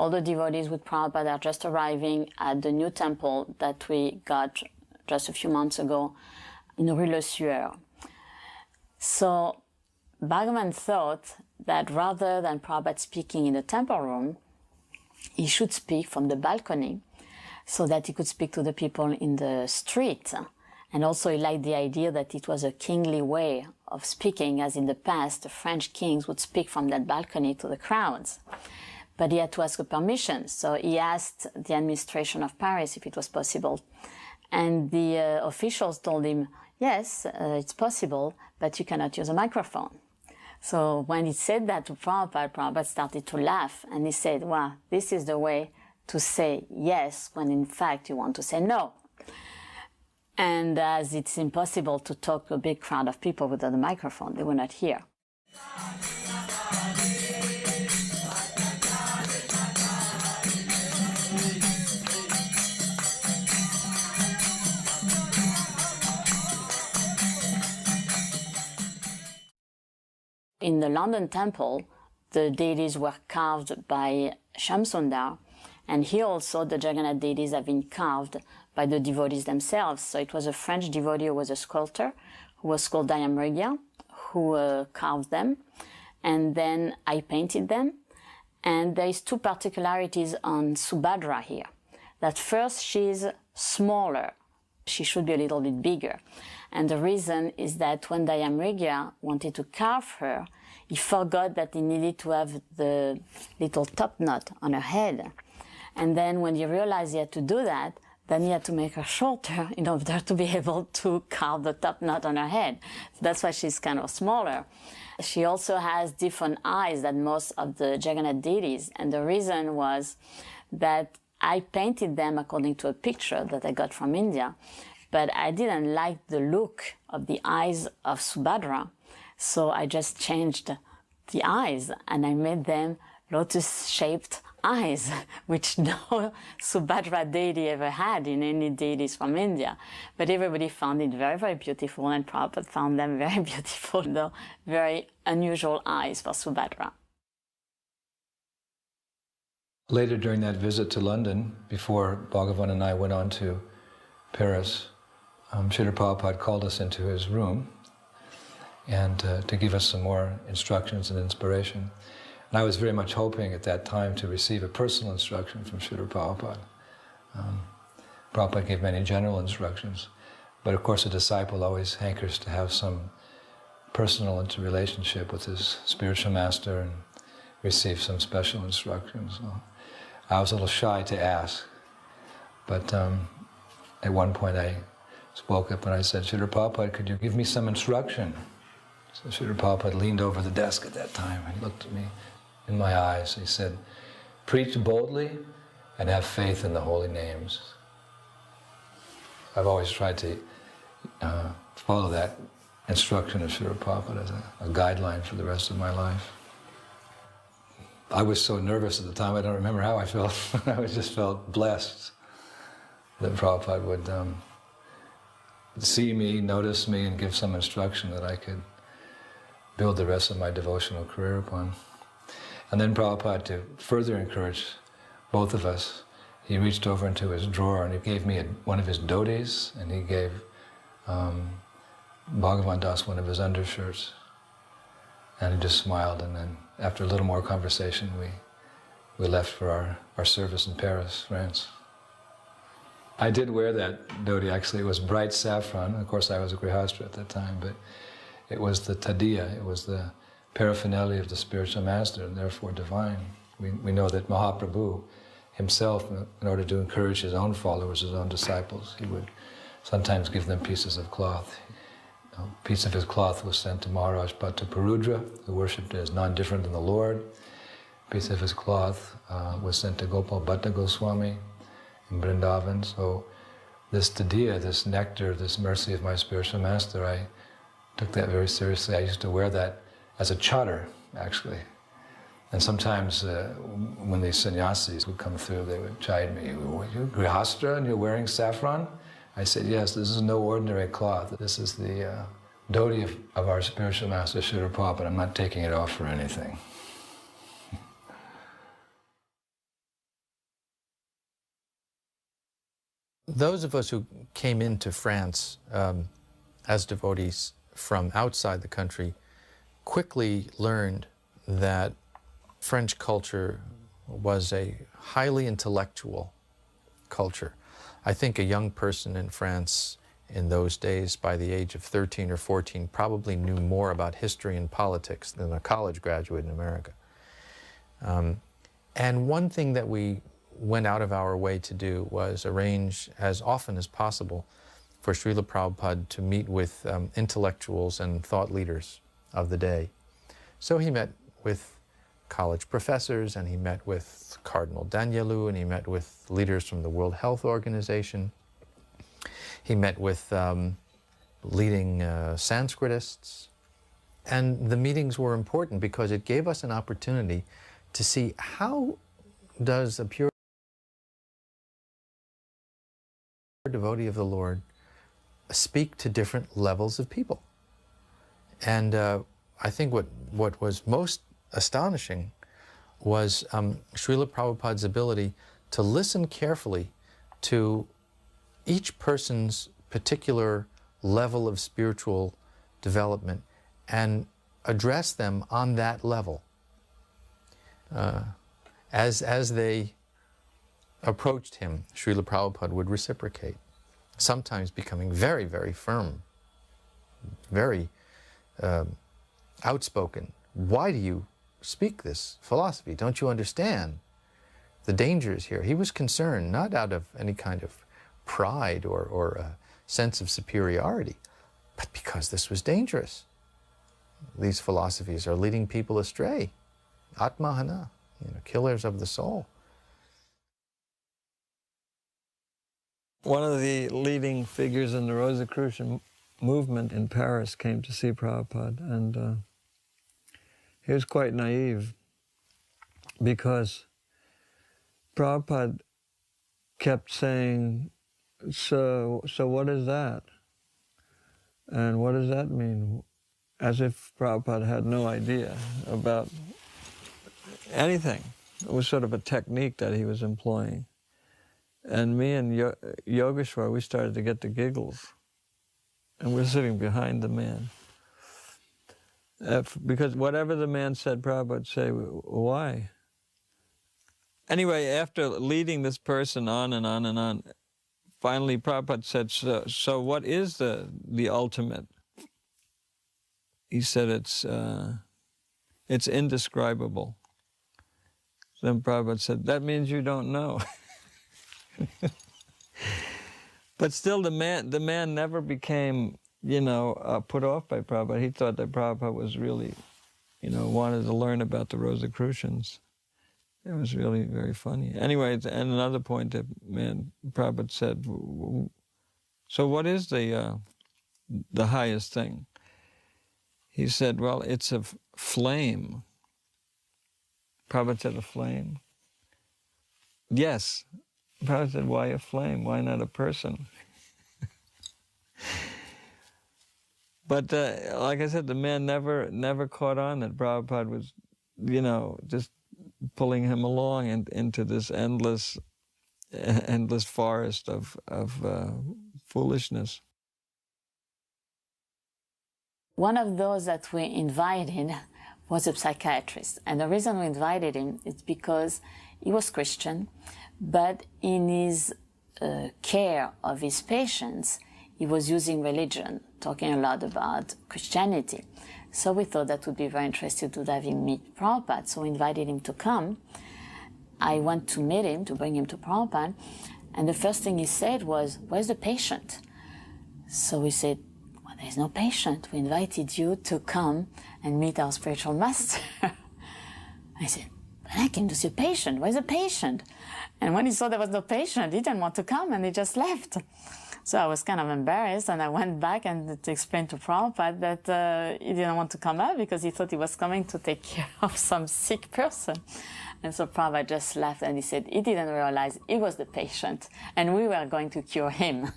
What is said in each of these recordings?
all the devotees with Prabhupada are just arriving at the new temple that we got just a few months ago in Rue Le Sueur. So Bhagavan thought that rather than Prabhupada speaking in the temple room, he should speak from the balcony so that he could speak to the people in the street. And also he liked the idea that it was a kingly way of speaking, as in the past the French kings would speak from that balcony to the crowds. But he had to ask a permission, so he asked the administration of Paris if it was possible. And the officials told him, yes, it's possible, but you cannot use a microphone. So when he said that to Prabhupada, Prabhupada started to laugh, and he said, well, this is the way to say yes when in fact you want to say no. And as it's impossible to talk to a big crowd of people without a microphone, they will not hear. In the London temple, the deities were carved by Shamsundar, and here also the Jagannath deities have been carved by the devotees themselves. So it was a French devotee who was a sculptor, who was called Dayamriga, who carved them, and then I painted them. And there is two particularities on Subhadra here. That first, she's smaller. She should be a little bit bigger. And the reason is that when Dayamriga wanted to carve her, he forgot that he needed to have the little top knot on her head. And then when he realized he had to do that, then he had to make her shorter in order to be able to carve the top knot on her head. So that's why she's kind of smaller. She also has different eyes than most of the Jagannath deities. And the reason was that I painted them according to a picture that I got from India, but I didn't like the look of the eyes of Subhadra, so I just changed the eyes and I made them lotus-shaped eyes, which no Subhadra deity ever had in any deities from India. But everybody found it very, very beautiful, and Prabhupada found them very beautiful, though very unusual eyes for Subhadra. Later during that visit to London, before Bhagavan and I went on to Paris, Srila Prabhupada called us into his room and to give us some more instructions and inspiration. And I was very much hoping at that time to receive a personal instruction from Srila Prabhupada. Prabhupada gave many general instructions, but of course a disciple always hankers to have some personal interrelationship with his spiritual master and receive some special instructions. So I was a little shy to ask, but at one point I spoke up and I said, Srila Prabhupada, could you give me some instruction? So Srila Prabhupada leaned over the desk at that time and looked at me in my eyes. He said, preach boldly and have faith in the holy names. I've always tried to follow that instruction of Srila Prabhupada as a guideline for the rest of my life. I was so nervous at the time, I don't remember how I felt. I just felt blessed that Prabhupada would see me, notice me, and give some instruction that I could build the rest of my devotional career upon. And then Prabhupada, to further encourage both of us, he reached over into his drawer and he gave me one of his dhotis, and he gave Bhagavan Das one of his undershirts. And he just smiled, and then after a little more conversation, we left for our service in Paris, France. I did wear that dhoti. Actually, it was bright saffron. Of course, I was a grihastra at that time, but it was the tadiya, it was the paraphernalia of the spiritual master, and therefore divine. We know that Mahaprabhu himself, in order to encourage his own followers, his own disciples, he would sometimes give them pieces of cloth. A piece of his cloth was sent to Maharaj Bhattaparudra, who worshipped as none different than the Lord. A piece of his cloth was sent to Gopal Bhatta Goswami in Vrindavan. So this tadiya, this nectar, this mercy of my spiritual master, I took that very seriously. I used to wear that as a chadar, actually. And sometimes when the sannyasis would come through, they would chide me, "You grihastra and you're wearing saffron?" I said, "Yes, this is no ordinary cloth. This is the dhoti of our spiritual master, Srila Prabhupada. I'm not taking it off for anything." Those of us who came into France as devotees from outside the country quickly learned that French culture was a highly intellectual culture. I think a young person in France in those days, by the age of 13 or 14, probably knew more about history and politics than a college graduate in America. And one thing that we went out of our way to do was arrange as often as possible for Srila Prabhupada to meet with intellectuals and thought leaders of the day. So he met with college professors, and he met with Cardinal Danielou, and he met with leaders from the World Health Organization. He met with leading Sanskritists. And the meetings were important because it gave us an opportunity to see how does a pure devotee of the Lord speak to different levels of people. And I think what was most astonishing was Srila Prabhupada's ability to listen carefully to each person's particular level of spiritual development and address them on that level. As they approached him, Srila Prabhupada would reciprocate, sometimes becoming very, very firm, very outspoken. Why do you speak this philosophy? Don't you understand the dangers here? He was concerned not out of any kind of pride or a sense of superiority, but because this was dangerous. These philosophies are leading people astray. Atmahana, killers of the soul. One of the leading figures in the Rosicrucian movement in Paris came to see Prabhupada, and he was quite naive because Prabhupada kept saying, so what is that? And what does that mean? As if Prabhupada had no idea about anything. It was sort of a technique that he was employing. And me and Yogeshwar, we started to get the giggles. And we're sitting behind the man. Because whatever the man said, Prabhupada would say, why? Anyway, after leading this person on and on and on, finally Prabhupada said, so what is the ultimate? He said it's indescribable. Then Prabhupada said, that means you don't know. But still, the man never became, put off by Prabhupada. He thought that Prabhupada was really, wanted to learn about the Rosicrucians. It was really very funny. Anyway, and another point that Prabhupada said, so what is the highest thing? He said, well, it's a flame. Prabhupada said, a flame? Yes. Prabhupada said, why a flame? Why not a person? But like I said, the man never caught on that Prabhupada was, just pulling him along into this endless forest of foolishness. One of those that we invited was a psychiatrist. And the reason we invited him is because he was Christian, but in his care of his patients, he was using religion, talking a lot about Christianity. So we thought that would be very interesting to have him meet Prabhupada. So we invited him to come. I went to meet him, to bring him to Prabhupada. And the first thing he said was, where's the patient? So we said, well, there's no patient. We invited you to come and meet our spiritual master. I said, but I came to see a patient. Where's the patient? And when he saw there was no patient, he didn't want to come and he just left. So I was kind of embarrassed, and I went back and to explain to Prabhupada that he didn't want to come out because he thought he was coming to take care of some sick person. And so Prabhupada just laughed and he said he didn't realize he was the patient and we were going to cure him.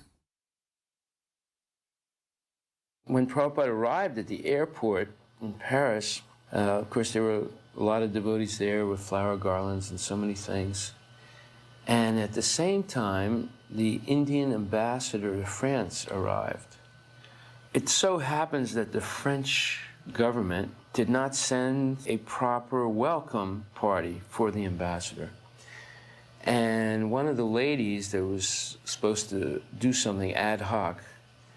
When Prabhupada arrived at the airport in Paris, of course there were a lot of devotees there with flower garlands and so many things. And at the same time, the Indian ambassador to France arrived. It so happens that the French government did not send a proper welcome party for the ambassador. And one of the ladies that was supposed to do something ad hoc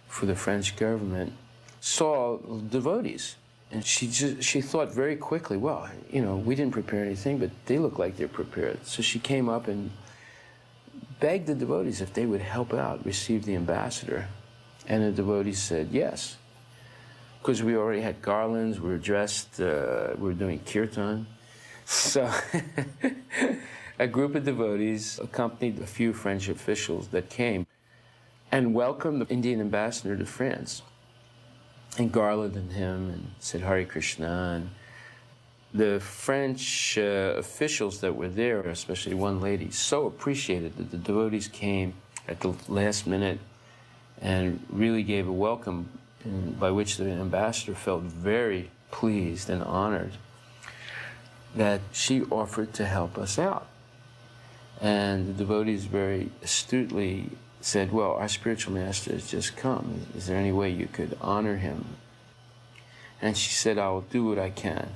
for the French government saw devotees. And she thought very quickly, well, you know, we didn't prepare anything, but they look like they're prepared. So she came up and begged the devotees if they would help out, receive the ambassador. And the devotees said yes. Because we already had garlands, we were dressed, we were doing kirtan. So a group of devotees accompanied a few French officials that came and welcomed the Indian ambassador to France and garlanded him and said Hare Krishna. And the French officials that were there, especially one lady, so appreciated that the devotees came at the last minute and really gave a welcome, by which the ambassador felt very pleased and honored that she offered to help us out. And the devotees very astutely said, well, our spiritual master has just come. Is there any way you could honor him? And she said, I will do what I can.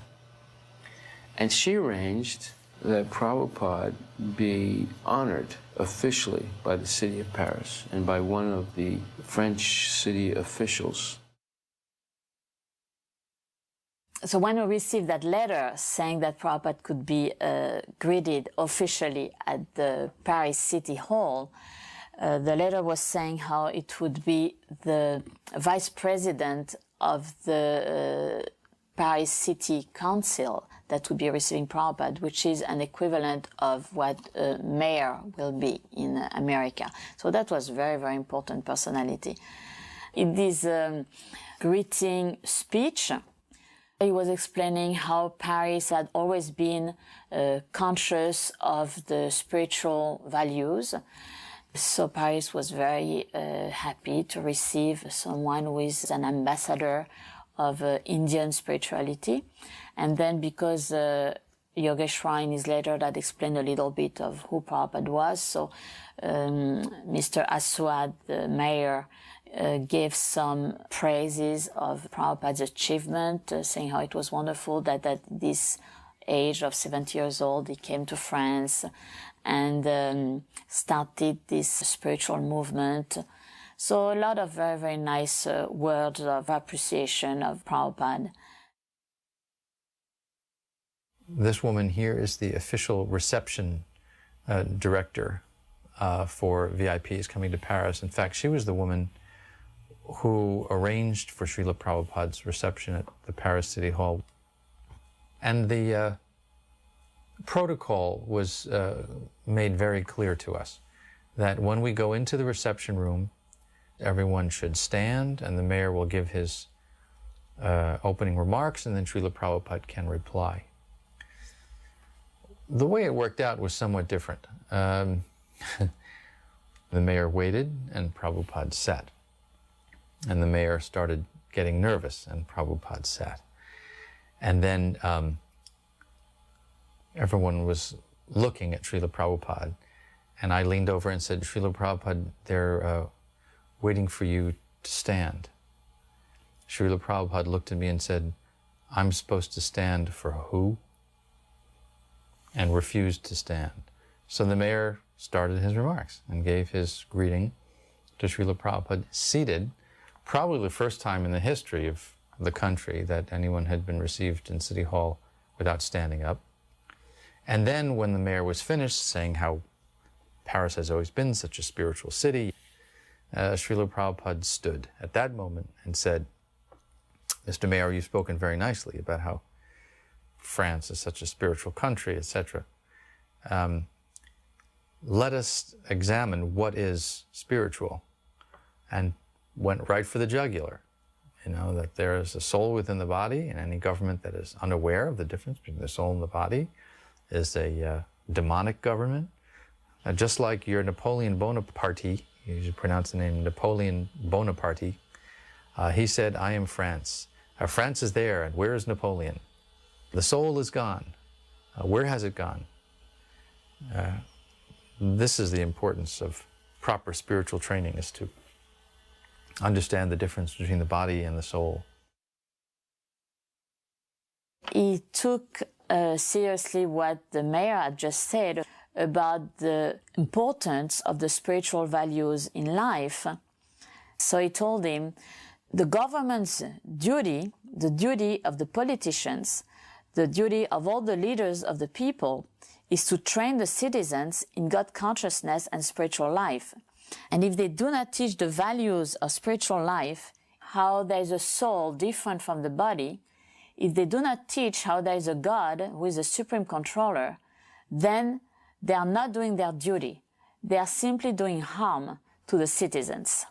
And she arranged that Prabhupada be honored officially by the city of Paris and by one of the French city officials. So when we received that letter saying that Prabhupada could be greeted officially at the Paris City Hall, the letter was saying how it would be the vice president of the Paris City Council that would be receiving Prabhupada, which is an equivalent of what a mayor will be in America. So that was very, very important personality. In this greeting speech, he was explaining how Paris had always been conscious of the spiritual values. So Paris was very happy to receive someone who is an ambassador of Indian spirituality. And then because Yogeshwar in his letter that explained a little bit of who Prabhupada was, so Mr. Aswad, the mayor, gave some praises of Prabhupada's achievement, saying how it was wonderful that at this age of 70 years old he came to France and started this spiritual movement. So a lot of very, very nice words of appreciation of Prabhupada. This woman here is the official reception director for VIPs coming to Paris. In fact, she was the woman who arranged for Srila Prabhupada's reception at the Paris City Hall. And the protocol was made very clear to us that when we go into the reception room, everyone should stand and the mayor will give his opening remarks and then Srila Prabhupada can reply. The way it worked out was somewhat different. The mayor waited and Prabhupada sat. And the mayor started getting nervous and Prabhupada sat. And then everyone was looking at Srila Prabhupada. And I leaned over and said, Srila Prabhupada, they're waiting for you to stand. Srila Prabhupada looked at me and said, I'm supposed to stand for who? And refused to stand. So the mayor started his remarks and gave his greeting to Srila Prabhupada, seated, probably the first time in the history of the country that anyone had been received in City Hall without standing up. And then when the mayor was finished saying how Paris has always been such a spiritual city, Srila Prabhupada stood at that moment and said, Mr. Mayor, you've spoken very nicely about how France is such a spiritual country, etc. Let us examine what is spiritual, and went right for the jugular. You know, that there is a soul within the body, and any government that is unaware of the difference between the soul and the body is a demonic government. Just like your Napoleon Bonaparte, you should pronounce the name Napoleon Bonaparte, he said, I am France. France is there, and where is Napoleon? The soul is gone. Where has it gone? This is the importance of proper spiritual training, is to understand the difference between the body and the soul. He took seriously what the mayor had just said about the importance of the spiritual values in life. So he told him, the government's duty, the duty of the politicians, the duty of all the leaders of the people is to train the citizens in God consciousness and spiritual life. And if they do not teach the values of spiritual life, how there is a soul different from the body, if they do not teach how there is a God who is the supreme controller, then they are not doing their duty. They are simply doing harm to the citizens.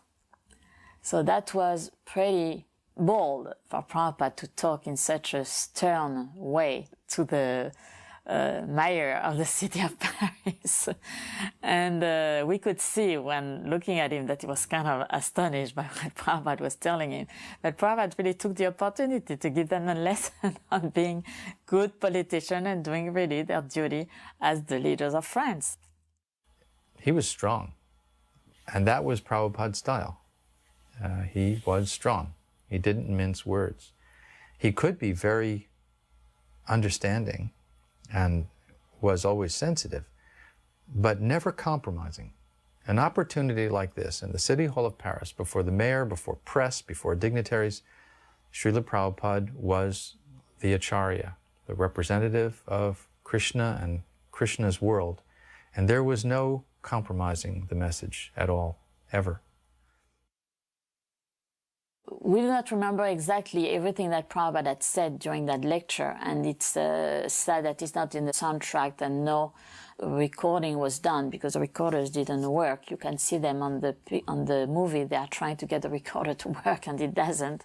So that was pretty bold for Prabhupada to talk in such a stern way to the mayor of the city of Paris. And we could see when looking at him that he was kind of astonished by what Prabhupada was telling him. But Prabhupada really took the opportunity to give them a lesson on being good politicians and doing really their duty as the leaders of France. He was strong, and that was Prabhupada's style. He was strong. He didn't mince words. He could be very understanding and was always sensitive, but never compromising. An opportunity like this in the City Hall of Paris, before the mayor, before press, before dignitaries, Srila Prabhupada was the Acharya, the representative of Krishna and Krishna's world, and there was no compromising the message at all, ever. We do not remember exactly everything that Prabhupada had said during that lecture, and it's sad that it's not in the soundtrack and no recording was done because the recorders didn't work. You can see them on the movie. They are trying to get the recorder to work and it doesn't.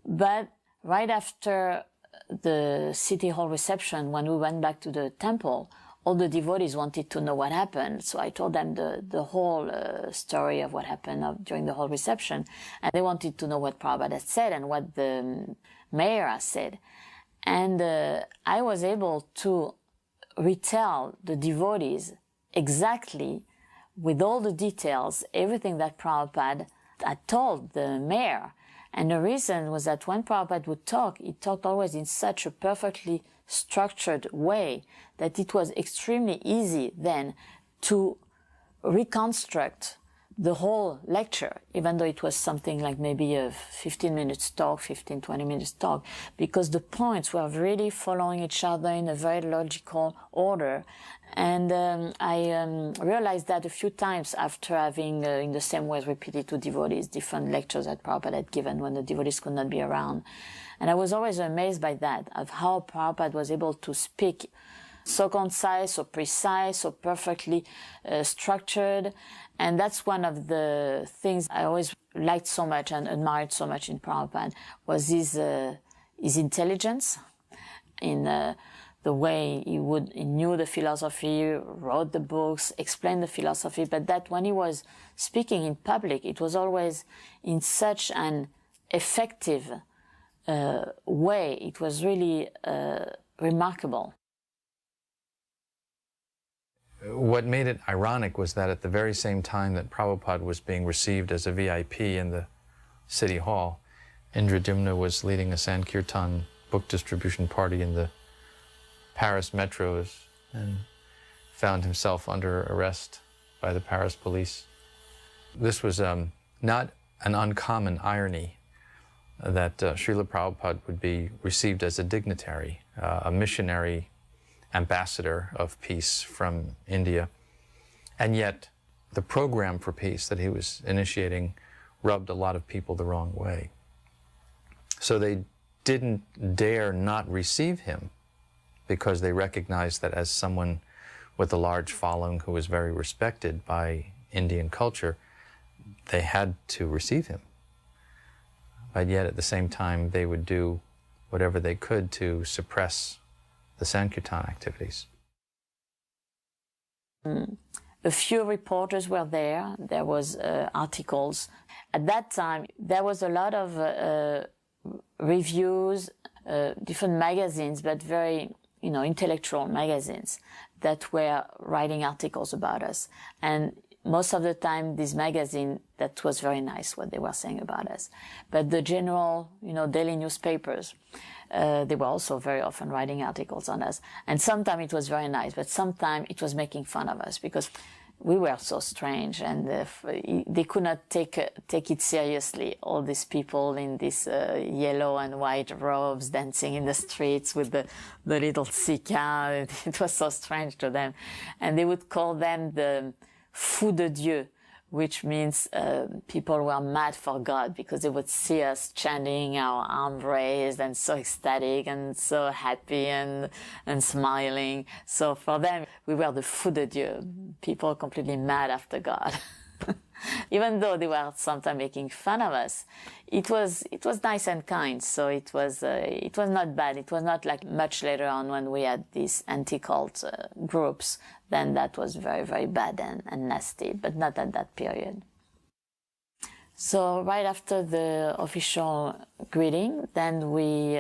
But right after the City Hall reception, when we went back to the temple, all the devotees wanted to know what happened. So I told them the whole story of what happened during the whole reception. And they wanted to know what Prabhupada had said and what the mayor has said. And I was able to retell the devotees exactly, with all the details, everything that Prabhupada had told the mayor. And the reason was that when Prabhupada would talk, he talked always in such a perfectly structured way that it was extremely easy then to reconstruct the whole lecture, even though it was something like maybe a 15 minutes talk, 20 minutes talk, because the points were really following each other in a very logical order. And I realized that a few times after having, in the same way, repeated to devotees different lectures that Prabhupada had given when the devotees could not be around. And I was always amazed by that, of how Prabhupada was able to speak so concise, so precise, so perfectly structured. And that's one of the things I always liked so much and admired so much in Prabhupada, was his intelligence in the way he knew the philosophy, wrote the books, explained the philosophy, but that when he was speaking in public, it was always in such an effective way. It was really remarkable. What made it ironic was that at the very same time that Prabhupada was being received as a VIP in the City Hall, Indradimna was leading a Sankirtan book distribution party in the Paris metros and found himself under arrest by the Paris police. This was not an uncommon irony that Srila Prabhupada would be received as a dignitary, a missionary ambassador of peace from India. And yet the program for peace that he was initiating rubbed a lot of people the wrong way. So they didn't dare not receive him because they recognized that as someone with a large following who was very respected by Indian culture, they had to receive him. But yet at the same time, they would do whatever they could to suppress the Sankirtan activities. A few reporters were there. There was articles. At that time, there was a lot of reviews, different magazines, but very, intellectual magazines that were writing articles about us. And most of the time, this magazine, that was very nice what they were saying about us. But the general, daily newspapers, they were also very often writing articles on us. And sometimes it was very nice, but sometimes it was making fun of us because we were so strange, and they could not take it seriously. All these people in these yellow and white robes dancing in the streets with the little sika. It was so strange to them. And they would call them the fous de Dieu, which means people were mad for God, because they would see us chanting, our arm raised and so ecstatic and so happy and smiling. So for them, we were the fous de Dieu, people completely mad after God. Even though they were sometimes making fun of us, it was nice and kind. So it was not bad. It was not like much later on when we had these anti-cult groups. Then that was very, very bad and nasty, but not at that period. So right after the official greeting, then we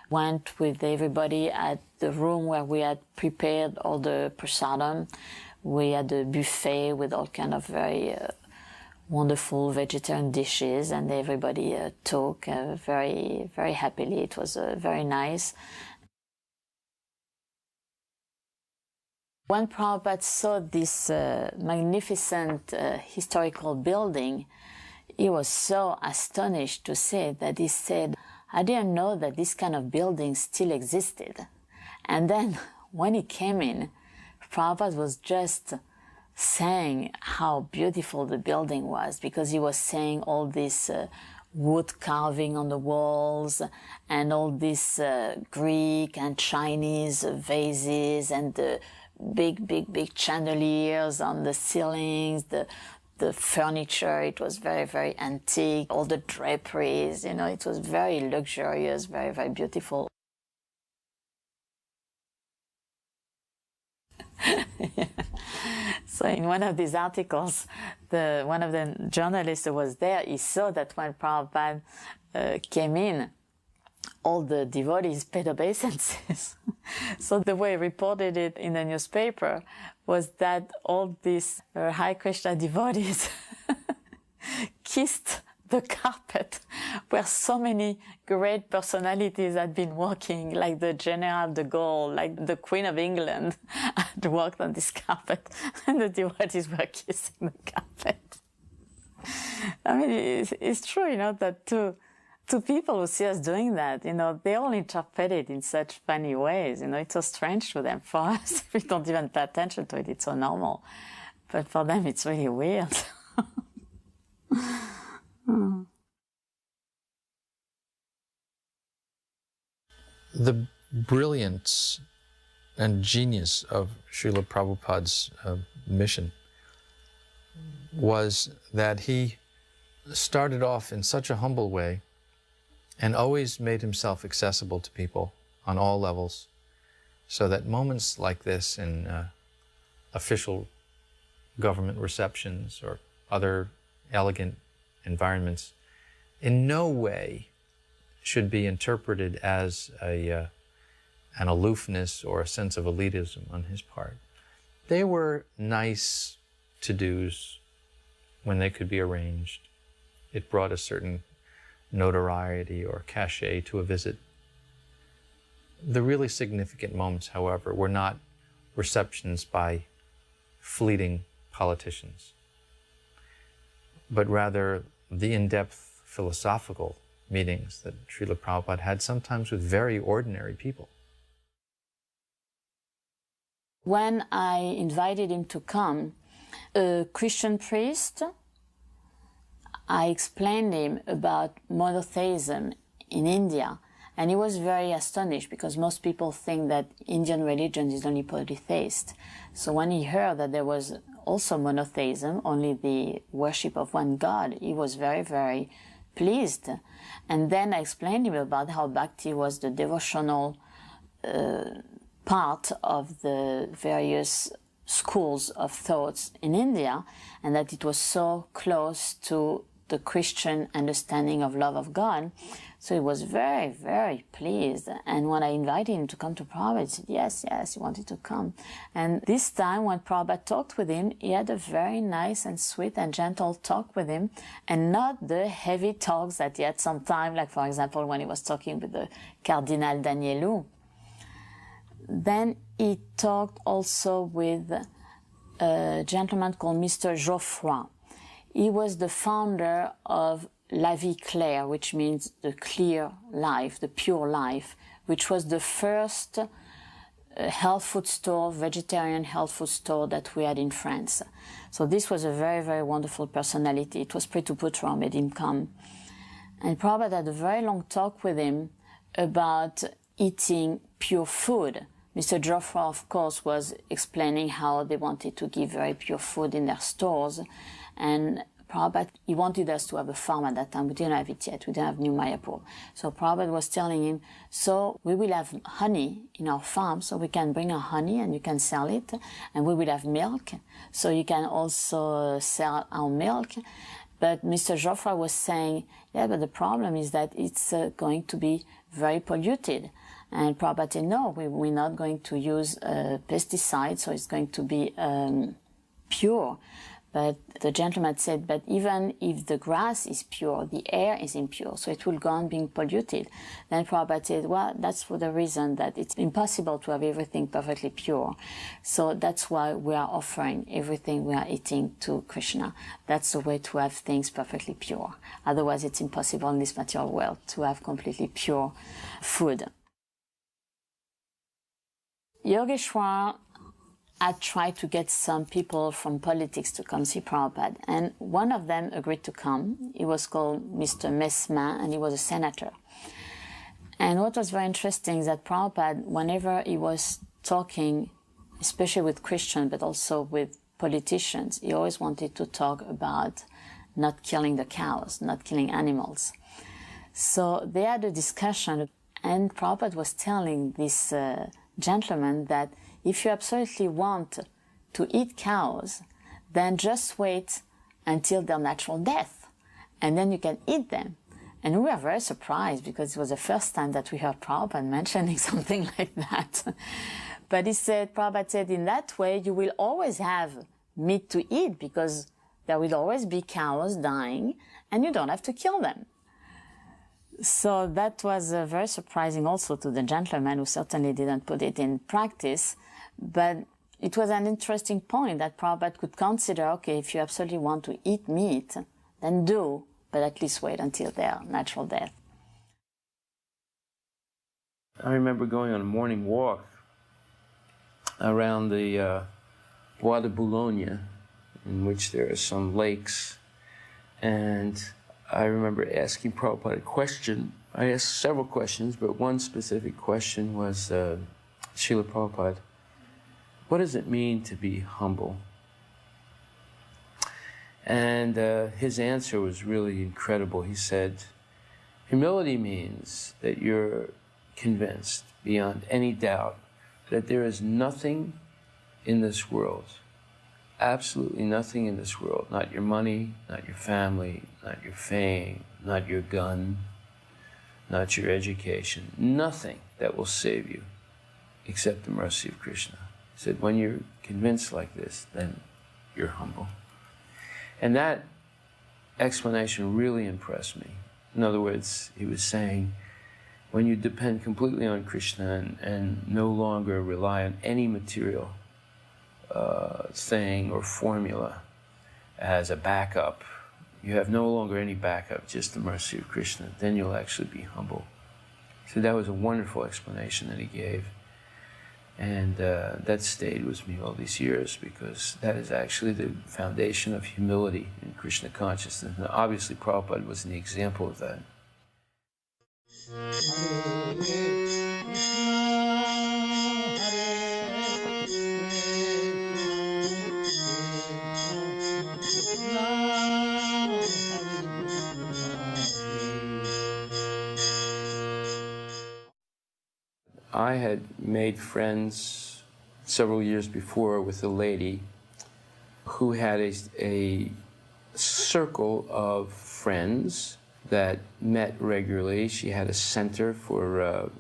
went with everybody at the room where we had prepared all the prasadam. We had a buffet with all kind of very wonderful vegetarian dishes, and everybody took very, very happily. It was very nice. When Prabhupada saw this magnificent historical building, he was so astonished to see that he said, I didn't know that this kind of building still existed. And then when he came in, Prabhupada was just saying how beautiful the building was, because he was saying all this wood carving on the walls and all these Greek and Chinese vases and the big chandeliers on the ceilings, the furniture. It was very, very antique, all the draperies, it was very luxurious, very, very beautiful. Yeah. So in one of these articles, one of the journalists who was there, he saw that when Prabhupada came in, all the devotees paid obeisances. So the way he reported it in the newspaper was that all these Hare Krishna devotees kissed the carpet where so many great personalities had been walking, like the General de Gaulle, like the Queen of England had walked on this carpet, and the devotees were kissing the carpet. I mean, it's true, that to people who see us doing that, they all interpret it in such funny ways. It's so strange to them. For us, we don't even pay attention to it. It's so normal. But for them, it's really weird. The brilliance and genius of Srila Prabhupada's mission was that he started off in such a humble way and always made himself accessible to people on all levels, so that moments like this in official government receptions or other elegant environments in no way should be interpreted as an aloofness or a sense of elitism on his part. They were nice to-dos when they could be arranged. It brought a certain notoriety or cachet to a visit. The really significant moments, however, were not receptions by fleeting politicians, but rather the in-depth philosophical meetings that Srila Prabhupada had, sometimes with very ordinary people. When I invited him to come, a Christian priest, I explained him about monotheism in India, and he was very astonished, because most people think that Indian religion is only polytheist. So when he heard that there was also monotheism, only the worship of one God, he was very, very pleased. And then I explained to him about how bhakti was the devotional part of the various schools of thoughts in India, and that it was so close to the Christian understanding of love of God. So he was very, very pleased. And when I invited him to come to Prabhupada, he said, yes, he wanted to come. And this time when Prabhupada talked with him, he had a very nice and sweet and gentle talk with him, and not the heavy talks that he had sometimes, like for example, when he was talking with the Cardinal Danielou. Then he talked also with a gentleman called Mr. Geoffroy. He was the founder of La Vie Claire, which means the clear life, the pure life, which was the first health food store, vegetarian health food store that we had in France. So this was a very, very wonderful personality. It was Prabhupada who made him come. And Prabhupada had a very long talk with him about eating pure food. Mr. Geoffroy, of course, was explaining how they wanted to give very pure food in their stores. And Prabhupada, he wanted us to have a farm at that time. We didn't have it yet. We didn't have New Mayapur. So Prabhupada was telling him, so we will have honey in our farm, so we can bring our honey and you can sell it. And we will have milk, so you can also sell our milk. But Mr. Geoffroy was saying, yeah, but the problem is that it's going to be very polluted. And Prabhupada said, no, we're not going to use pesticides, so it's going to be pure. But the gentleman said, but even if the grass is pure, the air is impure, so it will go on being polluted. Then Prabhupada said, well, that's for the reason that it's impossible to have everything perfectly pure. So that's why we are offering everything we are eating to Krishna. That's the way to have things perfectly pure. Otherwise, it's impossible in this material world to have completely pure food. Yogeshwar had tried to get some people from politics to come see Prabhupada, and one of them agreed to come. He was called Mr. Mesmin, and he was a senator. And what was very interesting is that Prabhupada, whenever he was talking, especially with Christians, but also with politicians, he always wanted to talk about not killing the cows, not killing animals. So they had a discussion, and Prabhupada was telling this gentleman that if you absolutely want to eat cows, then just wait until their natural death, and then you can eat them. And we were very surprised because it was the first time that we heard Prabhupada mentioning something like that. But he said, Prabhupada said, in that way you will always have meat to eat because there will always be cows dying and you don't have to kill them. So that was very surprising also to the gentleman, who certainly didn't put it in practice. But it was an interesting point that Prabhupada could consider, okay, if you absolutely want to eat meat, then do, but at least wait until their natural death. I remember going on a morning walk around the Bois de Boulogne, in which there are some lakes, and I remember asking Prabhupada a question. I asked several questions, but one specific question was, Srila Prabhupada, what does it mean to be humble? And his answer was really incredible. He said, humility means that you're convinced beyond any doubt that there is nothing in this world, absolutely nothing in this world, not your money, not your family, not your fame, not your gun, not your education, nothing that will save you except the mercy of Krishna. He said, when you're convinced like this, then you're humble. And that explanation really impressed me. In other words, he was saying, when you depend completely on Krishna and no longer rely on any material thing or formula as a backup, you have no longer any backup, just the mercy of Krishna, then you'll actually be humble. So that was a wonderful explanation that he gave. And that stayed with me all these years, because that is actually the foundation of humility in Krishna consciousness. And obviously Prabhupada was an example of that. I had made friends several years before with a lady who had a circle of friends that met regularly. She had a center for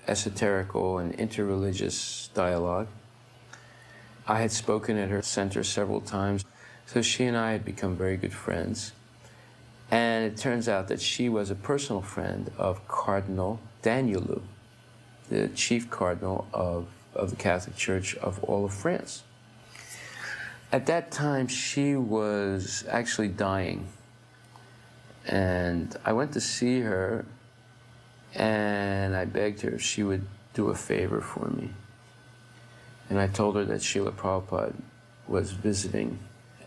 esoterical and interreligious dialogue. I had spoken at her center several times, so she and I had become very good friends. And it turns out that she was a personal friend of Cardinal Danielou, the chief cardinal of the Catholic Church of all of France. At that time, she was actually dying. And I went to see her, and I begged her if she would do a favor for me. And I told her that Srila Prabhupada was visiting,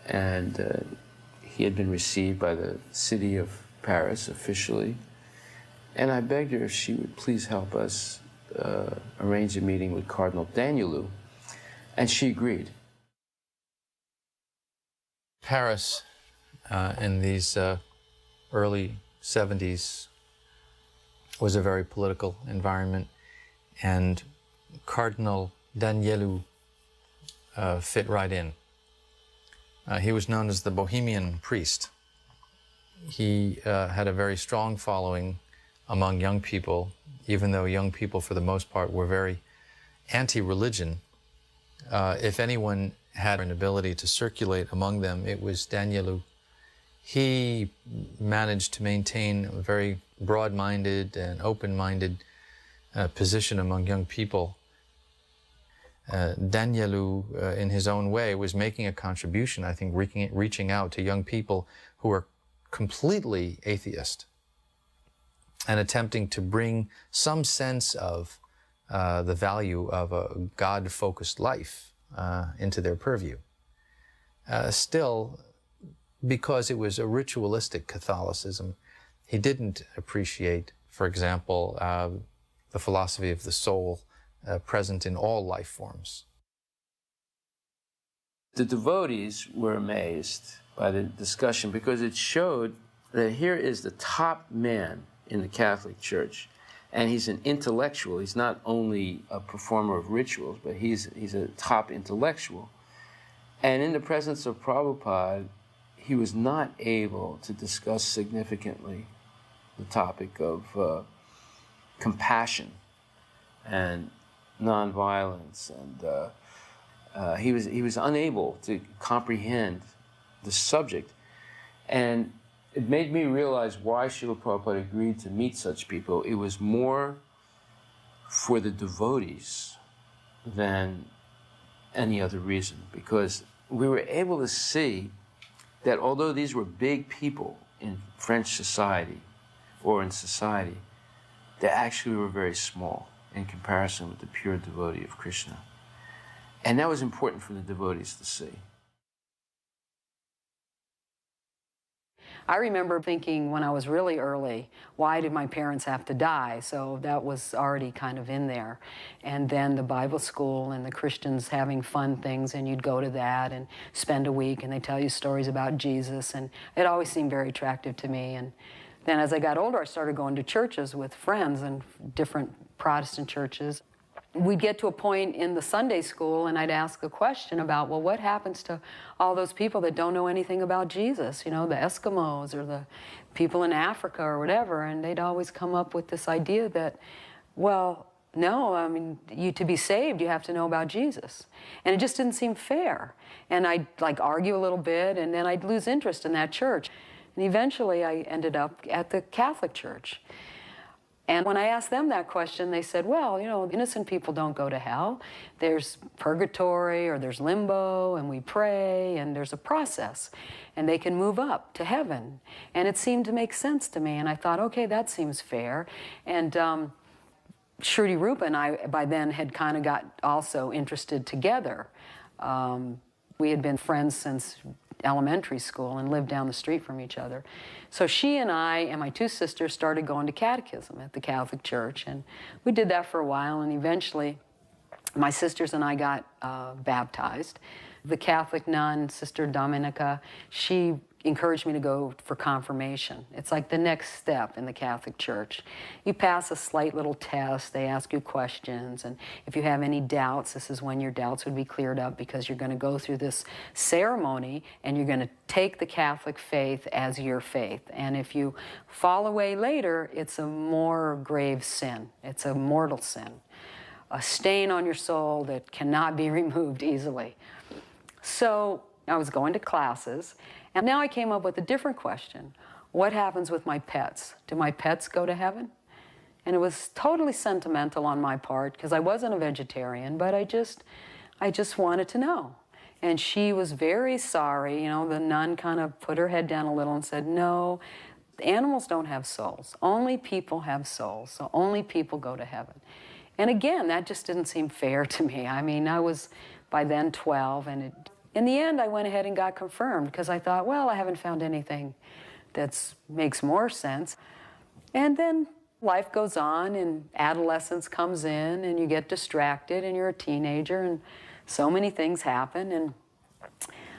and he had been received by the city of Paris officially. And I begged her if she would please help us arrange a meeting with Cardinal Danielou, and she agreed. Paris in these early 70s was a very political environment, and Cardinal Danielou fit right in. He was known as the Bohemian priest. He had a very strong following among young people, even though young people for the most part were very anti-religion. If anyone had an ability to circulate among them, it was Danielou. He managed to maintain a very broad-minded and open-minded position among young people. Danielou, in his own way, was making a contribution, I think, reaching out to young people who were completely atheist and attempting to bring some sense of the value of a God-focused life into their purview. Still, because it was a ritualistic Catholicism, he didn't appreciate, for example, the philosophy of the soul present in all life forms. The devotees were amazed by the discussion because it showed that here is the top man in the Catholic Church, and he's an intellectual. He's not only a performer of rituals, but he's a top intellectual. And in the presence of Prabhupada, he was not able to discuss significantly the topic of compassion and nonviolence, and he was unable to comprehend the subject. And it made me realize why Srila Prabhupada agreed to meet such people. It was more for the devotees than any other reason, because we were able to see that although these were big people in French society or in society, they actually were very small in comparison with the pure devotee of Krishna. And that was important for the devotees to see. I remember thinking when I was really early, why did my parents have to die? So that was already kind of in there. And then the Bible school and the Christians having fun things, and you'd go to that and spend a week, and they tell you stories about Jesus, and it always seemed very attractive to me. And then as I got older, I started going to churches with friends and different Protestant churches. We'd get to a point in the Sunday school, and I'd ask a question about, well, what happens to all those people that don't know anything about Jesus? You know, the Eskimos or the people in Africa or whatever. And they'd always come up with this idea that, well, no, I mean, to be saved, you have to know about Jesus. And it just didn't seem fair. And I'd like argue a little bit, and then I'd lose interest in that church. And eventually I ended up at the Catholic Church. And when I asked them that question, they said, well, you know, innocent people don't go to hell. There's purgatory or there's limbo, and we pray, and there's a process. And they can move up to heaven. And it seemed to make sense to me. And I thought, okay, that seems fair. And Shruti Rupa and I, by then, had kind of got also interested together. We had been friends since elementary school and lived down the street from each other. So she and I and my two sisters started going to catechism at the Catholic Church, and we did that for a while, and eventually my sisters and I got baptized. The Catholic nun, Sister Dominica, she encouraged me to go for confirmation. It's like the next step in the Catholic Church. You pass a slight little test, they ask you questions, and if you have any doubts, this is when your doubts would be cleared up, because you're going to go through this ceremony and you're going to take the Catholic faith as your faith. And if you fall away later, it's a more grave sin. It's a mortal sin, a stain on your soul that cannot be removed easily. So I was going to classes, and now I came up with a different question. What happens with my pets? Do my pets go to heaven? And it was totally sentimental on my part, because I wasn't a vegetarian, but I just wanted to know. And she was very sorry. You know, the nun kind of put her head down a little and said, no, animals don't have souls. Only people have souls, so only people go to heaven. And again, that just didn't seem fair to me. I mean, I was by then 12, and in the end, I went ahead and got confirmed, because I thought, well, I haven't found anything that makes more sense. And then life goes on, and adolescence comes in, and you get distracted, and you're a teenager, and so many things happen. And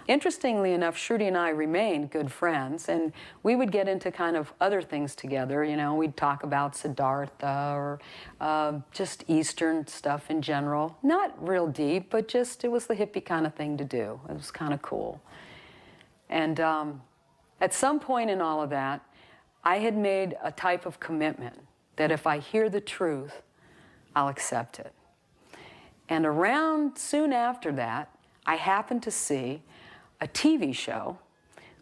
interestingly enough, Shruti and I remained good friends, and we would get into kind of other things together. You know, we'd talk about Siddhartha or just Eastern stuff in general. Not real deep, but just it was the hippie kind of thing to do. It was kind of cool. And at some point in all of that, I had made a type of commitment that if I hear the truth, I'll accept it. And around soon after that, I happened to see a TV show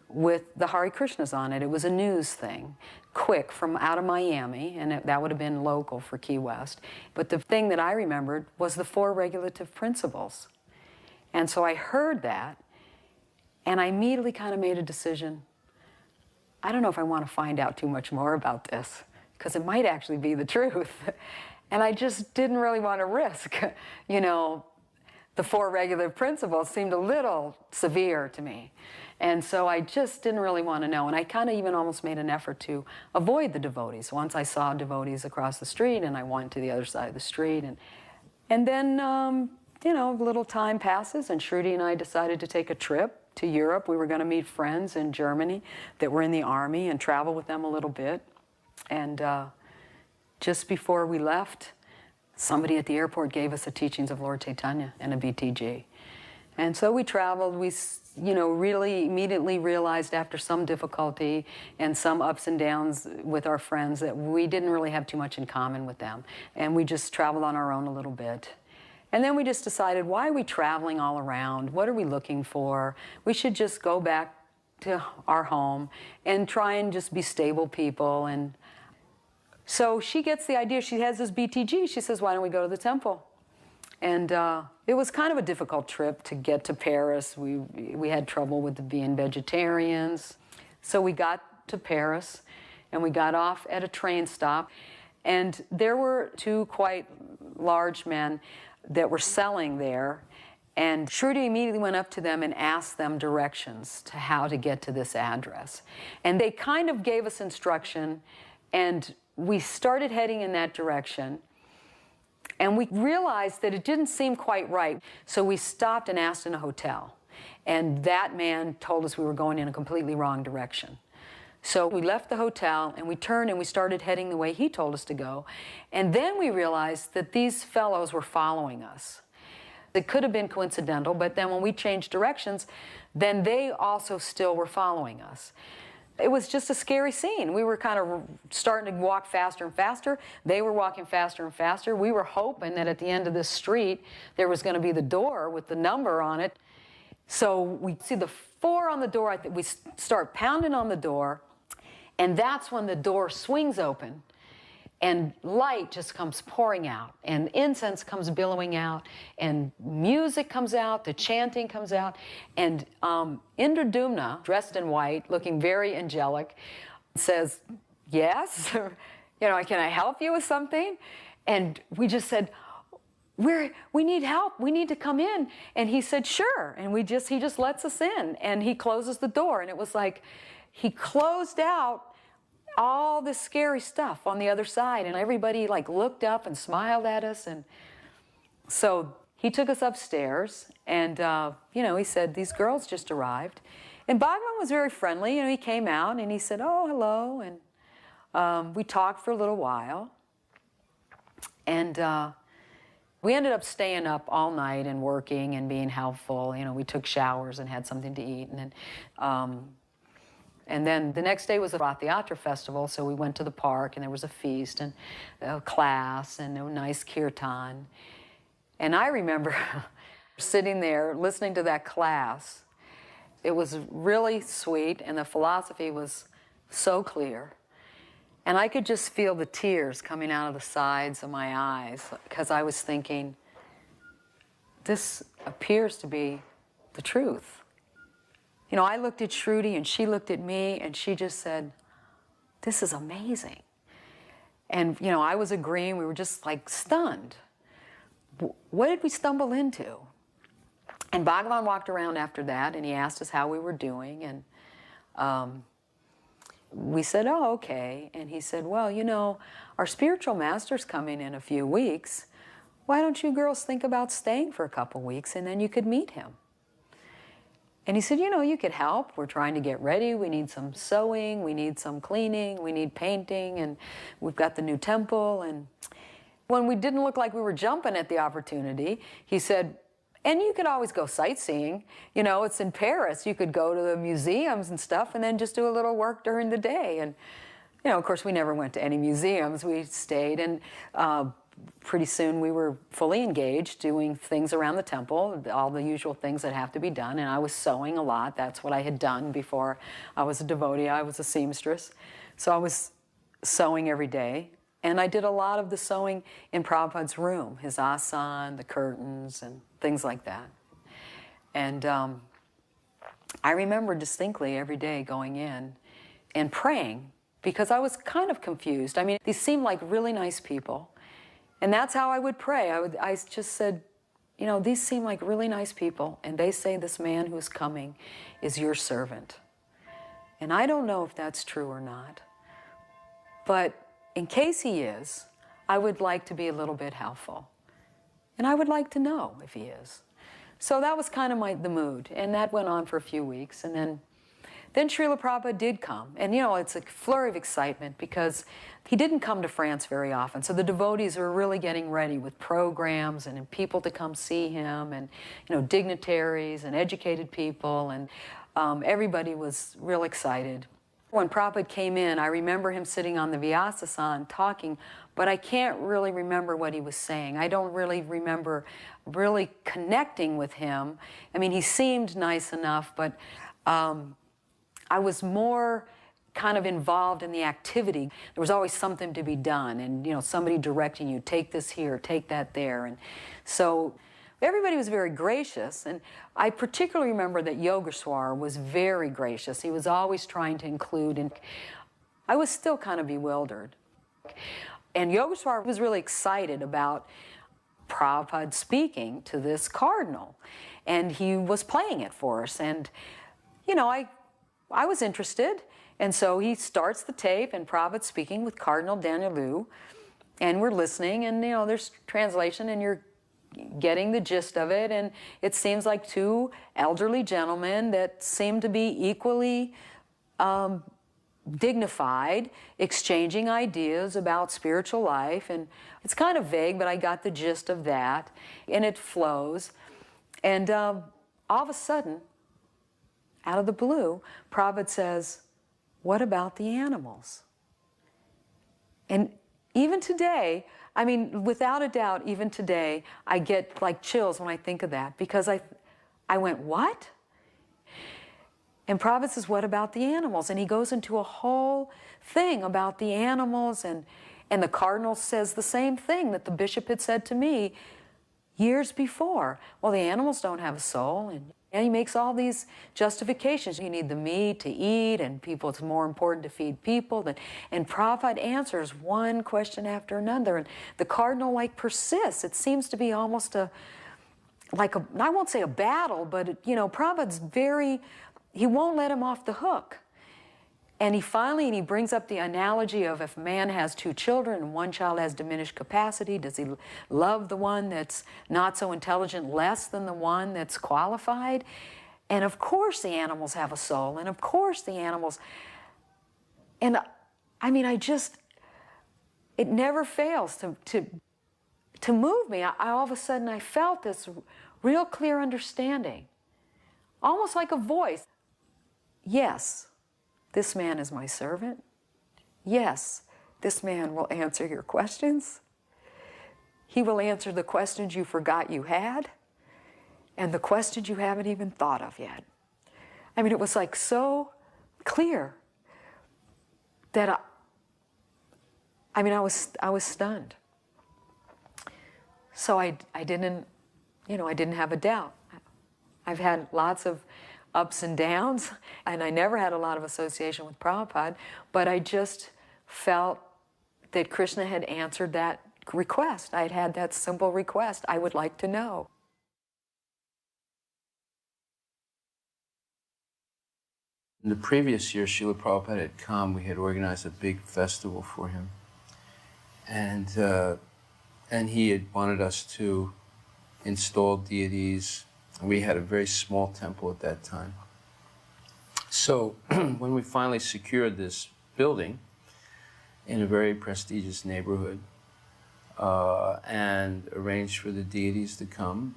with the Hare Krishnas on it. It was a news thing, quick, from out of Miami, and that would have been local for Key West. But the thing that I remembered was the 4 regulative principles. And so I heard that, and I immediately kind of made a decision. I don't know if I want to find out too much more about this, because it might actually be the truth. And I just didn't really want to risk, you know, the 4 regulative principles seemed a little severe to me. And so I just didn't really want to know. And I kind of even almost made an effort to avoid the devotees. Once I saw devotees across the street, and I went to the other side of the street. And then, you know, a little time passes, and Shruti and I decided to take a trip to Europe. We were going to meet friends in Germany that were in the army and travel with them a little bit. And just before we left, somebody at the airport gave us the teachings of Lord Chaitanya and a BTG. And so we traveled. We, you know, really immediately realized after some difficulty and some ups and downs with our friends that we didn't really have too much in common with them. And we just traveled on our own a little bit. And then we just decided, why are we traveling all around? What are we looking for? We should just go back to our home and try and just be stable people. And so she gets the idea. She has this BTG. She says, why don't we go to the temple? And it was kind of a difficult trip to get to Paris. We had trouble with being vegetarians. So we got to Paris, and we got off at a train stop. And there were 2 quite large men that were selling there. And Shruti immediately went up to them and asked them directions to how to get to this address. And they kind of gave us instruction, and we started heading in that direction. And we realized that it didn't seem quite right. So we stopped and asked in a hotel. And that man told us we were going in a completely wrong direction. So we left the hotel, and we turned, and we started heading the way he told us to go. And then we realized that these fellows were following us. It could have been coincidental, but then when we changed directions, then they also still were following us. It was just a scary scene. We were kind of starting to walk faster and faster. They were walking faster and faster. We were hoping that at the end of this street, there was going to be the door with the number on it. So we see the 4 on the door. We start pounding on the door, and that's when the door swings open, and light just comes pouring out, and incense comes billowing out, and music comes out, the chanting comes out, and Indradumna, dressed in white, looking very angelic, says, yes, you know, can I help you with something? And we just said, we need help, we need to come in. And he said, sure, and he just lets us in, and he closes the door, and it was like he closed out all this scary stuff on the other side, and everybody like looked up and smiled at us. And so he took us upstairs, and you know, he said, these girls just arrived, And Bhagavan was very friendly. You know, he came out and he said, "Oh, hello," and we talked for a little while. And we ended up staying up all night and working and being helpful. You know, we took showers and had something to eat. And then the next day was the Rath Yatra festival, so we went to the park and there was a feast and a class and a nice kirtan. And I remember sitting there listening to that class. It was really sweet and the philosophy was so clear. And I could just feel the tears coming out of the sides of my eyes because I was thinking, this appears to be the truth. You know, I looked at Shruti and she looked at me and she just said, "This is amazing." And, you know, I was agreeing, we were just like stunned. What did we stumble into? And Bhagavan walked around after that and he asked us how we were doing. And we said, "Oh, okay." And he said, "Well, you know, our spiritual master's coming in a few weeks. Why don't you girls think about staying for a couple weeks and then you could meet him?" And he said, "You know, you could help. We're trying to get ready. We need some sewing. We need some cleaning. We need painting. And we've got the new temple." And when we didn't look like we were jumping at the opportunity, he said, "And you could always go sightseeing. You know, it's in Paris. You could go to the museums and stuff and then just do a little work during the day." And, you know, of course, we never went to any museums. We stayed. And pretty soon we were fully engaged doing things around the temple, all the usual things that have to be done. And I was sewing a lot. That's what I had done before I was a devotee. I was a seamstress. So I was sewing every day. And I did a lot of the sewing in Prabhupada's room, his asan, the curtains, and things like that. And I remember distinctly every day going in and praying because I was kind of confused. I mean, these seemed like really nice people. And that's how I would pray. I just said, you know, these seem like really nice people, and they say this man who's coming is your servant. And I don't know if that's true or not, but in case he is, I would like to be a little bit helpful. And I would like to know if he is. So that was kind of the mood, and that went on for a few weeks. And then Srila Prabhupada did come. And, you know, it's a flurry of excitement because he didn't come to France very often. So the devotees were really getting ready with programs and people to come see him and, you know, dignitaries and educated people. And everybody was real excited. When Prabhupada came in, I remember him sitting on the Vyasasan talking, but I can't really remember what he was saying. I don't really remember really connecting with him. I mean, he seemed nice enough, but I was more kind of involved in the activity. There was always something to be done and, you know, somebody directing you, take this here, take that there. And so everybody was very gracious. And I particularly remember that Yogeshwar was very gracious. He was always trying to include, and I was still kind of bewildered. And Yogeshwar was really excited about Prabhupada speaking to this cardinal. And he was playing it for us. And, you know, I was interested. And so he starts the tape, and Prabhupada's speaking with Cardinal Danielou, and we're listening, and, you know, there's translation, and you're getting the gist of it, and it seems like two elderly gentlemen that seem to be equally dignified, exchanging ideas about spiritual life, and it's kind of vague, but I got the gist of that, and it flows. And all of a sudden, out of the blue, Prabhupada says, "What about the animals?" And even today, I mean, without a doubt, even today, I get like chills when I think of that, because I went, what? And Prabhupada says, "What about the animals?" And he goes into a whole thing about the animals, and the cardinal says the same thing that the bishop had said to me years before. Well, the animals don't have a soul, and he makes all these justifications. You need the meat to eat, and people, it's more important to feed people. And Prabhupada answers one question after another, and the cardinal like persists. It seems to be almost I won't say a battle, but you know, Prabhupada's he won't let him off the hook. And he brings up the analogy of if a man has two children and one child has diminished capacity, does he love the one that's not so intelligent less than the one that's qualified? And of course the animals have a soul, and of course the animals, and I mean, it never fails to move me. All of a sudden I felt this real clear understanding, almost like a voice. Yes, this man is my servant. Yes, this man will answer your questions. He will answer the questions you forgot you had, and the questions you haven't even thought of yet. I mean, it was like so clear that I was stunned. So I didn't have a doubt. I've had lots of ups and downs, and I never had a lot of association with Prabhupada, but I just felt that Krishna had answered that request. I had that simple request. I would like to know. In the previous year, Srila Prabhupada had come. We had organized a big festival for him. And he had wanted us to install deities. We had a very small temple at that time. So when we finally secured this building in a very prestigious neighborhood and arranged for the deities to come,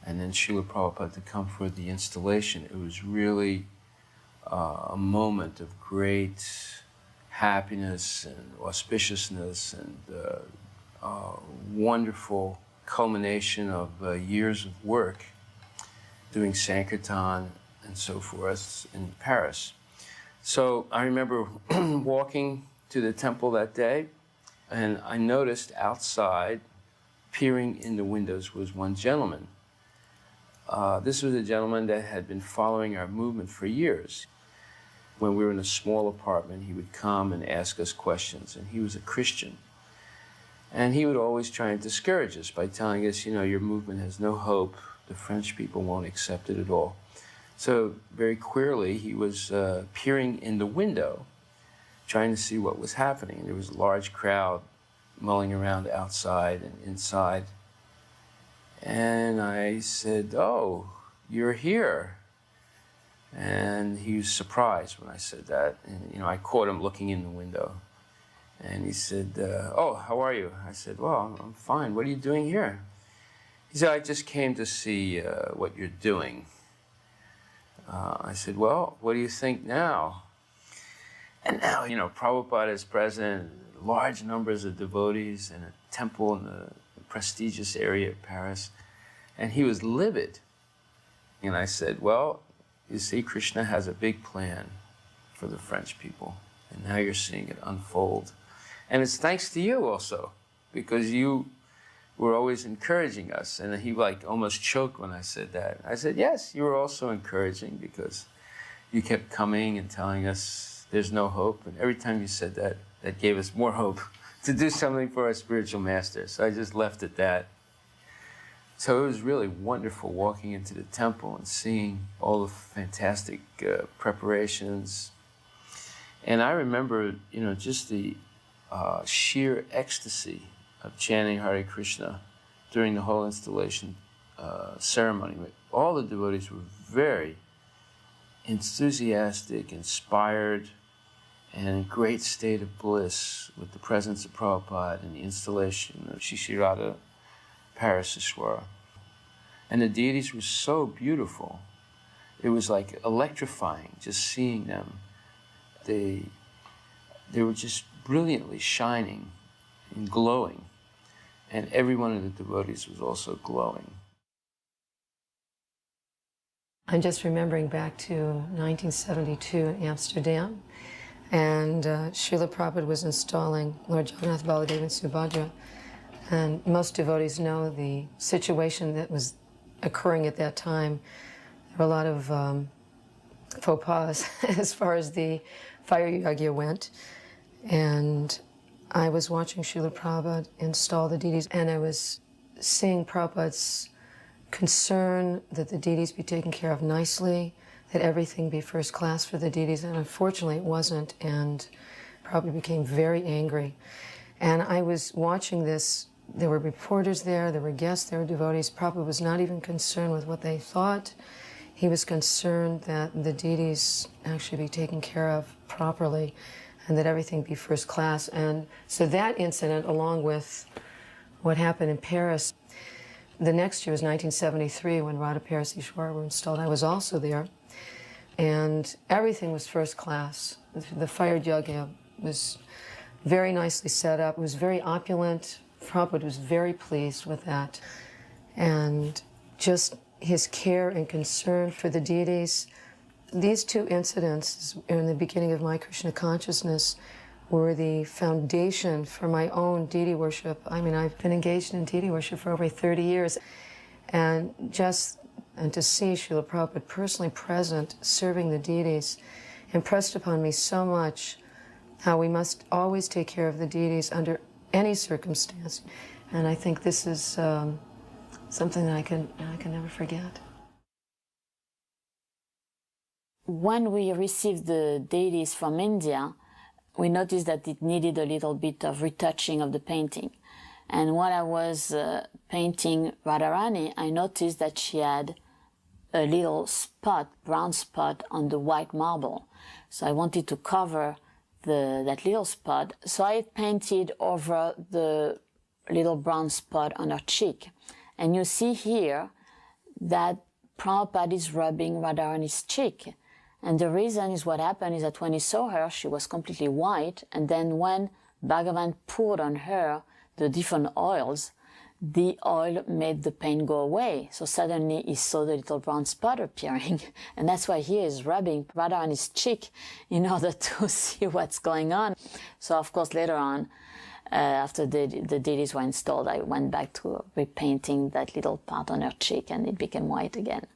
and then Srila Prabhupada to come for the installation, it was really a moment of great happiness and auspiciousness and wonderful culmination of years of work doing Sankirtan and so forth in Paris. So I remember walking to the temple that day, and I noticed outside, peering in the windows, was one gentleman. This was a gentleman that had been following our movement for years. When we were in a small apartment, he would come and ask us questions, and he was a Christian. And he would always try and discourage us by telling us, you know, your movement has no hope, the French people won't accept it at all. So very clearly, he was peering in the window, trying to see what was happening. There was a large crowd mulling around outside and inside. And I said, "Oh, you're here." And he was surprised when I said that. And, you know, I caught him looking in the window. And he said, "Oh, how are you?" I said, "Well, I'm fine. What are you doing here?" He said, "I just came to see what you're doing." I said, "Well, what do you think now?" And now, you know, Prabhupada is present, large numbers of devotees in a temple in the prestigious area of Paris. And he was livid. And I said, "Well, you see, Krishna has a big plan for the French people. And now you're seeing it unfold. And it's thanks to you also, because you were always encouraging us." And he like almost choked when I said that. I said, "Yes, you were also encouraging, because you kept coming and telling us there's no hope. And every time you said that, that gave us more hope to do something for our spiritual master." So I just left it that. So it was really wonderful walking into the temple and seeing all the fantastic preparations. And I remember, you know, just the sheer ecstasy of chanting Hare Krishna during the whole installation ceremony. All the devotees were very enthusiastic, inspired, and in a great state of bliss with the presence of Prabhupada and the installation of Srila Paraseshwara. And the deities were so beautiful. It was like electrifying just seeing them. They were just brilliantly shining and glowing. And every one of the devotees was also glowing. I'm just remembering back to 1972 in Amsterdam, and Srila Prabhupada was installing Lord Jagannath, Baladev, and Subhadra. And most devotees know the situation that was occurring at that time. There were a lot of faux pas as far as the fire yagya went. And I was watching Srila Prabhupada install the deities, and I was seeing Prabhupada's concern that the deities be taken care of nicely, that everything be first class for the deities, and unfortunately it wasn't, and Prabhupada became very angry. And I was watching this. There were reporters there were guests, there were devotees. Prabhupada was not even concerned with what they thought. he was concerned that the deities actually be taken care of properly and that everything be first class. And so that incident, along with what happened in Paris, the next year was 1973 when Radha Parasishwara were installed. I was also there, and everything was first class. The fire yagya was very nicely set up. It was very opulent. Prabhupada was very pleased with that. And just his care and concern for the deities. These two incidents in the beginning of my Krishna consciousness were the foundation for my own deity worship. I mean, I've been engaged in deity worship for over 30 years. And to see Srila Prabhupada personally present, serving the deities, impressed upon me so much how we must always take care of the deities under any circumstance. And I think this is something that I can never forget. When we received the deities from India, we noticed that it needed a little bit of retouching of the painting. And while I was painting Radharani, I noticed that she had a little spot, brown spot on the white marble. So I wanted to cover that little spot. So I painted over the little brown spot on her cheek. And you see here that Prabhupada is rubbing Radharani's cheek. And the reason is what happened is that when he saw her, she was completely white. And then when Bhagavan poured on her the different oils, the oil made the pain go away. So suddenly he saw the little brown spot appearing. And that's why he is rubbing Radharani's cheek in order to see what's going on. So of course later on, after the deities were installed, I went back to repainting that little part on her cheek and it became white again.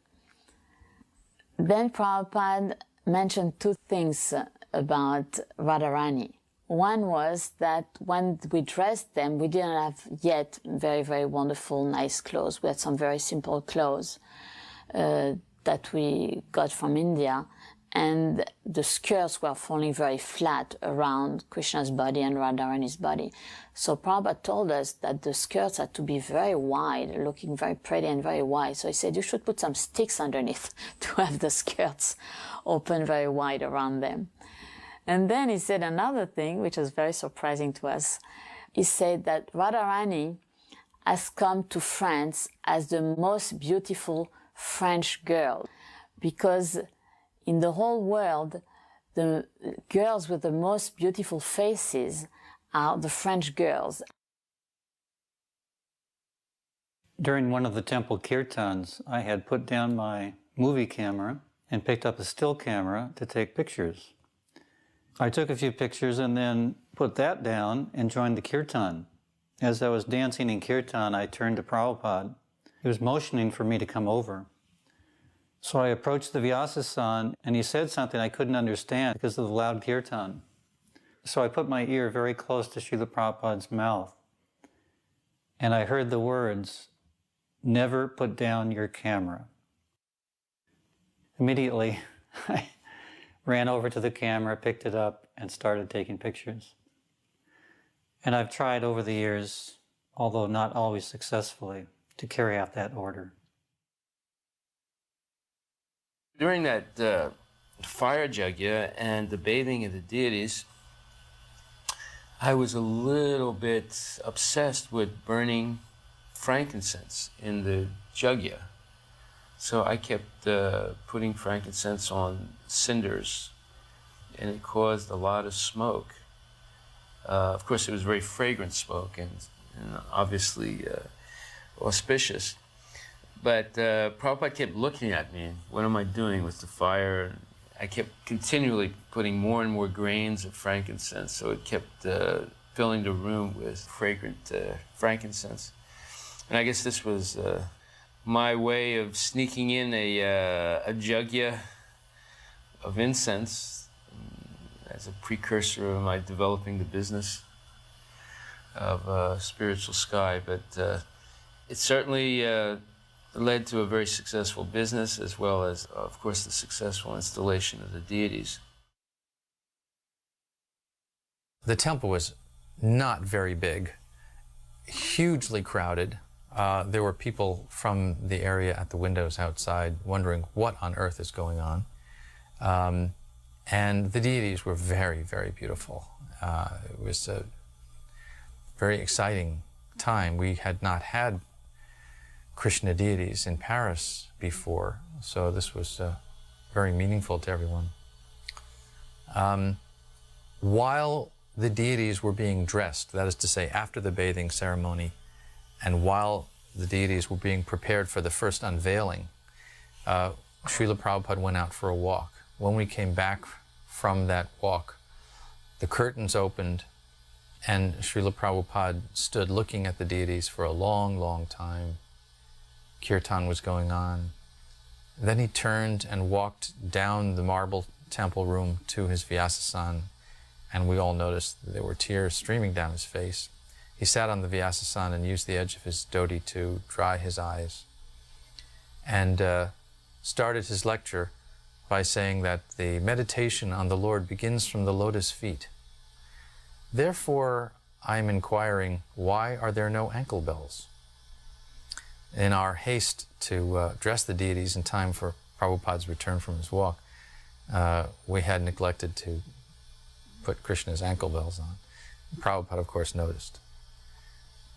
Then Prabhupada mentioned two things about Radharani. One was that when we dressed them, we didn't have yet very, very wonderful, nice clothes. We had some very simple clothes that we got from India. And the skirts were falling very flat around Krishna's body and Radharani's body. So Prabhupada told us that the skirts had to be very wide, looking very pretty and very wide. So he said, you should put some sticks underneath to have the skirts open very wide around them. And then he said another thing, which was very surprising to us. He said that Radharani has come to France as the most beautiful French girl, because in the whole world, the girls with the most beautiful faces are the French girls. During one of the temple kirtans, I had put down my movie camera and picked up a still camera to take pictures. I took a few pictures and then put that down and joined the kirtan. As I was dancing in kirtan, I turned to Prabhupada. He was motioning for me to come over. So I approached the Vyasa-san, and he said something I couldn't understand because of the loud kirtan. So I put my ear very close to Srila Prabhupada's mouth, and I heard the words, "Never put down your camera." Immediately, I ran over to the camera, picked it up, and started taking pictures. And I've tried over the years, although not always successfully, to carry out that order. During that fire yagya and the bathing of the deities, I was a little bit obsessed with burning frankincense in the yagya. So I kept putting frankincense on cinders, and it caused a lot of smoke. Of course, it was very fragrant smoke and obviously auspicious. But Prabhupada kept looking at me. What am I doing with the fire? I kept continually putting more and more grains of frankincense, so it kept filling the room with fragrant frankincense. And I guess this was my way of sneaking in a yagya of incense as a precursor of my developing the business of spiritual sky. But it certainly led to a very successful business, as well as, of course, the successful installation of the deities. The temple was not very big, hugely crowded. there were people from the area at the windows outside wondering what on earth is going on. And the deities were very, very beautiful. It was a very exciting time. We had not had Krishna deities in Paris before, so this was very meaningful to everyone. While the deities were being dressed, that is to say, after the bathing ceremony, and while the deities were being prepared for the first unveiling, Srila Prabhupada went out for a walk. When we came back from that walk, the curtains opened, and Srila Prabhupada stood looking at the deities for a long, long time. Kirtan was going on. Then he turned and walked down the marble temple room to his Vyasasana, and we all noticed that there were tears streaming down his face. He sat on the Vyasasana and used the edge of his dhoti to dry his eyes, and started his lecture by saying that the meditation on the Lord begins from the lotus feet. Therefore, I am inquiring, why are there no ankle bells? In our haste to dress the deities in time for Prabhupada's return from his walk, we had neglected to put Krishna's ankle bells on. Prabhupada, of course, noticed.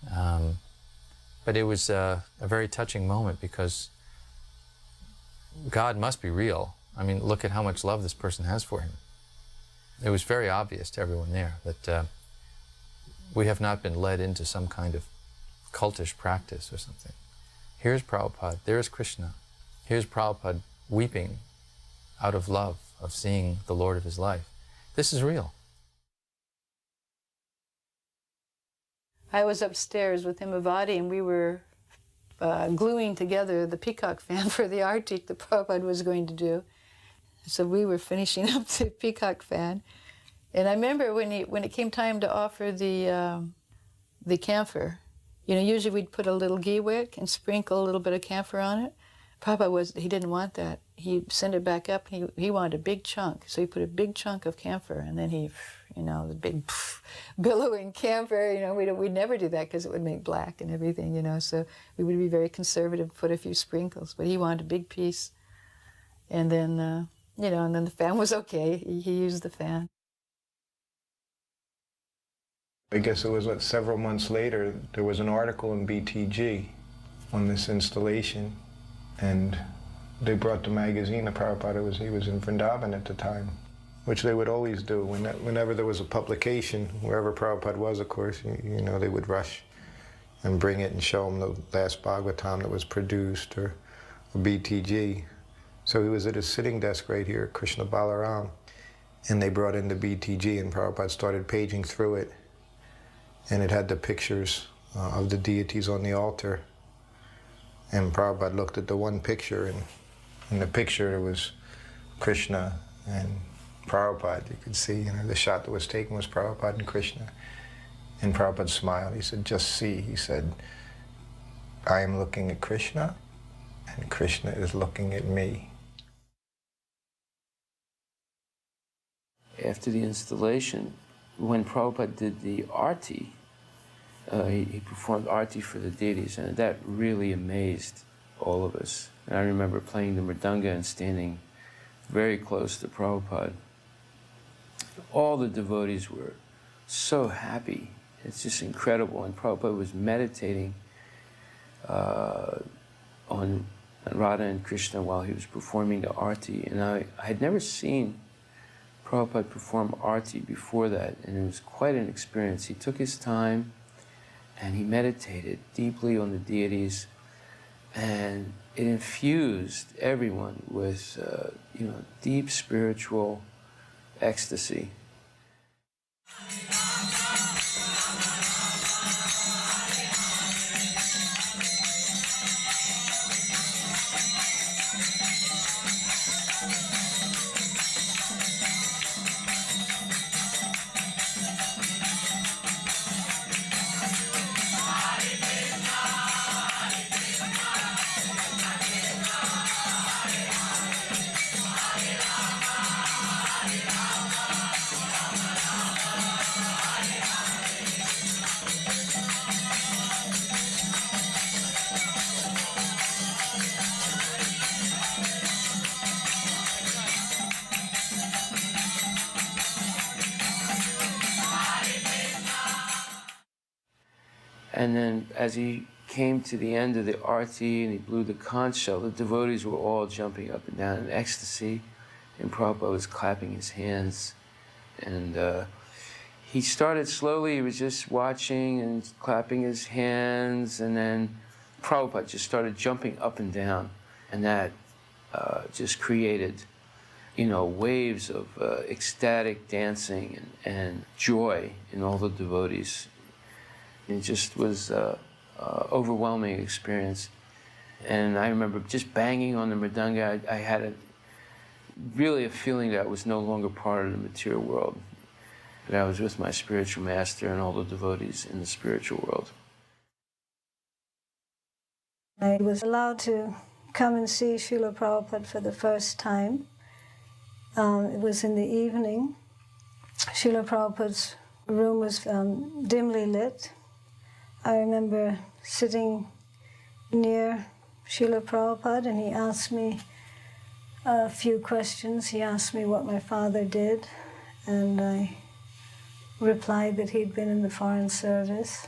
But it was a very touching moment, because God must be real. I mean, look at how much love this person has for him. It was very obvious to everyone there that we have not been led into some kind of cultish practice or something. Here's Prabhupada, there's Krishna. Here's Prabhupada weeping out of love of seeing the Lord of his life. This is real. I was upstairs with Himavati, and we were gluing together the peacock fan for the artik that Prabhupada was going to do. So we were finishing up the peacock fan. And I remember when it came time to offer the camphor, you know, usually we'd put a little ghee wick and sprinkle a little bit of camphor on it. Prabhupada he didn't want that. He sent it back up, and he wanted a big chunk. So he put a big chunk of camphor, and then he, you know, the big billowing camphor, you know, we'd never do that because it would make black and everything, you know. So we would be very conservative, put a few sprinkles, but he wanted a big piece. And then, you know, and then the fan was okay. He used the fan. I guess it was several months later, there was an article in BTG on this installation, and they brought the magazine to Prabhupada. He was in Vrindavan at the time, which they would always do. Whenever there was a publication, wherever Prabhupada was, of course, you know, they would rush and bring it and show him the last Bhagavatam that was produced, or BTG. So he was at his sitting desk right here at Krishna Balaram, and they brought in the BTG, and Prabhupada started paging through it, and it had the pictures of the deities on the altar. And Prabhupada looked at the one picture, and in the picture there was Krishna and Prabhupada. You could see, you know, the shot that was taken was Prabhupada and Krishna. And Prabhupada smiled. He said, just see. He said, I am looking at Krishna, and Krishna is looking at me. After the installation, when Prabhupada did the arti, he performed arti for the deities, and that really amazed all of us. And I remember playing the mridanga and standing very close to Prabhupada. All the devotees were so happy. It's just incredible. And Prabhupada was meditating on Radha and Krishna while he was performing the arti. And I had never seen Prabhupada perform arti before that, and it was quite an experience. He took his time, and he meditated deeply on the deities, and it infused everyone with, you know, deep spiritual ecstasy. And then as he came to the end of the arti and he blew the conch shell, the devotees were all jumping up and down in ecstasy, and Prabhupada was clapping his hands. And he started slowly, he was just watching and clapping his hands, and then Prabhupada just started jumping up and down, and that just created, waves of ecstatic dancing and joy in all the devotees. It just was an overwhelming experience. And I remember just banging on the mridanga. I had really a feeling that I was no longer part of the material world, that I was with my spiritual master and all the devotees in the spiritual world. I was allowed to come and see Srila Prabhupada for the first time. It was in the evening. Srila Prabhupada's room was dimly lit. I remember sitting near Srila Prabhupada, and he asked me a few questions. He asked me what my father did, and I replied that he'd been in the Foreign Service.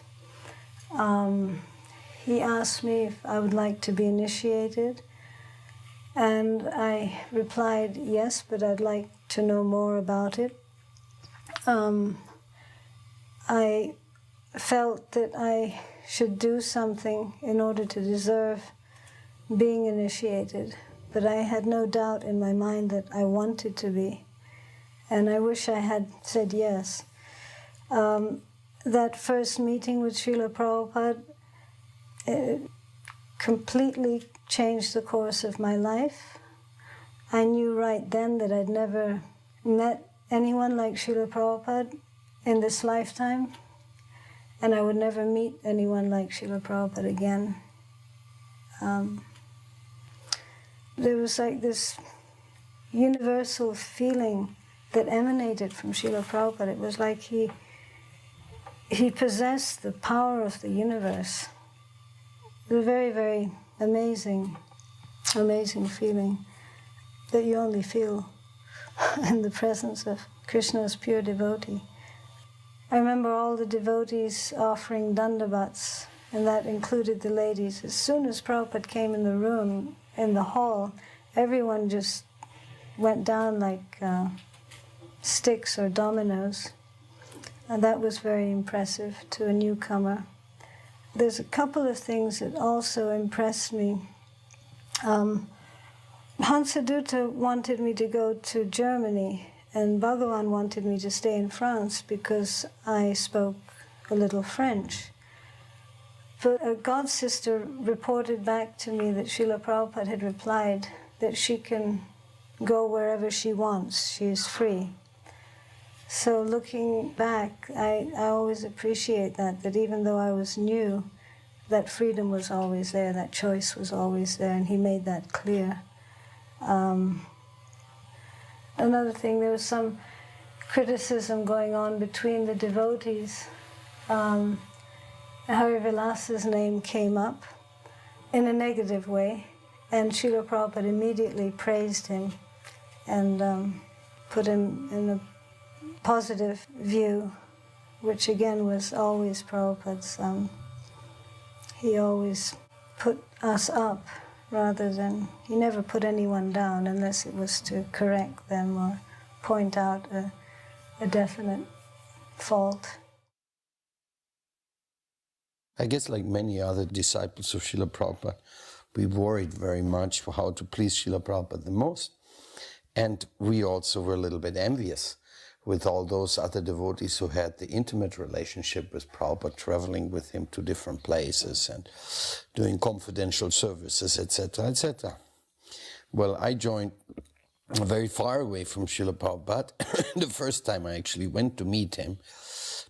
He asked me if I would like to be initiated, and I replied yes, but I'd like to know more about it. I felt that I should do something in order to deserve being initiated, but I had no doubt in my mind that I wanted to be, and I wish I had said yes. That first meeting with Srila Prabhupada, it completely changed the course of my life. I knew right then that I'd never met anyone like Srila Prabhupada in this lifetime, and I would never meet anyone like Srila Prabhupada again. There was like this universal feeling that emanated from Srila Prabhupada. It was like he possessed the power of the universe. It was a very, very amazing feeling that you only feel in the presence of Krishna's pure devotee. I remember all the devotees offering dandavats, and that included the ladies. As soon as Prabhupada came in the room, in the hall, everyone just went down like sticks or dominoes. And that was very impressive to a newcomer. There's a couple of things that also impressed me. Hansadutta wanted me to go to Germany, and Bhagavan wanted me to stay in France because I spoke a little French. But a god sister reported back to me that Srila Prabhupada had replied that she can go wherever she wants, she is free. So looking back, I always appreciate that even though I was new, that freedom was always there, that choice was always there, and he made that clear. Another thing, there was some criticism going on between the devotees. Hari Vilas's name came up in a negative way, and Srila Prabhupada immediately praised him and put him in a positive view, which again was always Prabhupada's. He always put us up rather than, he never put anyone down unless it was to correct them or point out a definite fault. I guess like many other disciples of Srila Prabhupada, we worried very much for how to please Srila Prabhupada the most. And we also were a little bit envious with all those other devotees who had the intimate relationship with Prabhupada, traveling with him to different places and doing confidential services, etc., etc. Well, I joined very far away from Srila Prabhupada. The first time I actually went to meet him,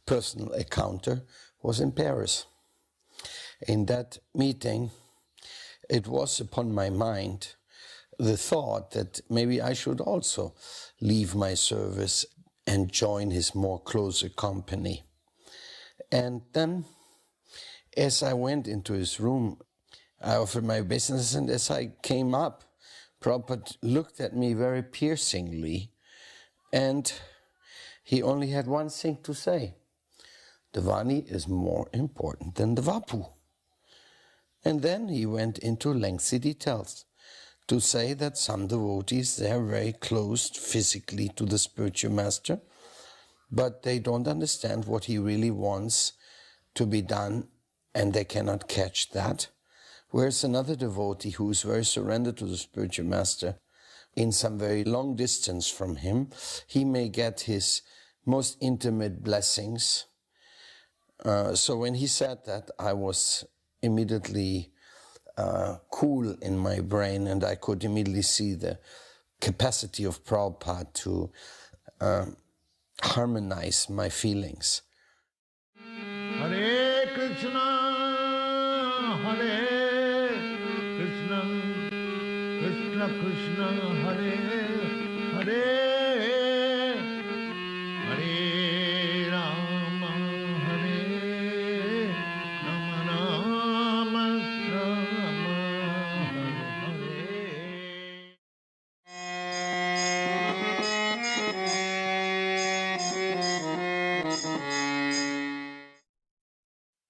personal encounter, was in Paris. In that meeting, it was upon my mind the thought that maybe I should also leave my service and join his more closer company. And then, as I went into his room, I offered my business, and as I came up, Prabhupada looked at me very piercingly, and he only had one thing to say. The Vani is more important than the Vapu. And then he went into lengthy details to say that some devotees, they are very close physically to the spiritual master, but they don't understand what he really wants to be done, and they cannot catch that. Whereas another devotee who is very surrendered to the spiritual master, in some very long distance from him, he may get his most intimate blessings. So when he said that, I was immediately cool in my brain, and I could immediately see the capacity of Prabhupada to harmonize my feelings. Hare Krishna, Hare Krishna, Krishna Krishna, Hare Hare, Hare Rama, Hare Rama, Rama Rama, Hare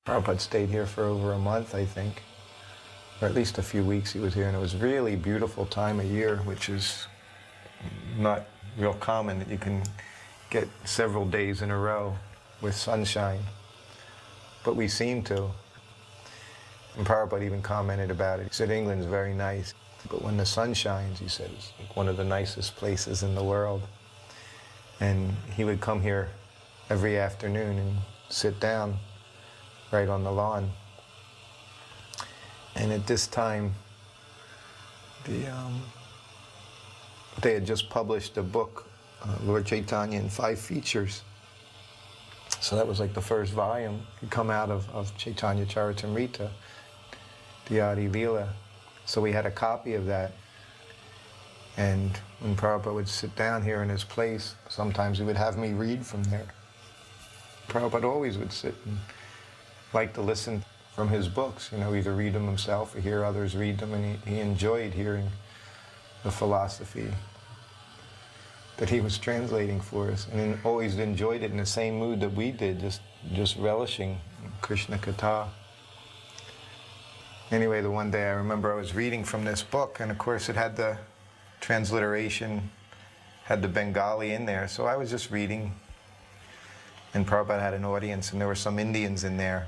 Prabhupada stayed here for over a month, I think, or at least a few weeks he was here, and it was really beautiful time of year, which is not real common, that you can get several days in a row with sunshine, but we seem to. And Prabhupada even commented about it. He said, England's very nice, but when the sun shines, he said, it's like one of the nicest places in the world. And he would come here every afternoon and sit down right on the lawn. And at this time, they had just published a book, Lord Chaitanya in 5 features. So that was like the first volume had come out of Chaitanya Charitamrita, the Adi Leela. So we had a copy of that. And when Prabhupada would sit down here in his place, sometimes he would have me read from there. Prabhupada always would sit and like to listen from his books, you know, either read them himself or hear others read them, and he enjoyed hearing the philosophy that he was translating for us, and always enjoyed it in the same mood that we did, just relishing Krishna Katha. Anyway, the one day I remember I was reading from this book, and of course it had the transliteration, had the Bengali in there, so I was just reading, and Prabhupada had an audience, and there were some Indians in there.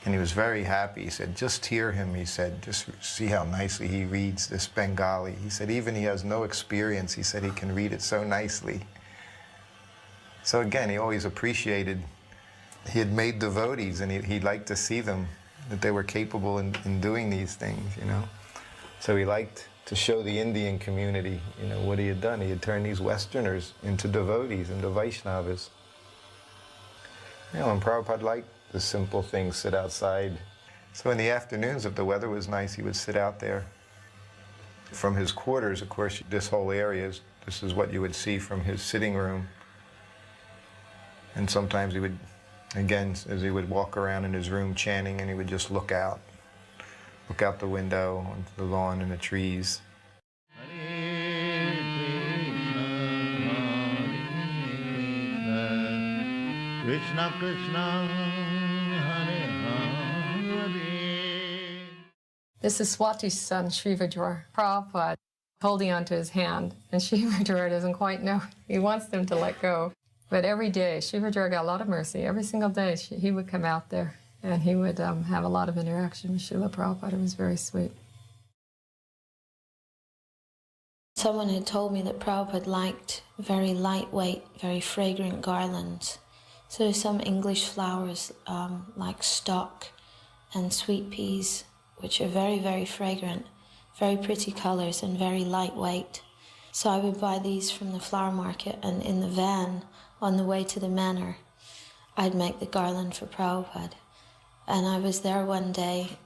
And he was very happy. He said, just hear him, he said, just see how nicely he reads this Bengali. He said, even he has no experience, he said he can read it so nicely. So again, he always appreciated, he had made devotees, and he liked to see them, that they were capable in doing these things, you know. So he liked to show the Indian community, you know, what he had done. He had turned these Westerners into devotees, into Vaishnavas. You know, and Prabhupada liked the simple things, sit outside. So in the afternoons, if the weather was nice, he would sit out there. From his quarters, of course, this whole area, this is what you would see from his sitting room. And sometimes he would, again, as he would walk around in his room chanting, and he would just look out the window onto the lawn and the trees. Krishna Krishna, Hare Hare. This is Swati's son, Srivajor. Prabhupada holding onto his hand, and Srivajor doesn't quite know. He wants them to let go. But every day, Srivajor got a lot of mercy. Every single day, he would come out there, and he would have a lot of interaction with Srila Prabhupada. It was very sweet. Someone had told me that Prabhupada liked very lightweight, very fragrant garlands. So some English flowers like stock and sweet peas, which are very, very fragrant, very pretty colors and very lightweight. So I would buy these from the flower market, and in the van on the way to the manor, I'd make the garland for Prabhupada. And I was there one day,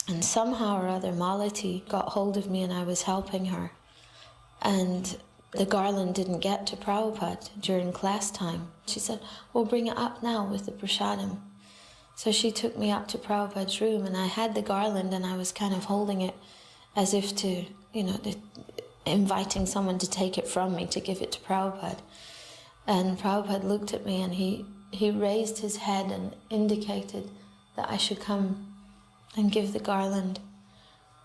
and somehow or other Malati got hold of me, and I was helping her. And the garland didn't get to Prabhupada during class time. She said, well, bring it up now with the prasadam. So she took me up to Prabhupada's room, and I had the garland, and I was kind of holding it as if to, you know, inviting someone to take it from me, to give it to Prabhupada. And Prabhupada looked at me, and he he raised his head and indicated that I should come and give the garland.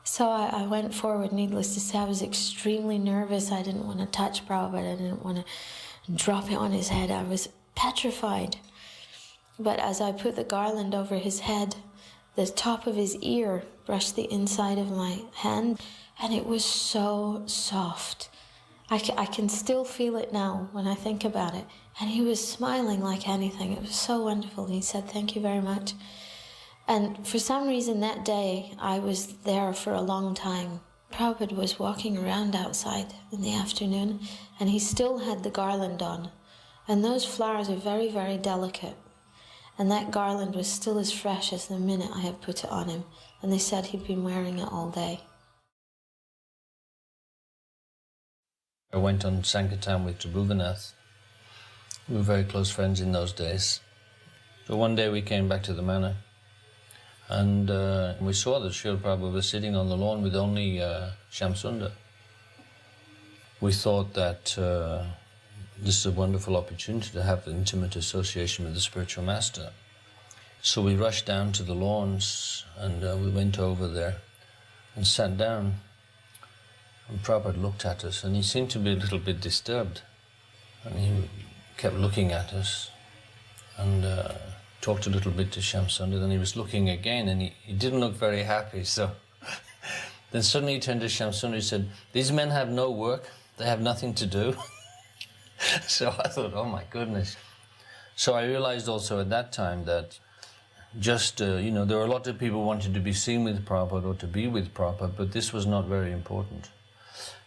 So I went forward. Needless to say, I was extremely nervous. I didn't want to touch Prabhupada. I didn't want to drop it on his head. I was petrified. But as I put the garland over his head, the top of his ear brushed the inside of my hand, and it was so soft. I can still feel it now when I think about it. And he was smiling like anything. It was so wonderful. He said, "Thank you very much." And for some reason that day, I was there for a long time. Prabhupada was walking around outside in the afternoon, and he still had the garland on. And those flowers are very, very delicate. And that garland was still as fresh as the minute I had put it on him. And they said he'd been wearing it all day. I went on Sankirtan with Tribhuvanath. We were very close friends in those days. So one day we came back to the manor, and we saw that Srila Prabhupada was sitting on the lawn with only Shamsundar. We thought that this is a wonderful opportunity to have an intimate association with the spiritual master. So we rushed down to the lawns, and we went over there and sat down. And Prabhupada looked at us, and he seemed to be a little bit disturbed. And he kept looking at us and talked a little bit to Shamsundar. Then he was looking again, and he didn't look very happy. So then suddenly he turned to Shamsundar and said, "These men have no work, they have nothing to do." So I thought, oh my goodness. So I realized also at that time that just, you know, there were a lot of people wanting to be seen with Prabhupada or to be with Prabhupada, but this was not very important.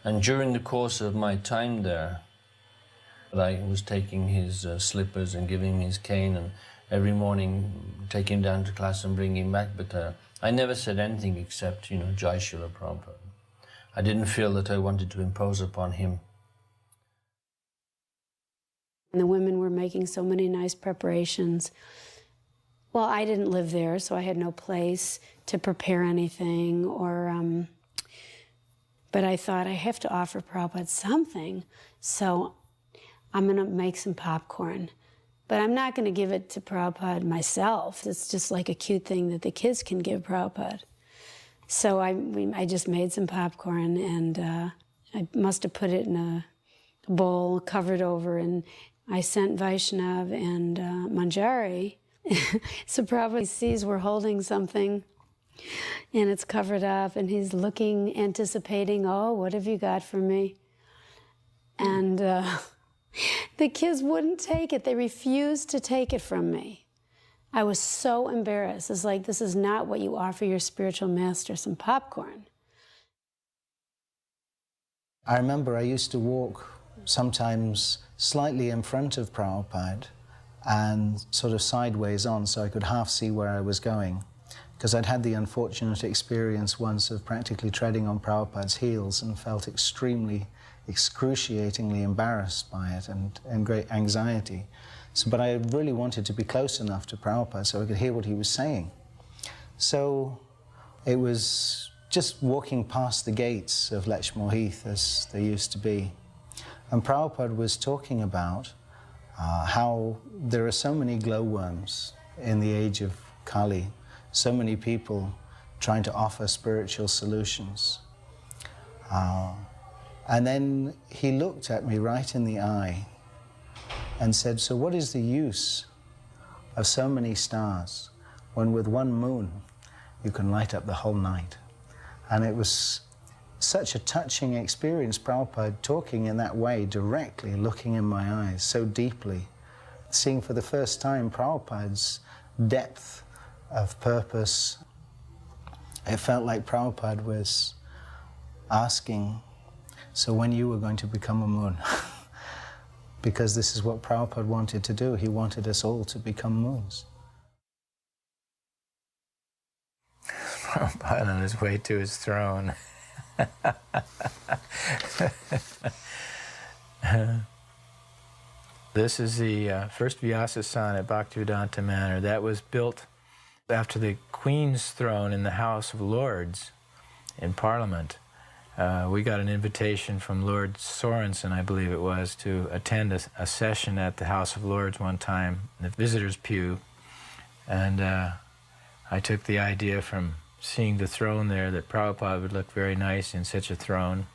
And during the course of my time there, I was taking his slippers and giving him his cane, and every morning taking him down to class and bringing him back, but I never said anything except, you know, Jai Srila Prabhupada. I didn't feel that I wanted to impose upon him. And the women were making so many nice preparations. Well, I didn't live there, so I had no place to prepare anything, or, but I thought I have to offer Prabhupada something, so I'm going to make some popcorn. But I'm not going to give it to Prabhupada myself. It's just like a cute thing that the kids can give Prabhupada. So I just made some popcorn, and I must have put it in a bowl, covered over, and I sent Vaishnav and Manjari. So Prabhupada sees we're holding something, and it's covered up, and he's looking, anticipating, "Oh, what have you got for me?" And the kids wouldn't take it. They refused to take it from me. I was so embarrassed. It's like, this is not what you offer your spiritual master, some popcorn. I remember I used to walk sometimes slightly in front of Prabhupada and sort of sideways on, so I could half see where I was going, because I'd had the unfortunate experience once of practically treading on Prabhupada's heels and felt extremely, excruciatingly embarrassed by it and great anxiety. So, but I really wanted to be close enough to Prabhupada so I could hear what he was saying. So it was just walking past the gates of Lechmore Heath, as they used to be. And Prabhupada was talking about how there are so many glowworms in the age of Kali, so many people trying to offer spiritual solutions. And then he looked at me right in the eye and said, "So what is the use of so many stars when with one moon you can light up the whole night?" And it was such a touching experience, Prabhupada talking in that way, directly looking in my eyes so deeply, seeing for the first time Prabhupada's depth of purpose. It felt like Prabhupada was asking, "So when you were going to become a moon?" Because this is what Prabhupada wanted to do. He wanted us all to become moons. Prabhupada on his way to his throne. This is the first Vyasasana at Bhaktivedanta Manor. That was built after the Queen's throne in the House of Lords in Parliament. we got an invitation from Lord Sorensen, I believe it was, to attend a session at the House of Lords one time, in the visitor's pew. And I took the idea from seeing the throne there that Prabhupada would look very nice in such a throne.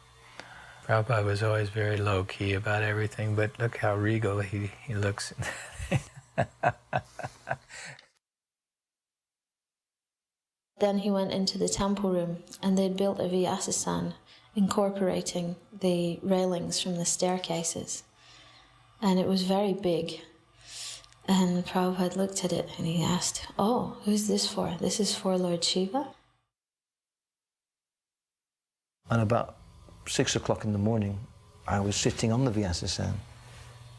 Prabhupada was always very low-key about everything, but look how regal he looks. Then he went into the temple room, and they'd built a Vyasasan, incorporating the railings from the staircases. And it was very big. And Prabhupada looked at it and he asked, "Oh, who's this for? This is for Lord Shiva?" And about 6 o'clock in the morning, I was sitting on the Vyasasan,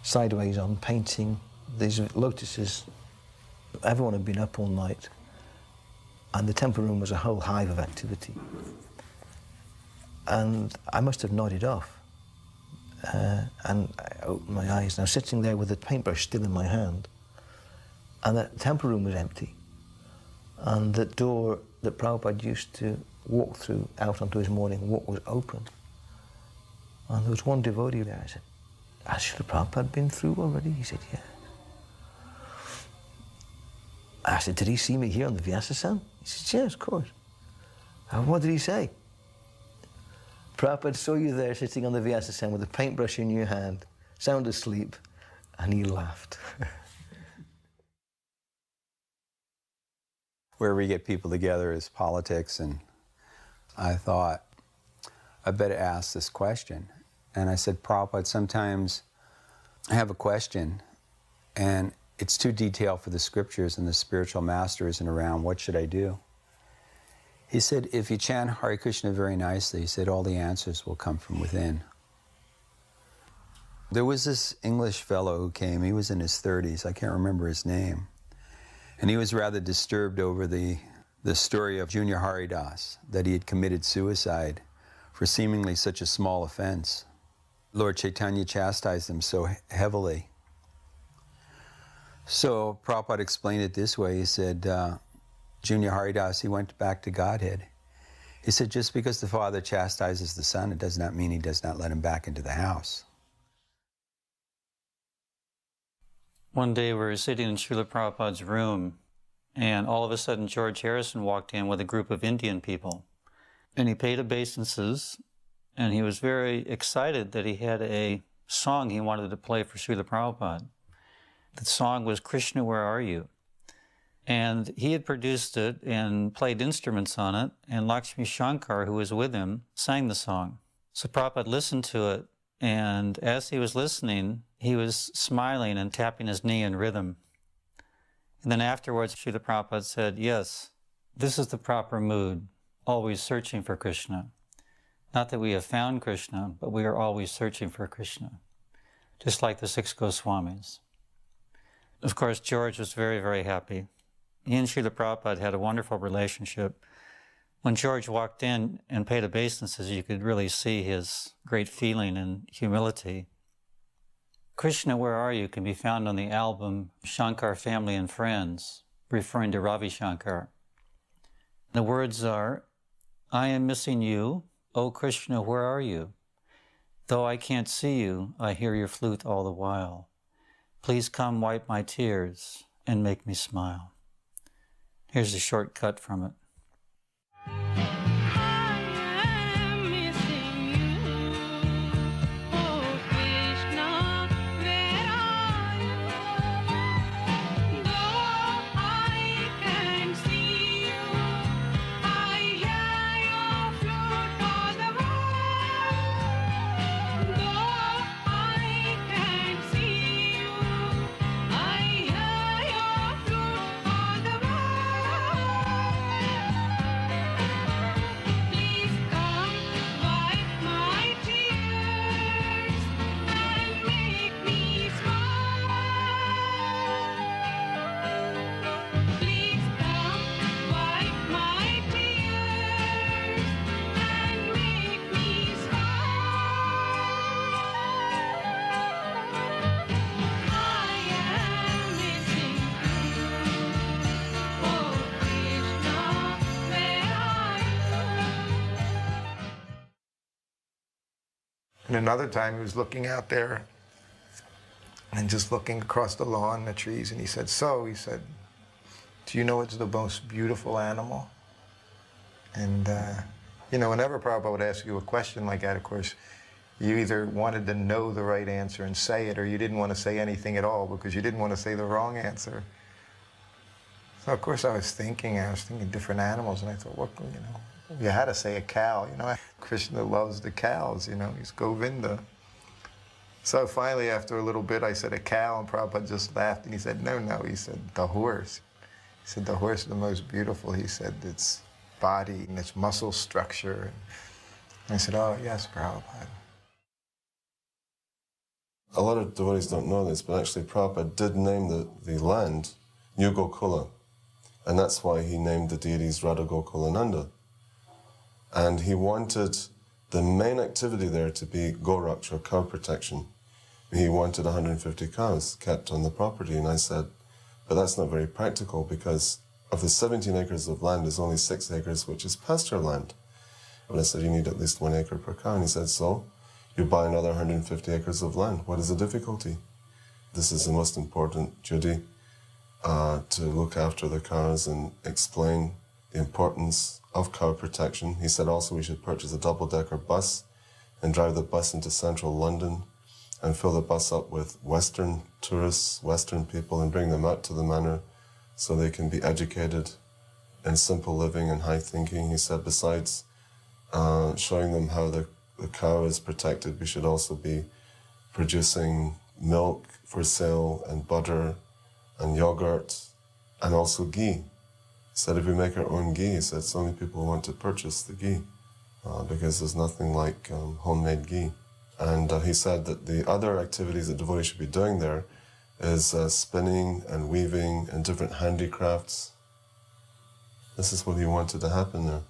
sideways on, painting these lotuses. Everyone had been up all night, and the temple room was a whole hive of activity. And I must have nodded off. And I opened my eyes, and I was sitting there with the paintbrush still in my hand. And the temple room was empty. And the door that Prabhupada used to walk through out onto his morning walk was open. And there was one devotee there. I said, "Has Srila Prabhupada been through already?" He said, "Yeah." I said, "Did he see me here on the Vyasasan?" He said, "Yes, of course." And what did he say? "Prabhupada saw you there sitting on the Vyasasan with a paintbrush in your hand, sound asleep," and he laughed. Where we get people together is politics, and I thought, I better ask this question. And I said, "Prabhupada, sometimes I have a question, and it's too detailed for the scriptures, and the spiritual master isn't around. What should I do?" He said, "If you chant Hare Krishna very nicely," he said, "all the answers will come from within." There was this English fellow who came. He was in his 30s. I can't remember his name. And he was rather disturbed over the story of Junior Haridas, that he had committed suicide for seemingly such a small offense. Lord Chaitanya chastised him so heavily. So Prabhupada explained it this way. He said, Junior Haridas, he went back to Godhead. He said, just because the father chastises the son, it does not mean he does not let him back into the house. One day we were sitting in Srila Prabhupada's room, and all of a sudden George Harrison walked in with a group of Indian people. And he paid obeisances, and he was very excited that he had a song he wanted to play for Srila Prabhupada. The song was "Krishna, Where Are You?" And he had produced it and played instruments on it, and Lakshmi Shankar, who was with him, sang the song. So Prabhupada listened to it, and as he was listening, he was smiling and tapping his knee in rhythm. And then afterwards, Srila Prabhupada said, "Yes, this is the proper mood, always searching for Krishna. Not that we have found Krishna, but we are always searching for Krishna, just like the 6 Goswamis." Of course, George was very, very happy. He and Srila Prabhupada had a wonderful relationship. When George walked in and paid obeisances, you could really see his great feeling and humility. "Krishna, Where Are You?" can be found on the album Shankar Family and Friends, referring to Ravi Shankar. The words are, "I am missing you, O Krishna, where are you? Though I can't see you, I hear your flute all the while. Please come wipe my tears and make me smile." Here's a short cut from it. another time he was looking out there and just looking across the lawn, the trees, and he said, "So," he said, "do you know what's the most beautiful animal?" And, you know, whenever Prabhupada would ask you a question like that, of course, you either wanted to know the right answer and say it, or you didn't want to say anything at all because you didn't want to say the wrong answer. So, of course, I was thinking different animals, and I thought, what, you know, you had to say a cow, you know. Krishna loves the cows, you know, he's Govinda. So finally, after a little bit, I said a cow, and Prabhupada just laughed, and he said, no, he said, the horse. He said, the horse is the most beautiful. He said, its body and its muscle structure. And I said, oh, yes, Prabhupada. A lot of devotees don't know this, but actually Prabhupada did name the land New Gokula, and that's why he named the deities Radha Gokulananda. And he wanted the main activity there to be Goraksha, cow protection. He wanted 150 cows kept on the property, and I said, but that's not very practical because of the 17 acres of land, there's only 6 acres which is pasture land. And I said, you need at least 1 acre per cow. And he said, so you buy another 150 acres of land. What is the difficulty? This is the most important duty, to look after the cows and explain the importance of cow protection. He said also we should purchase a double-decker bus and drive the bus into central London and fill the bus up with Western tourists, Western people, and bring them out to the manor so they can be educated in simple living and high thinking. He said besides showing them how the cow is protected, we should also be producing milk for sale and butter and yogurt and also ghee. He said if we make our own ghee, he said so many people want to purchase the ghee because there's nothing like homemade ghee. And he said that the other activities that devotees should be doing there is spinning and weaving and different handicrafts. This is what he wanted to happen there.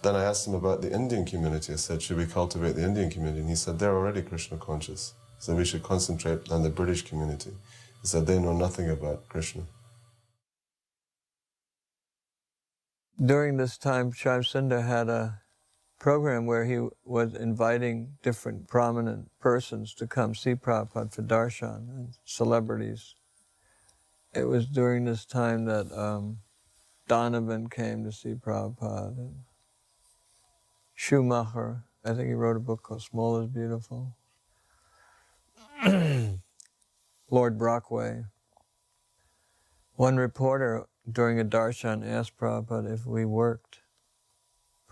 Then I asked him about the Indian community. I said, should we cultivate the Indian community? And he said, they're already Krishna conscious. So we should concentrate on the British community. He said, they know nothing about Krishna. During this time, Shyam Sundar had a program where he was inviting different prominent persons to come see Prabhupada for darshan, and celebrities. It was during this time that Donovan came to see Prabhupada, and Schumacher, I think he wrote a book called Small is Beautiful. Lord Brockway. One reporter during a darshan asked Prabhupada if we worked.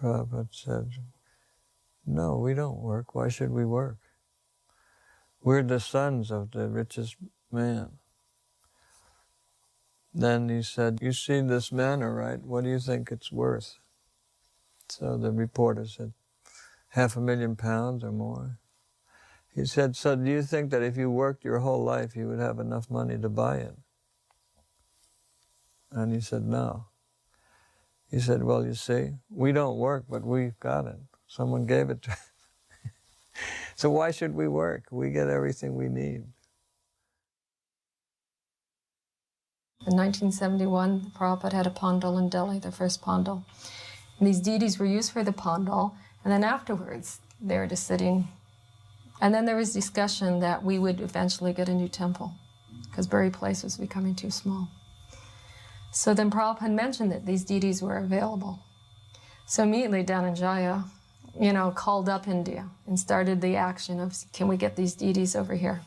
Prabhupada said, no, we don't work. Why should we work? We're the sons of the richest man. Then he said, you see this manor, right? What do you think it's worth? So the reporter said, £500,000 or more. He said, so do you think that if you worked your whole life, you would have enough money to buy it? And he said, no. He said, well, you see, we don't work, but we've got it. Someone gave it to us. So why should we work? We get everything we need. In 1971, Prabhupada had a pandal in Delhi, the first pandal. And these deities were used for the pandal, and then afterwards, they were just sitting. And then there was discussion that we would eventually get a new temple, because Buri Place was becoming too small. So then Prabhupada mentioned that these deities were available. So immediately Dhananjaya, called up India and started the action of, can we get these deities over here?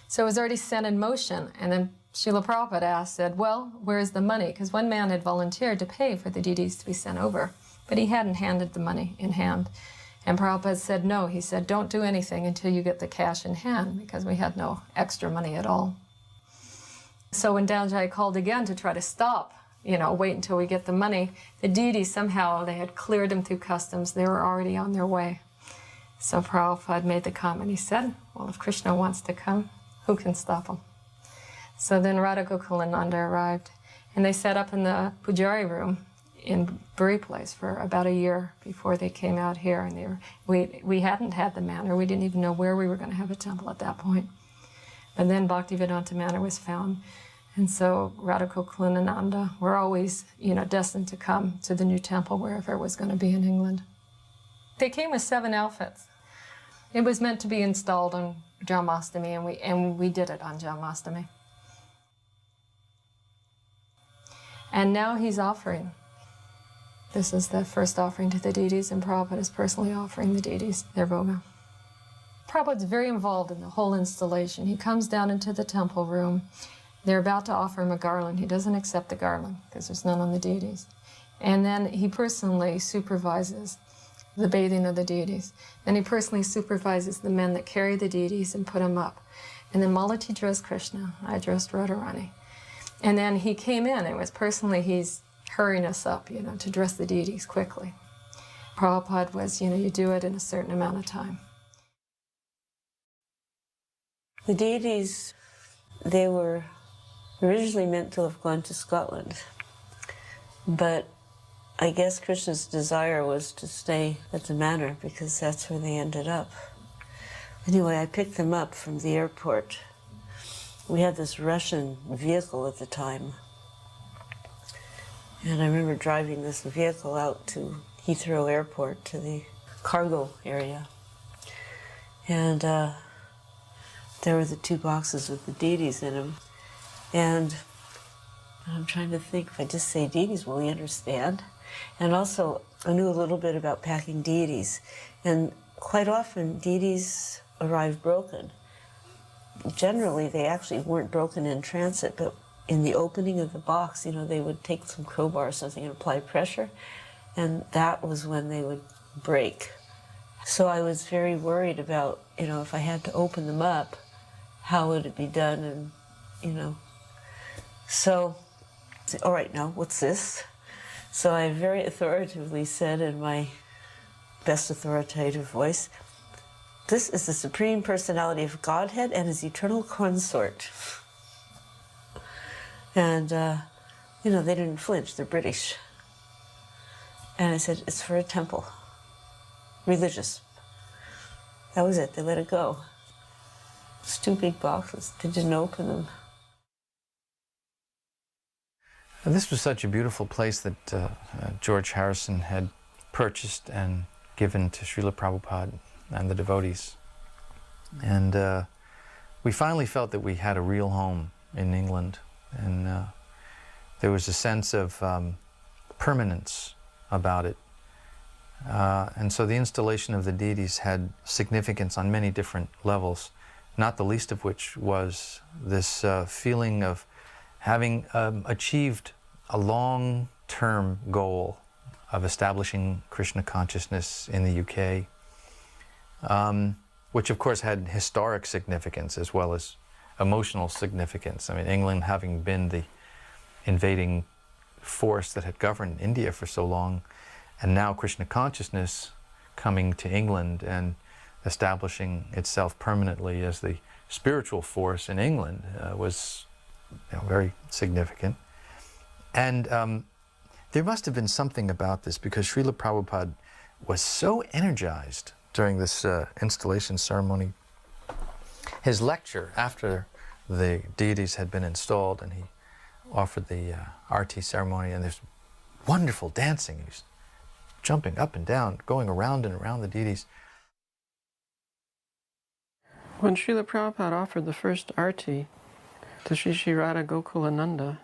So it was already set in motion, and then Srila Prabhupada said, well, where's the money? Because one man had volunteered to pay for the deities to be sent over, but he hadn't handed the money in hand. And Prabhupada said, no, he said, don't do anything until you get the cash in hand, because we had no extra money at all. So when Dhananjaya called again to try to stop, wait until we get the money, the deities somehow, they had cleared them through customs. They were already on their way. So Prabhupada made the comment. He said, well, if Krishna wants to come, who can stop him? So then Radha Gokulananda arrived, and they set up in the Pujari room in Buri Place for about a year before they came out here. And we hadn't had the manor. We didn't even know where we were going to have a temple at that point. And then Bhaktivedanta Manor was found. And so Radha Gokulananda were always, destined to come to the new temple wherever it was going to be in England. They came with 7 outfits. It was meant to be installed on Janmashtami, and we did it on Janmashtami. And now he's offering. This is the first offering to the deities, and Prabhupada is personally offering the deities their bhoga. Prabhupada's very involved in the whole installation. He comes down into the temple room. They're about to offer him a garland. He doesn't accept the garland because there's none on the deities. And then he personally supervises the bathing of the deities. Then he personally supervises the men that carry the deities and put them up. And then Malati dressed Krishna, I dressed Radharani. And then he came in, it was personally, he's hurrying us up, to dress the deities quickly. Prabhupada was, you do it in a certain amount of time. The deities, they were originally meant to have gone to Scotland, but I guess Krishna's desire was to stay at the manor because that's where they ended up. Anyway, I picked them up from the airport. We had this Russian vehicle at the time, and I remember driving this vehicle out to Heathrow Airport, to the cargo area, and there were the 2 boxes with the deities in them. And I'm trying to think, if I just say deities, will he understand? And also, I knew a little bit about packing deities. And quite often, deities arrive broken. Generally, they actually weren't broken in transit, but in the opening of the box, they would take some crowbar or something and apply pressure, and that was when they would break. So I was very worried about, if I had to open them up, how would it be done? And, so, all right, now, what's this? So I very authoritatively said in my best authoritative voice, this is the Supreme Personality of Godhead and his eternal consort. And, they didn't flinch, they're British. And I said, it's for a temple, religious. That was it, they let it go. It's 2 big boxes, they didn't open them. And this was such a beautiful place that George Harrison had purchased and given to Srila Prabhupada and the devotees. And we finally felt that we had a real home in England. And there was a sense of permanence about it. And so the installation of the deities had significance on many different levels, not the least of which was this feeling of having achieved a long-term goal of establishing Krishna consciousness in the UK, which of course had historic significance as well as emotional significance. I mean, England having been the invading force that had governed India for so long, and now Krishna consciousness coming to England and establishing itself permanently as the spiritual force in England was very significant. And there must have been something about this, because Srila Prabhupada was so energized during this installation ceremony. His lecture after the deities had been installed, and he offered the arti ceremony, and there's wonderful dancing. He's jumping up and down, going around and around the deities. When Srila Prabhupada offered the first arti to Sri Radha Gokulananda,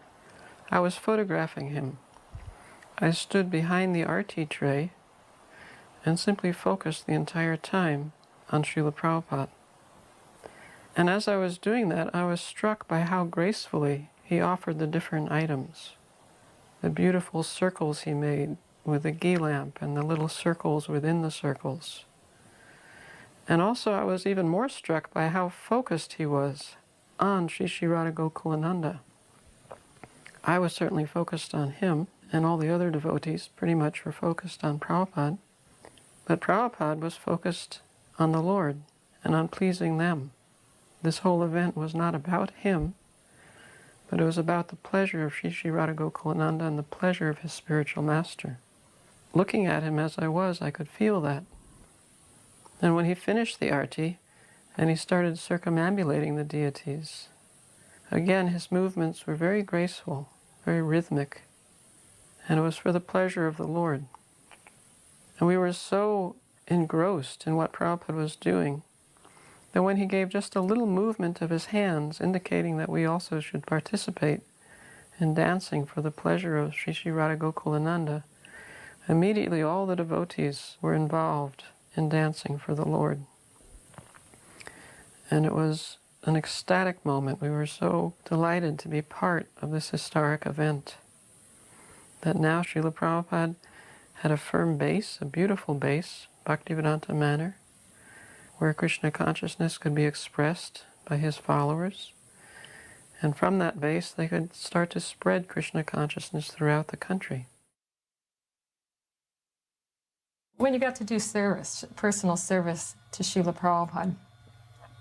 I was photographing him. I stood behind the arti tray and simply focused the entire time on Srila Prabhupada. And as I was doing that, I was struck by how gracefully he offered the different items. The beautiful circles he made with the ghee lamp and the little circles within the circles. And also I was even more struck by how focused he was on Sri Radha Gokulananda. I was certainly focused on him, and all the other devotees pretty much were focused on Prabhupada. But Prabhupada was focused on the Lord and on pleasing them. This whole event was not about him, but it was about the pleasure of Sri Radha Gokulananda and the pleasure of his spiritual master. Looking at him as I was, I could feel that. And when he finished the arti, and he started circumambulating the deities, again his movements were very graceful, very rhythmic, and it was for the pleasure of the Lord. And we were so engrossed in what Prabhupada was doing that when he gave just a little movement of his hands, indicating that we also should participate in dancing for the pleasure of Sri Sri Radha Gokulananda, immediately all the devotees were involved in dancing for the Lord. And it was an ecstatic moment. We were so delighted to be part of this historic event that now Srila Prabhupada had a firm base, a beautiful base, Bhaktivedanta manner, where Krishna consciousness could be expressed by his followers. And from that base, they could start to spread Krishna consciousness throughout the country. When you got to do service, personal service to Srila Prabhupada,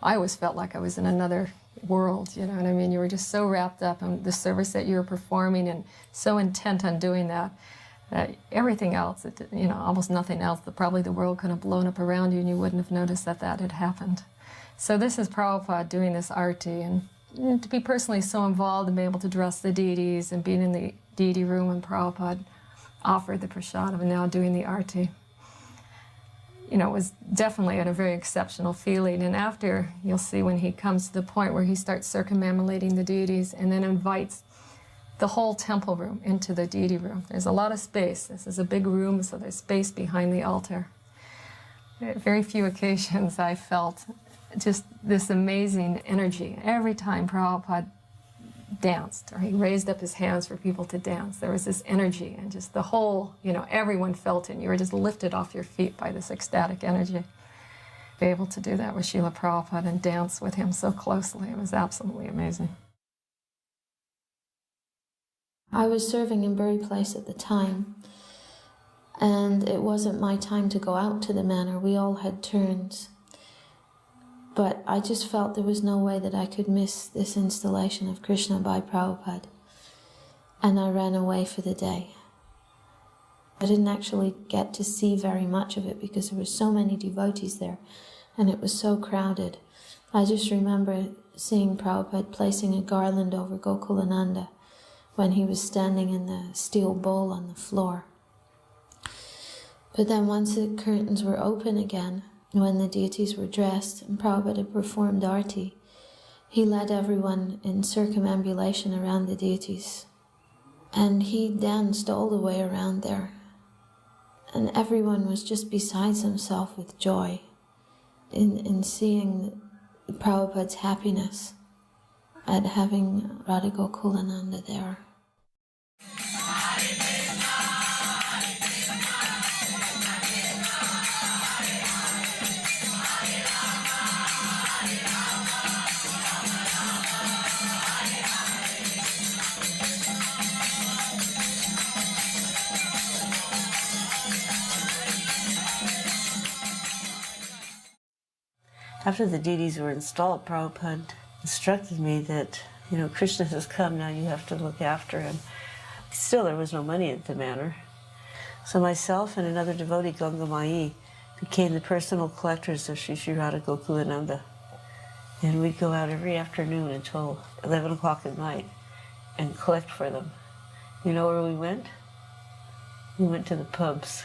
I always felt like I was in another world, you know what I mean? You were just so wrapped up in the service that you were performing and so intent on doing that, that everything else, you know, almost nothing else, that probably the world could have blown up around you and you wouldn't have noticed that that had happened. So this is Prabhupada doing this arti, and to be personally so involved and be able to dress the deities and being in the deity room when Prabhupada offered the prasadam and now doing the arti, you know, it was definitely a very exceptional feeling. And after, you'll see when he comes to the point where he starts circumambulating the deities and then invites the whole temple room into the deity room. There's a lot of space. This is a big room, so there's space behind the altar. At very few occasions I felt just this amazing energy. Every time Prabhupada danced, or he raised up his hands for people to dance, there was this energy, and just the whole, you know, everyone felt it, and you were just lifted off your feet by this ecstatic energy. Be able to do that with Srila Prabhupada and dance with him so closely, it was absolutely amazing. I was serving in Bury Place at the time, and it wasn't my time to go out to the manor. We all had turns. But I just felt there was no way that I could miss this installation of Krishna by Prabhupada. And I ran away for the day. I didn't actually get to see very much of it because there were so many devotees there and it was so crowded. I just remember seeing Prabhupada placing a garland over Gokulananda when he was standing in the steel bowl on the floor. But then once the curtains were open again, when the deities were dressed and Prabhupada performed arti, he led everyone in circumambulation around the deities. And he danced all the way around there. And everyone was just besides himself with joy in seeing Prabhupada's happiness at having Radha Gokulananda there. After the deities were installed, Prabhupada instructed me that, you know, Krishna has come, now you have to look after him. Still, there was no money at the manor. So myself and another devotee, Gangamai, became the personal collectors of Sri Sri Radha Gokulananda. And we'd go out every afternoon until 11 o'clock at night and collect for them. You know where we went? We went to the pubs.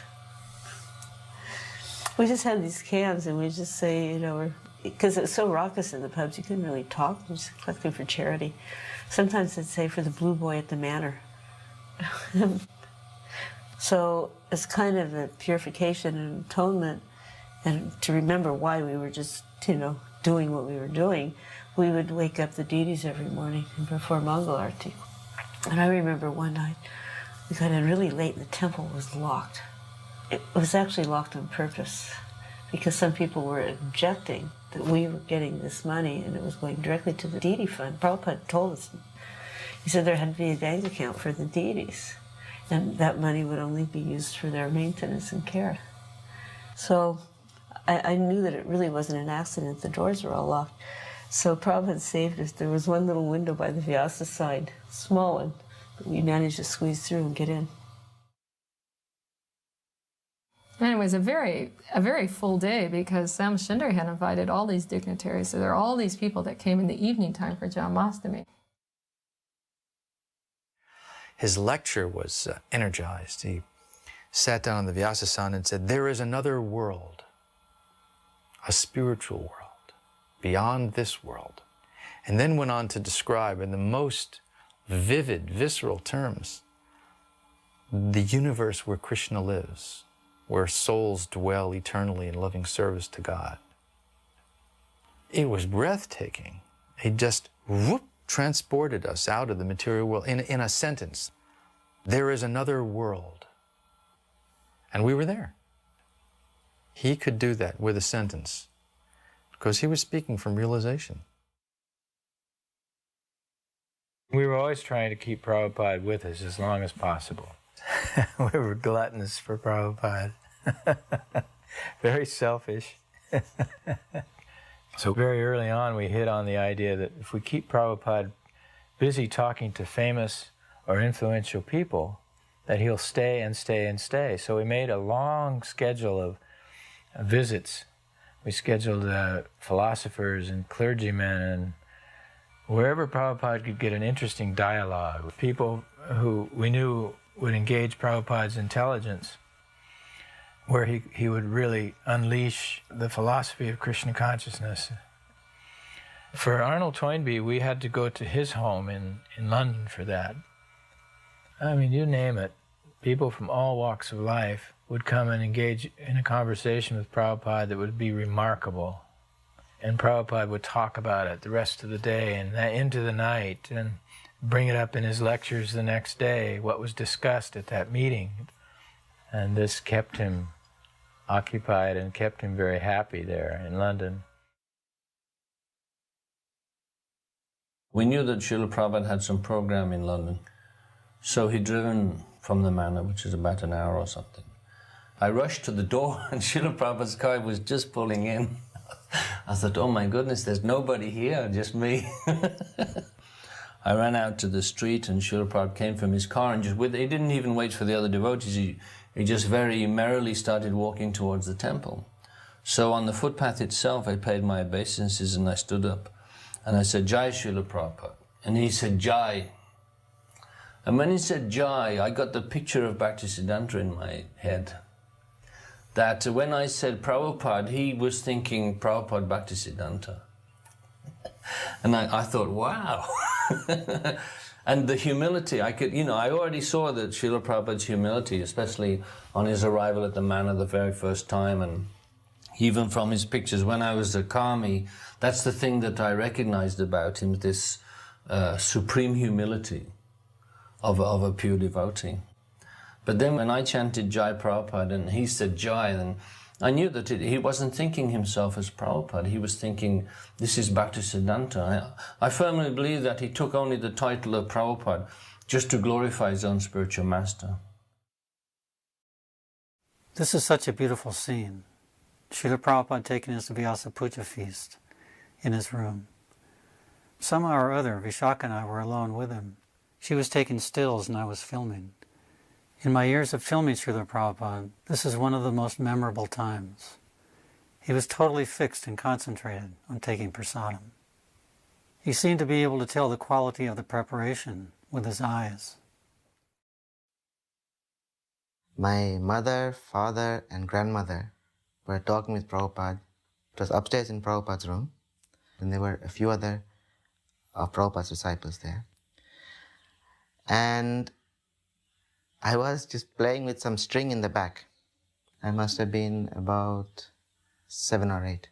We just had these cans and we'd just say, you know, because it was so raucous in the pubs, you couldn't really talk, we just collected for charity. Sometimes they'd say for the blue boy at the manor. So it's kind of a purification and atonement, and to remember why we were just, you know, doing what we were doing, we would wake up the deities every morning and perform Mangal Arati. And I remember one night, we got in really late and the temple was locked. It was actually locked on purpose because some people were objecting that we were getting this money and it was going directly to the deity fund. Prabhupada told us, he said there had to be a bank account for the deities and that money would only be used for their maintenance and care. So I knew that it really wasn't an accident. The doors were all locked. So Prabhupada saved us. There was one little window by the Vyasa side, small one, but we managed to squeeze through and get in. And it was a very full day because Sam Shinder had invited all these dignitaries. So there are all these people that came in the evening time for Janmashtami. His lecture was energized. He sat down on the Vyasasana and said, "There is another world a spiritual world, beyond this world. And then went on to describe in the most vivid, visceral terms, the universe where Krishna lives, where souls dwell eternally in loving service to God. It was breathtaking. It just whoop, transported us out of the material world in a sentence. There is another world. And we were there. He could do that with a sentence because he was speaking from realization. We were always trying to keep Prabhupada with us as long as possible. We were gluttonous for Prabhupada. Very selfish. So very early on we hit on the idea that if we keep Prabhupada busy talking to famous or influential people, that he'll stay and stay and stay. So we made a long schedule of visits. We scheduled philosophers and clergymen and wherever Prabhupada could get an interesting dialogue with people who we knew would engage Prabhupada's intelligence, where he would really unleash the philosophy of Krishna consciousness. For Arnold Toynbee, we had to go to his home in London for that. I mean, you name it. People from all walks of life would come and engage in a conversation with Prabhupada that would be remarkable. And Prabhupada would talk about it the rest of the day and into the night and bring it up in his lectures the next day, what was discussed at that meeting. And this kept him occupied and kept him very happy there in London. We knew that Srila Prabhupada had some program in London, so he'd driven from the manor, which is about an hour or something. I rushed to the door and Srila Prabhupada's car was just pulling in. I thought, oh my goodness, there's nobody here, just me. I ran out to the street and Srila Prabhupada came from his car and he didn't even wait for the other devotees. He just very merrily started walking towards the temple. So on the footpath itself, I paid my obeisances and I stood up and I said, Jai Srila Prabhupada. And he said, Jai. And when he said Jai, I got the picture of Bhaktisiddhanta in my head. That when I said Prabhupada, he was thinking Prabhupada Bhaktisiddhanta. And I thought, wow. And the humility, I already saw that Srila Prabhupada's humility, especially on his arrival at the manor the very first time, and even from his pictures when I was a Kami, that's the thing that I recognized about him, this supreme humility of a pure devotee. But then when I chanted Jai Prabhupada and he said Jai, then I knew that he wasn't thinking himself as Prabhupada. He was thinking, this is Bhaktisiddhanta. I firmly believe that he took only the title of Prabhupada just to glorify his own spiritual master. This is such a beautiful scene. Srila Prabhupada taking his Vyasa Puja feast in his room. Somehow or other, Vishaka and I were alone with him. She was taking stills and I was filming. In my years of filming Srila Prabhupada, this is one of the most memorable times. He was totally fixed and concentrated on taking prasadam. He seemed to be able to tell the quality of the preparation with his eyes. My mother, father, and grandmother were talking with Prabhupada. It was upstairs in Prabhupada's room, and there were a few other of Prabhupada's disciples there. And I was just playing with some string in the back. I must have been about 7 or 8.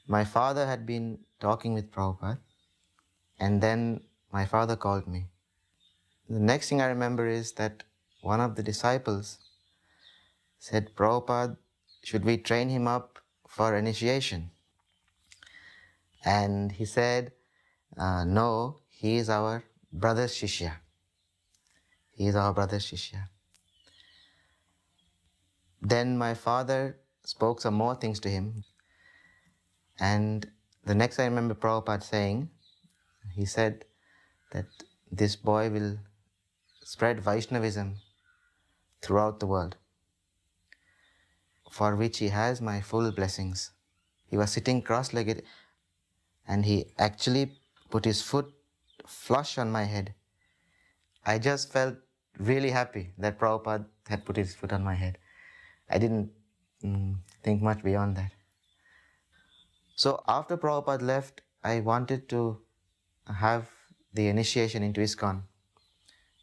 My father had been talking with Prabhupada, and then my father called me. The next thing I remember is that one of the disciples said, Prabhupada, should we train him up for initiation? And he said, no, he is our brother's shishya. He is our brother's shishya. Then my father spoke some more things to him. And the next I remember Prabhupada saying, he said that this boy will spread Vaishnavism throughout the world, for which he has my full blessings. He was sitting cross-legged and he actually put his foot flush on my head. I just felt really happy that Prabhupada had put his foot on my head. I didn't think much beyond that. So after Prabhupada left, I wanted to have the initiation into ISKCON,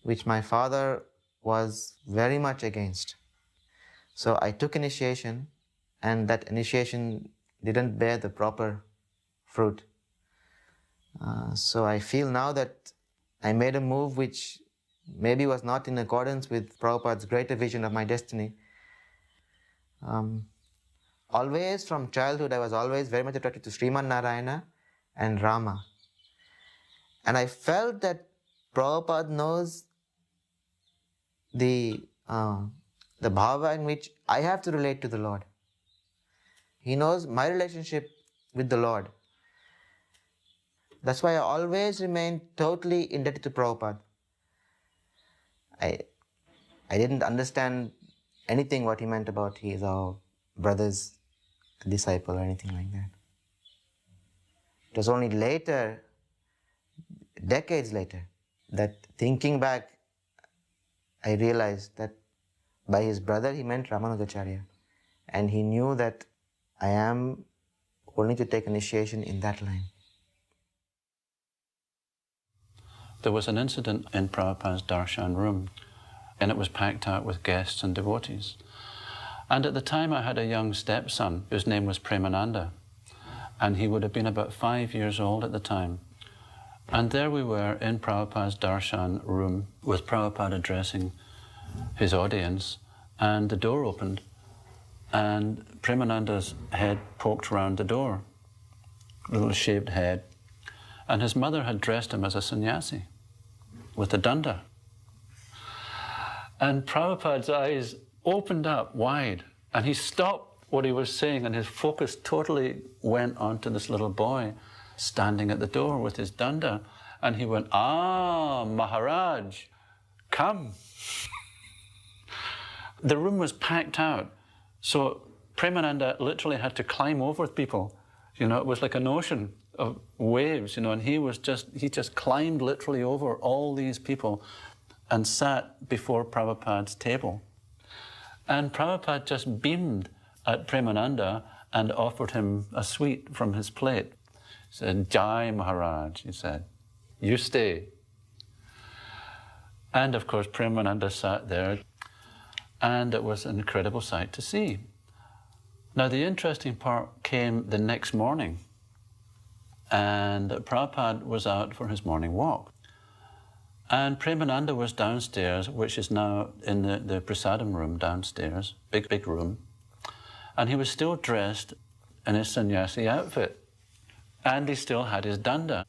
which my father was very much against. So I took initiation, and that initiation didn't bear the proper fruit. So I feel now that I made a move which maybe was not in accordance with Prabhupada's greater vision of my destiny. Always from childhood, I was always very much attracted to Sriman Narayana and Rama. And I felt that Prabhupada knows the bhava in which I have to relate to the Lord. He knows my relationship with the Lord. That's why I always remain totally indebted to Prabhupada. I didn't understand anything what he meant about he is our brother's disciple or anything like that. It was only later, decades later, that thinking back, I realized that by his brother he meant Ramanujacharya. And he knew that I am only to take initiation in that line. There was an incident in Prabhupada's darshan room, and it was packed out with guests and devotees. And at the time I had a young stepson whose name was Premananda, and he would have been about 5 years old at the time. And there we were in Prabhupada's darshan room with Prabhupada addressing his audience, and the door opened, and Premananda's head poked round the door, a little shaved head, and his mother had dressed him as a sannyasi with a danda. And Prabhupada's eyes opened up wide, and he stopped what he was saying, and his focus totally went onto this little boy standing at the door with his danda, and he went, "Ah, Maharaj, come." The room was packed out, so Premananda literally had to climb over people. You know, it was like an ocean of waves, you know, and he just climbed literally over all these people and sat before Prabhupada's table. And Prabhupada just beamed at Premananda and offered him a sweet from his plate. He said, "Jai Maharaj," he said, "you stay." And of course, Premananda sat there, and it was an incredible sight to see. Now, the interesting part came the next morning, and Prabhupada was out for his morning walk. And Premananda was downstairs, which is now in the prasadam room downstairs, big room. And he was still dressed in his sannyasi outfit. And he still had his danda.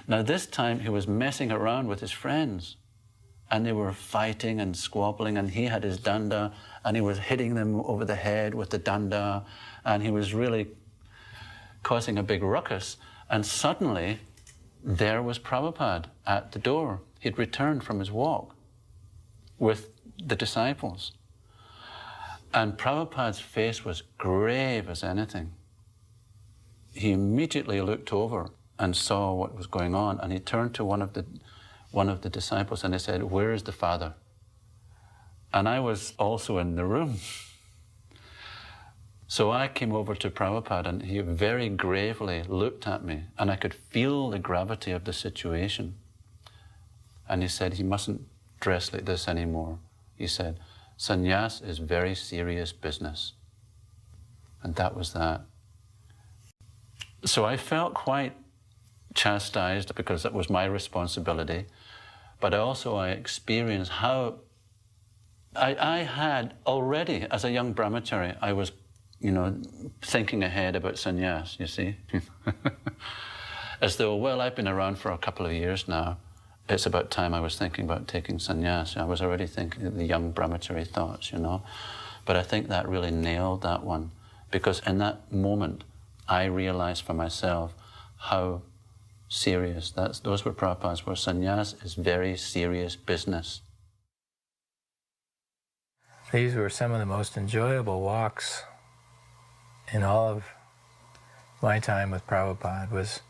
Now this time he was messing around with his friends. And they were fighting and squabbling, and he had his danda, and he was hitting them over the head with the danda, and he was really causing a big ruckus. And suddenly, there was Prabhupada at the door. He'd returned from his walk with the disciples. And Prabhupada's face was grave as anything. He immediately looked over and saw what was going on, and he turned to one of the disciples and he said, "Where is the Father?" And I was also in the room. So I came over to Prabhupada, and he very gravely looked at me, and I could feel the gravity of the situation. And he said, "He mustn't dress like this anymore." He said, "Sannyas is very serious business." And that was that. So I felt quite chastised because that was my responsibility, but also I experienced how I had already, as a young brahmachari, I was, you know, thinking ahead about sannyas, you see. As though, well, I've been around for a couple of years now. It's about time I was thinking about taking sannyas. I was already thinking the young brahmachari thoughts, you know. But I think that really nailed that one, because in that moment, I realized for myself how serious those were Prabhupada's words. Sannyas is very serious business. These were some of the most enjoyable walks in all of my time with Prabhupada, was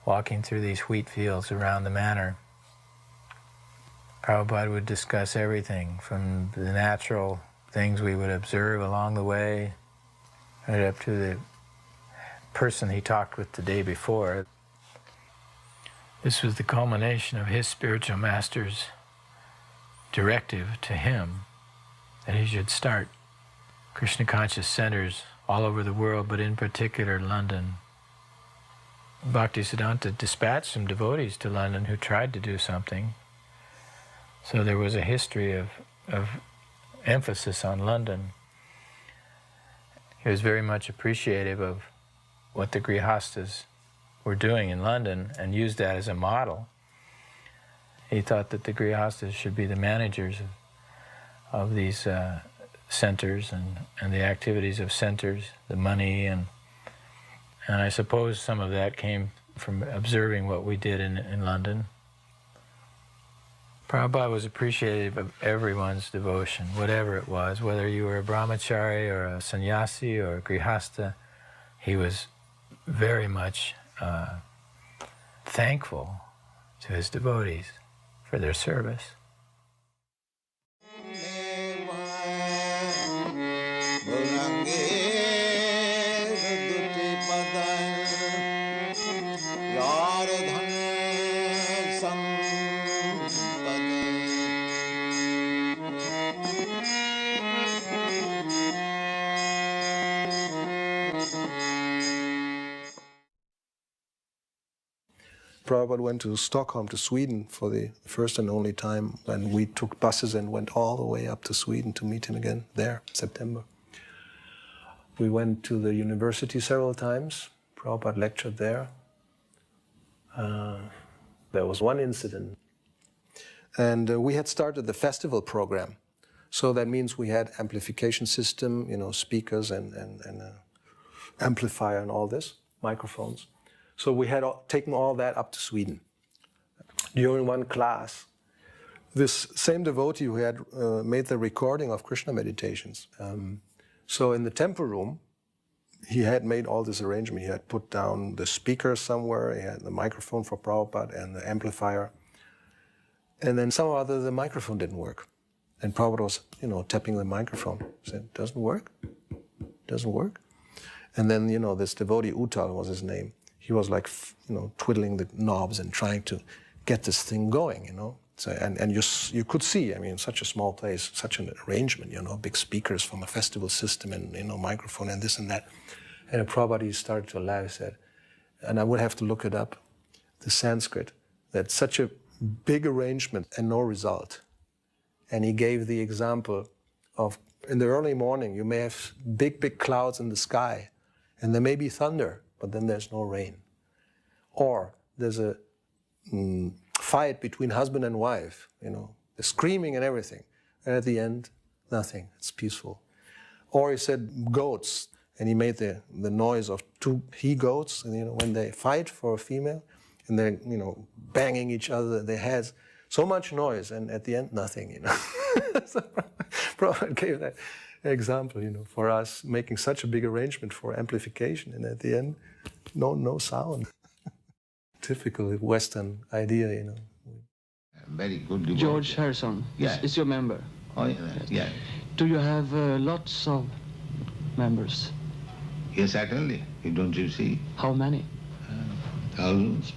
walking through these wheat fields around the manor. Prabhupada would discuss everything from the natural things we would observe along the way, right up to the person he talked with the day before. This was the culmination of his spiritual master's directive to him that he should start Krishna conscious centers all over the world, but in particular London. Bhaktisiddhanta dispatched some devotees to London who tried to do something. So there was a history of emphasis on London. He was very much appreciative of what the Grihastas were doing in London and used that as a model. He thought that the Grihastas should be the managers of these centers and the activities of centers, the money, and I suppose some of that came from observing what we did in London. Prabhupada was appreciative of everyone's devotion, whatever it was, whether you were a brahmachari or a sannyasi or a grihasta. He was very much thankful to his devotees for their service. Prabhupada went to Stockholm, to Sweden, for the first and only time, and we took buses and went all the way up to Sweden to meet him again there, September. We went to the university several times. Prabhupada lectured there. There was one incident. And we had started the festival program. So that means we had amplification system, speakers and amplifier and all this, microphones. So we had taken all that up to Sweden. During one class, this same devotee who had made the recording of Krishna meditations. So in the temple room, he had made all this arrangement. He had put down the speaker somewhere, he had the microphone for Prabhupada and the amplifier. And then somehow or other the microphone didn't work. And Prabhupada was, tapping the microphone. He said, doesn't work? Doesn't work? And then, this devotee, Uttal was his name. He was like, twiddling the knobs and trying to get this thing going, So, and you could see, such a small place, such an arrangement, big speakers from a festival system and, microphone and this and that. And Prabhupada started to laugh, he said, and I would have to look it up, the Sanskrit, that such a big arrangement and no result. And he gave the example of, in the early morning, you may have big clouds in the sky, and there may be thunder, but then there's no rain. Or there's a fight between husband and wife, they're screaming and everything. And at the end, nothing, it's peaceful. Or he said goats, and he made the noise of two he-goats, and when they fight for a female, and they're, banging each other, their heads, so much noise, and at the end, nothing, So Prabhupada gave that example, for us making such a big arrangement for amplification, and at the end, no sound. Typical Western idea, Very good devotee. George Harrison is your member. Oh, yeah. Do you have lots of members? Yes, certainly. Don't you see? How many? Thousands.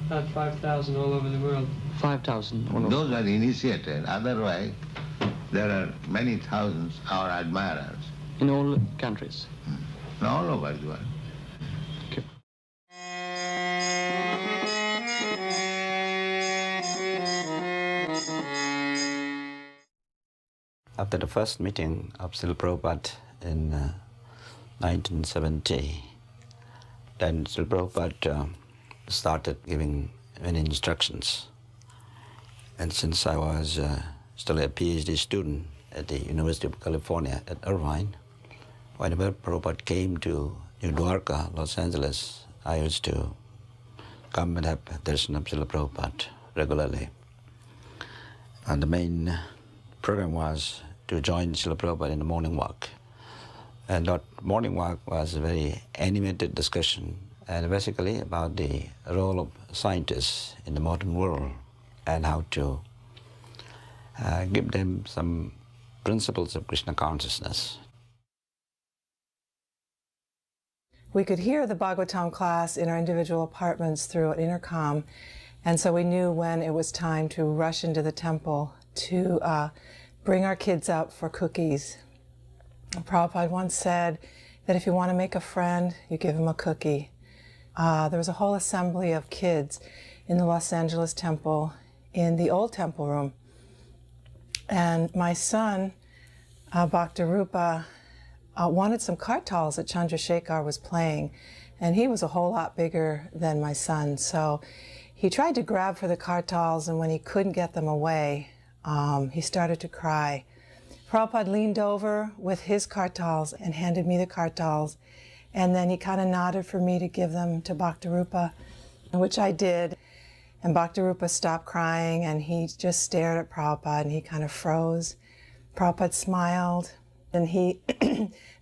About 5,000 all over the world. 5,000? Those are initiated. Otherwise, there are many thousands our admirers. In all countries? All over the world. Okay. After the first meeting of Srila Prabhupada in 1970, then Srila Prabhupada started giving many instructions. And since I was still a PhD student at the University of California at Irvine, whenever Prabhupada came to New Dwarka, Los Angeles, I used to come and have darshan of Srila Prabhupada regularly. And the main program was to join Srila Prabhupada in the morning walk. And that morning walk was a very animated discussion, and basically about the role of scientists in the modern world and how to give them some principles of Krishna consciousness. We could hear the Bhagavatam class in our individual apartments through an intercom, and so we knew when it was time to rush into the temple to bring our kids up for cookies. Prabhupada once said that if you want to make a friend, you give him a cookie. There was a whole assembly of kids in the Los Angeles temple in the old temple room. And my son, Bhaktarupa, wanted some kartals that Chandrasekhar was playing. And he was a whole lot bigger than my son. So he tried to grab for the kartals, and when he couldn't get them away, he started to cry. Prabhupada leaned over with his kartals and handed me the kartals, and then he kind of nodded for me to give them to Bhaktarupa, which I did. And Bhaktarupa stopped crying, and he just stared at Prabhupada, and he kind of froze. Prabhupada smiled, and he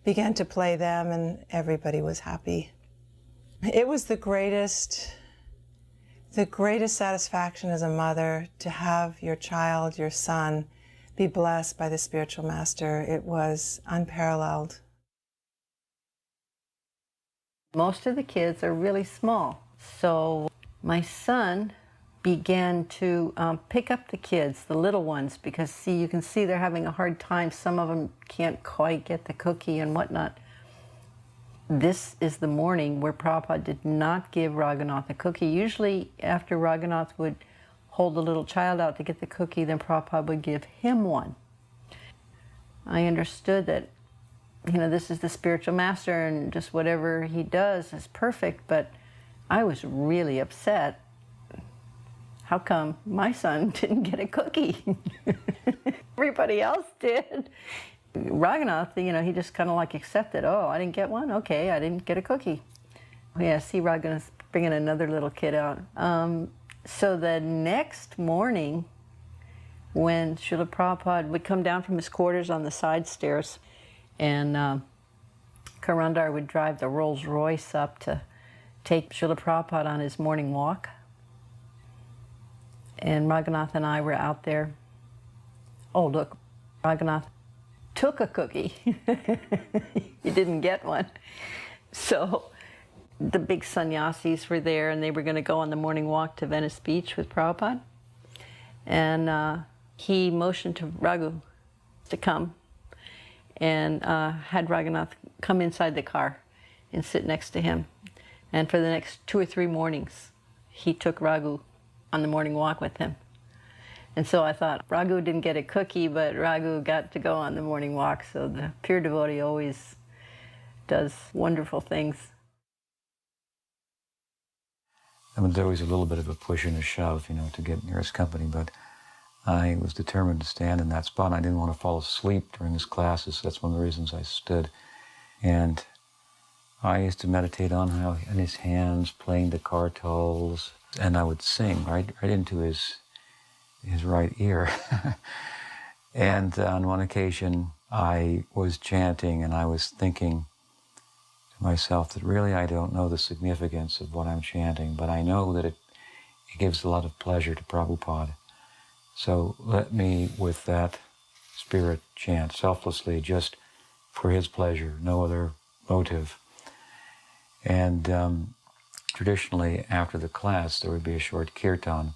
began to play them, and everybody was happy. It was the greatest satisfaction as a mother to have your child, your son, be blessed by the spiritual master. It was unparalleled. Most of the kids are really small. So my son began to pick up the kids, the little ones, because see, you can see they're having a hard time. Some of them can't quite get the cookie and whatnot. This is the morning where Prabhupada did not give Raghunath a cookie. Usually after Raghunath would hold the little child out to get the cookie, then Prabhupada would give him one. I understood that, you know, this is the spiritual master and just whatever he does is perfect, but I was really upset. How come my son didn't get a cookie? Everybody else did. Raghunath, you know, he just kind of like accepted, oh, I didn't get one? Okay, I didn't get a cookie. Yeah, see Raghunath bringing another little kid out. So the next morning, when Srila Prabhupada would come down from his quarters on the side stairs, and Karandar would drive the Rolls Royce up to take Srila Prabhupada on his morning walk. And Raghunath and I were out there. Oh, look, Raghunath took a cookie. He didn't get one. So the big sannyasis were there, and they were going to go on the morning walk to Venice Beach with Prabhupada. And he motioned to Raghu to come, and had Raghunath come inside the car and sit next to him. And for the next 2 or 3 mornings, he took Raghu on the morning walk with him. And so I thought, Raghu didn't get a cookie, but Raghu got to go on the morning walk. So the pure devotee always does wonderful things. I mean, there was a little bit of a push and a shove, you know, to get near his company, but I was determined to stand in that spot, and I didn't want to fall asleep during his classes. So that's one of the reasons I stood. And I used to meditate on how in his hands playing the kartals, and I would sing right into his right ear. And on one occasion, I was chanting, and I was thinking to myself that really I don't know the significance of what I'm chanting, but I know that it gives a lot of pleasure to Prabhupada. So let me, with that spirit, chant selflessly, just for his pleasure, no other motive. And traditionally, after the class, there would be a short kirtan.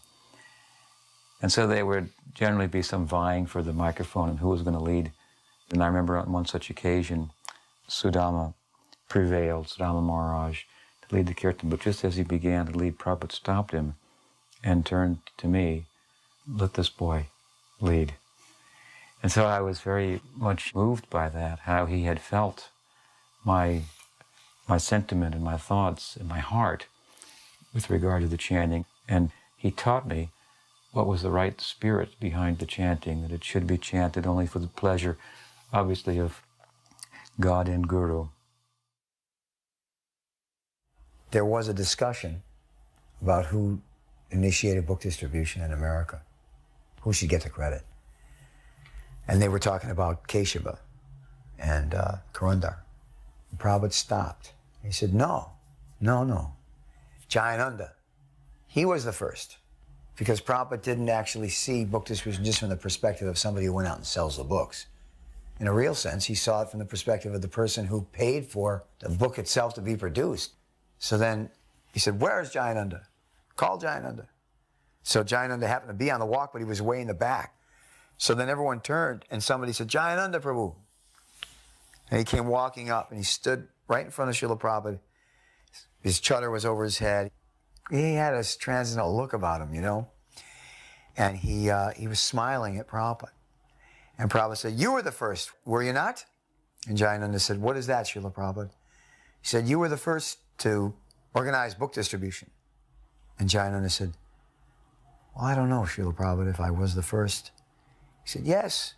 And so there would generally be some vying for the microphone and who was going to lead. And I remember on one such occasion, Sudama prevailed, Sudama Maharaj, to lead the kirtan. But just as he began to lead, Prabhupada stopped him and turned to me, let this boy lead. And so I was very much moved by that, how he had felt my sentiment and my thoughts and my heart with regard to the chanting. And he taught me what was the right spirit behind the chanting, that it should be chanted only for the pleasure, obviously, of God and Guru. There was a discussion about who initiated book distribution in America, who should get the credit. And they were talking about Keshava and Karandar. And Prabhupada stopped. He said, no. Jayananda, he was the first. Because Prabhupada didn't actually see book distribution just from the perspective of somebody who went out and sells the books. In a real sense, he saw it from the perspective of the person who paid for the book itself to be produced. So then he said, "Where's Jayananda? Call Jayananda." So Jayananda happened to be on the walk, but he was way in the back. So then everyone turned, and somebody said, "Jayananda Prabhu." And he came walking up, and he stood right in front of Srila Prabhupada. His chadar was over his head. He had a transcendental look about him, you know. And he was smiling at Prabhupada. And Prabhupada said, "You were the first, were you not?" And Jayananda said, "What is that, Srila Prabhupada?" He said, "You were the first to organize book distribution." And Jayananda said, "Well, I don't know, Srila Prabhupada, if I was the first." He said, yes,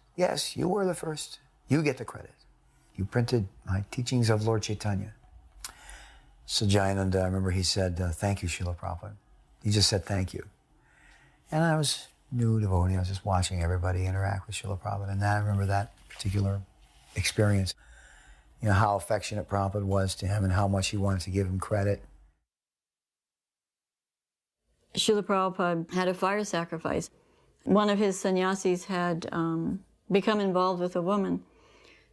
you were the first. You get the credit. You printed my teachings of Lord Chaitanya." So Jayananda, I remember he said, "Thank you, Srila Prabhupada." He just said, "Thank you." And I was new devotee. I was just watching everybody interact with Srila Prabhupada. And I remember that particular experience. You know, how affectionate Prabhupada was to him and how much he wanted to give him credit. Srila Prabhupada had a fire sacrifice. One of his sannyasis had become involved with a woman.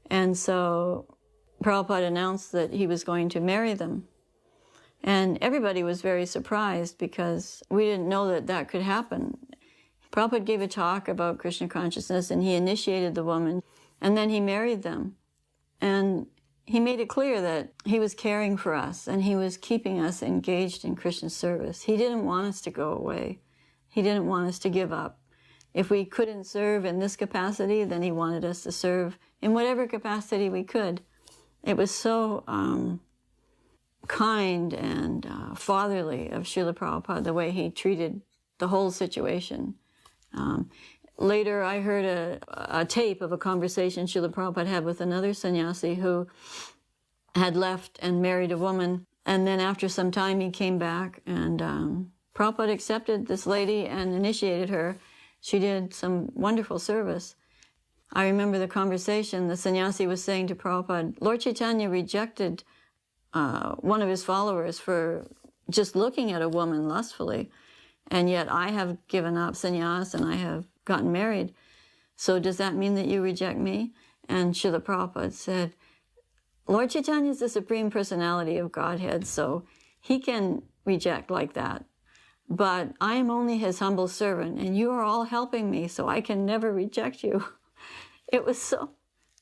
And so Prabhupada announced that he was going to marry them. And everybody was very surprised because we didn't know that that could happen. Prabhupada gave a talk about Krishna consciousness, and he initiated the woman, and then he married them. And he made it clear that he was caring for us, and he was keeping us engaged in Krishna service. He didn't want us to go away. He didn't want us to give up. If we couldn't serve in this capacity, then he wanted us to serve in whatever capacity we could. It was so kind and fatherly of Srila Prabhupada, the way he treated the whole situation. Later, I heard a tape of a conversation Srila Prabhupada had with another sannyasi who had left and married a woman. And then after some time, he came back, and Prabhupada accepted this lady and initiated her. She did some wonderful service. I remember the conversation. The sannyasi was saying to Prabhupada, Lord Chaitanya rejected one of his followers for just looking at a woman lustfully, and yet I have given up sannyas and I have gotten married. So does that mean that you reject me? And Srila Prabhupada said, Lord Chaitanya is the Supreme Personality of Godhead, so he can reject like that. But I am only his humble servant, and you are all helping me, so I can never reject you. It was so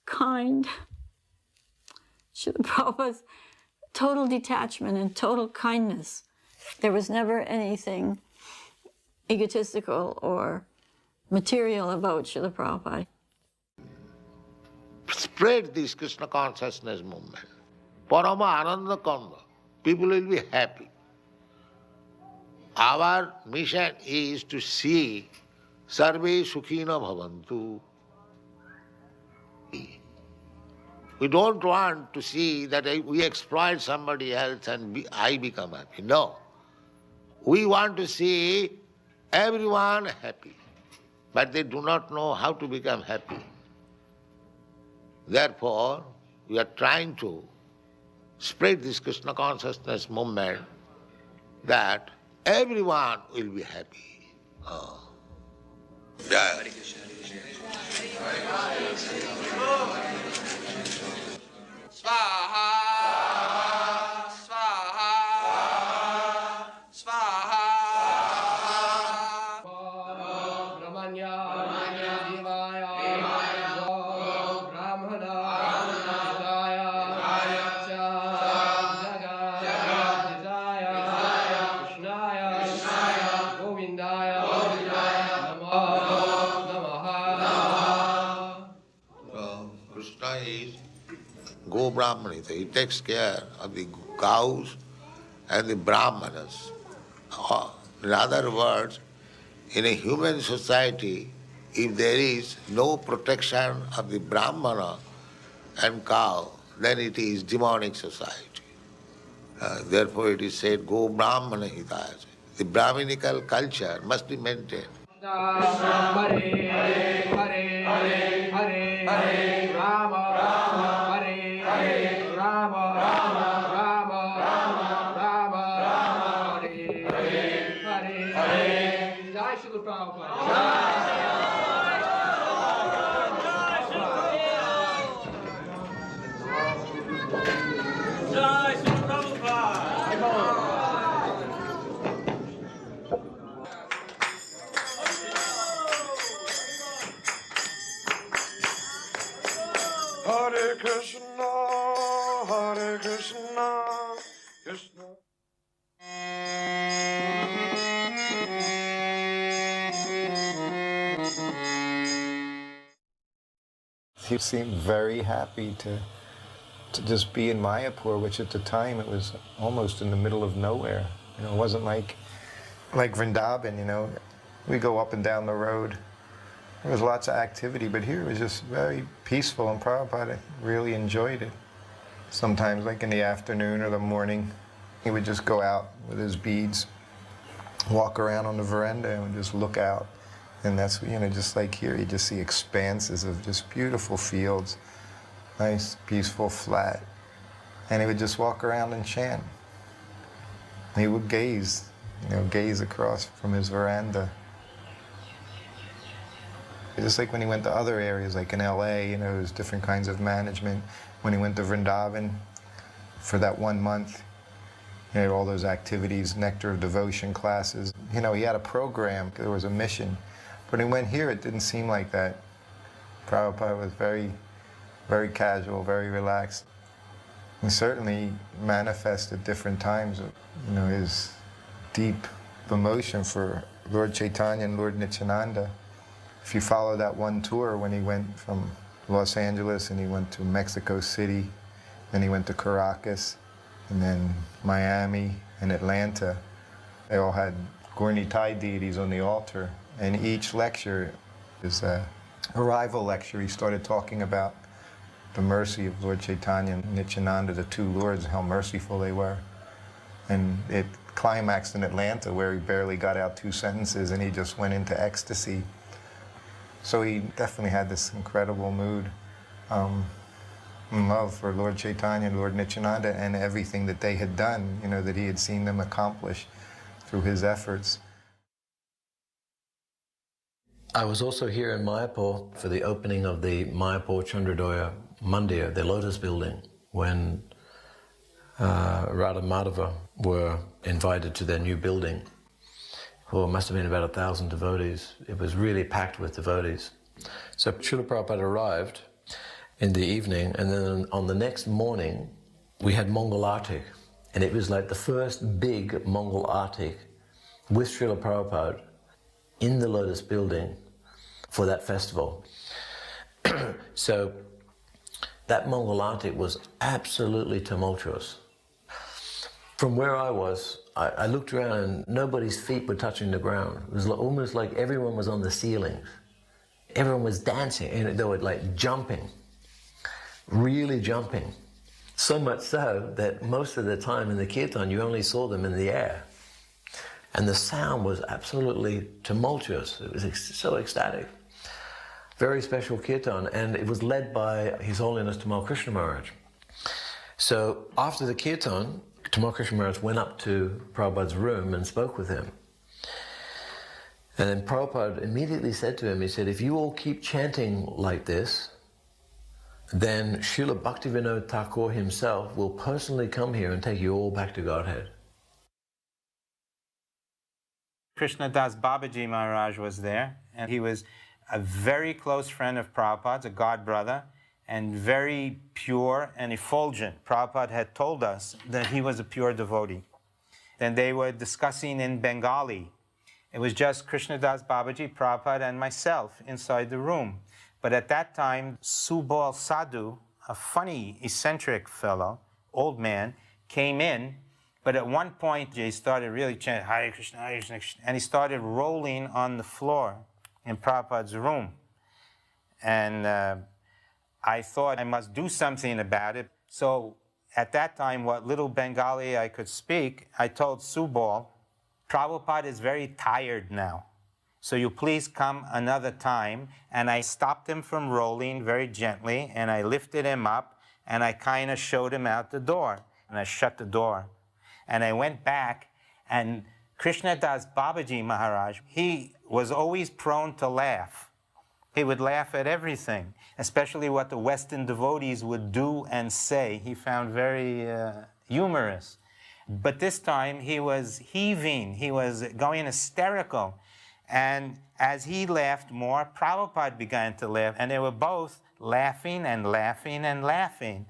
kind. Srila Prabhupada's total detachment and total kindness. There was never anything egotistical or material about Srila Prabhupada. Spread this Krishna consciousness movement. Parama Ananda Kanda. People will be happy. Our mission is to see Sarve Sukhina Bhavantu. We don't want to see that we exploit somebody else and I become happy. No. We want to see everyone happy, but they do not know how to become happy. Therefore, we are trying to spread this Krishna consciousness movement that everyone will be happy. Yeah. Swaha, Swaha, Swaha. Brahmanya, Devaya, Brahmana, Hidaya, Jagadaya, Krishnaya, Govindaya, Namaha. Krishna is Go Brahmani. He takes care of the cows and the Brahmanas. In other words, in a human society, if there is no protection of the Brahmana and cow, then it is demonic society. Therefore it is said, Go Brahmana Hidaya. The Brahminical culture must be maintained. Hare Hare Hare Hare Hare Rama Hare Hare Rama Rama Rama Hare Hare Hare. Jai Srila Prabhupada. Krishna, Hare Krishna, Krishna. He seemed very happy to just be in Mayapur, which at the time it was almost in the middle of nowhere. You know, it wasn't like Vrindavan, you know. We go up and down the road. There was lots of activity, but here it was just very peaceful, and Prabhupada really enjoyed it. Sometimes, like in the afternoon or the morning, he would just go out with his beads, walk around on the veranda and just look out. And that's, you know, just like here, you just see expanses of just beautiful fields, nice, peaceful, flat. And he would just walk around and chant. He would gaze, you know, gaze across from his veranda. Just like when he went to other areas, like in LA, you know, there's different kinds of management. When he went to Vrindavan for that 1 month, he had all those activities, Nectar of Devotion classes. You know, he had a program, there was a mission. But when he went here, it didn't seem like that. Prabhupada was very, very casual, very relaxed. He certainly manifested different times, you know, his deep emotion for Lord Chaitanya and Lord Nityananda. If you follow that one tour when he went from Los Angeles and he went to Mexico City, then he went to Caracas, and then Miami and Atlanta, they all had Gaur-Nitai deities on the altar. And each lecture is a arrival lecture. He started talking about the mercy of Lord Chaitanya and Nityananda, the two lords, how merciful they were. And it climaxed in Atlanta where he barely got out 2 sentences and he just went into ecstasy. So he definitely had this incredible mood, and love for Lord Chaitanya and Lord Nityananda and everything that they had done, you know, that he had seen them accomplish through his efforts. I was also here in Mayapur for the opening of the Mayapur Chandradoya Mandir, the Lotus building, when Radha Madhava were invited to their new building. Well, it must have been about 1,000 devotees. It was really packed with devotees. So Srila Prabhupada arrived in the evening, and then on the next morning, we had Mongol Artik. And it was like the first big Mongol Artik with Srila Prabhupada in the Lotus building for that festival. So that Mongol Artik was absolutely tumultuous. From where I was, I looked around and nobody's feet were touching the ground. It was almost like everyone was on the ceilings. Everyone was dancing, and they were like jumping, really jumping. So much so that most of the time in the kirtan, you only saw them in the air. And the sound was absolutely tumultuous. It was so ecstatic. Very special kirtan, and it was led by His Holiness Tamal Krishna Maharaj. So after the kirtan, Tamal Krishna Maharaj went up to Prabhupada's room and spoke with him. And then Prabhupada immediately said to him, he said, if you all keep chanting like this, then Srila Bhaktivinoda Thakur himself will personally come here and take you all back to Godhead. Krishnadas Babaji Maharaj was there, and he was a very close friend of Prabhupada's, a god brother, and very pure and effulgent. Prabhupada had told us that he was a pure devotee. Then they were discussing in Bengali. It was just Krishnadas Babaji, Prabhupada, and myself inside the room. But at that time, Subal Sadhu, a funny, eccentric fellow, old man, came in. But at one point, he started really chanting, Hare Krishna, Hare Krishna, and he started rolling on the floor in Prabhupada's room. And I thought I must do something about it. So at that time, what little Bengali I could speak, I told Subal, Prabhupada is very tired now. So you please come another time. And I stopped him from rolling very gently, and I lifted him up, and I kind of showed him out the door. And I shut the door. And I went back, and Krishnadas Babaji Maharaj, he was always prone to laugh. He would laugh at everything, especially what the Western devotees would do and say. He found very humorous. But this time he was heaving, he was going hysterical. And as he laughed more, Prabhupada began to laugh, and they were both laughing and laughing and laughing.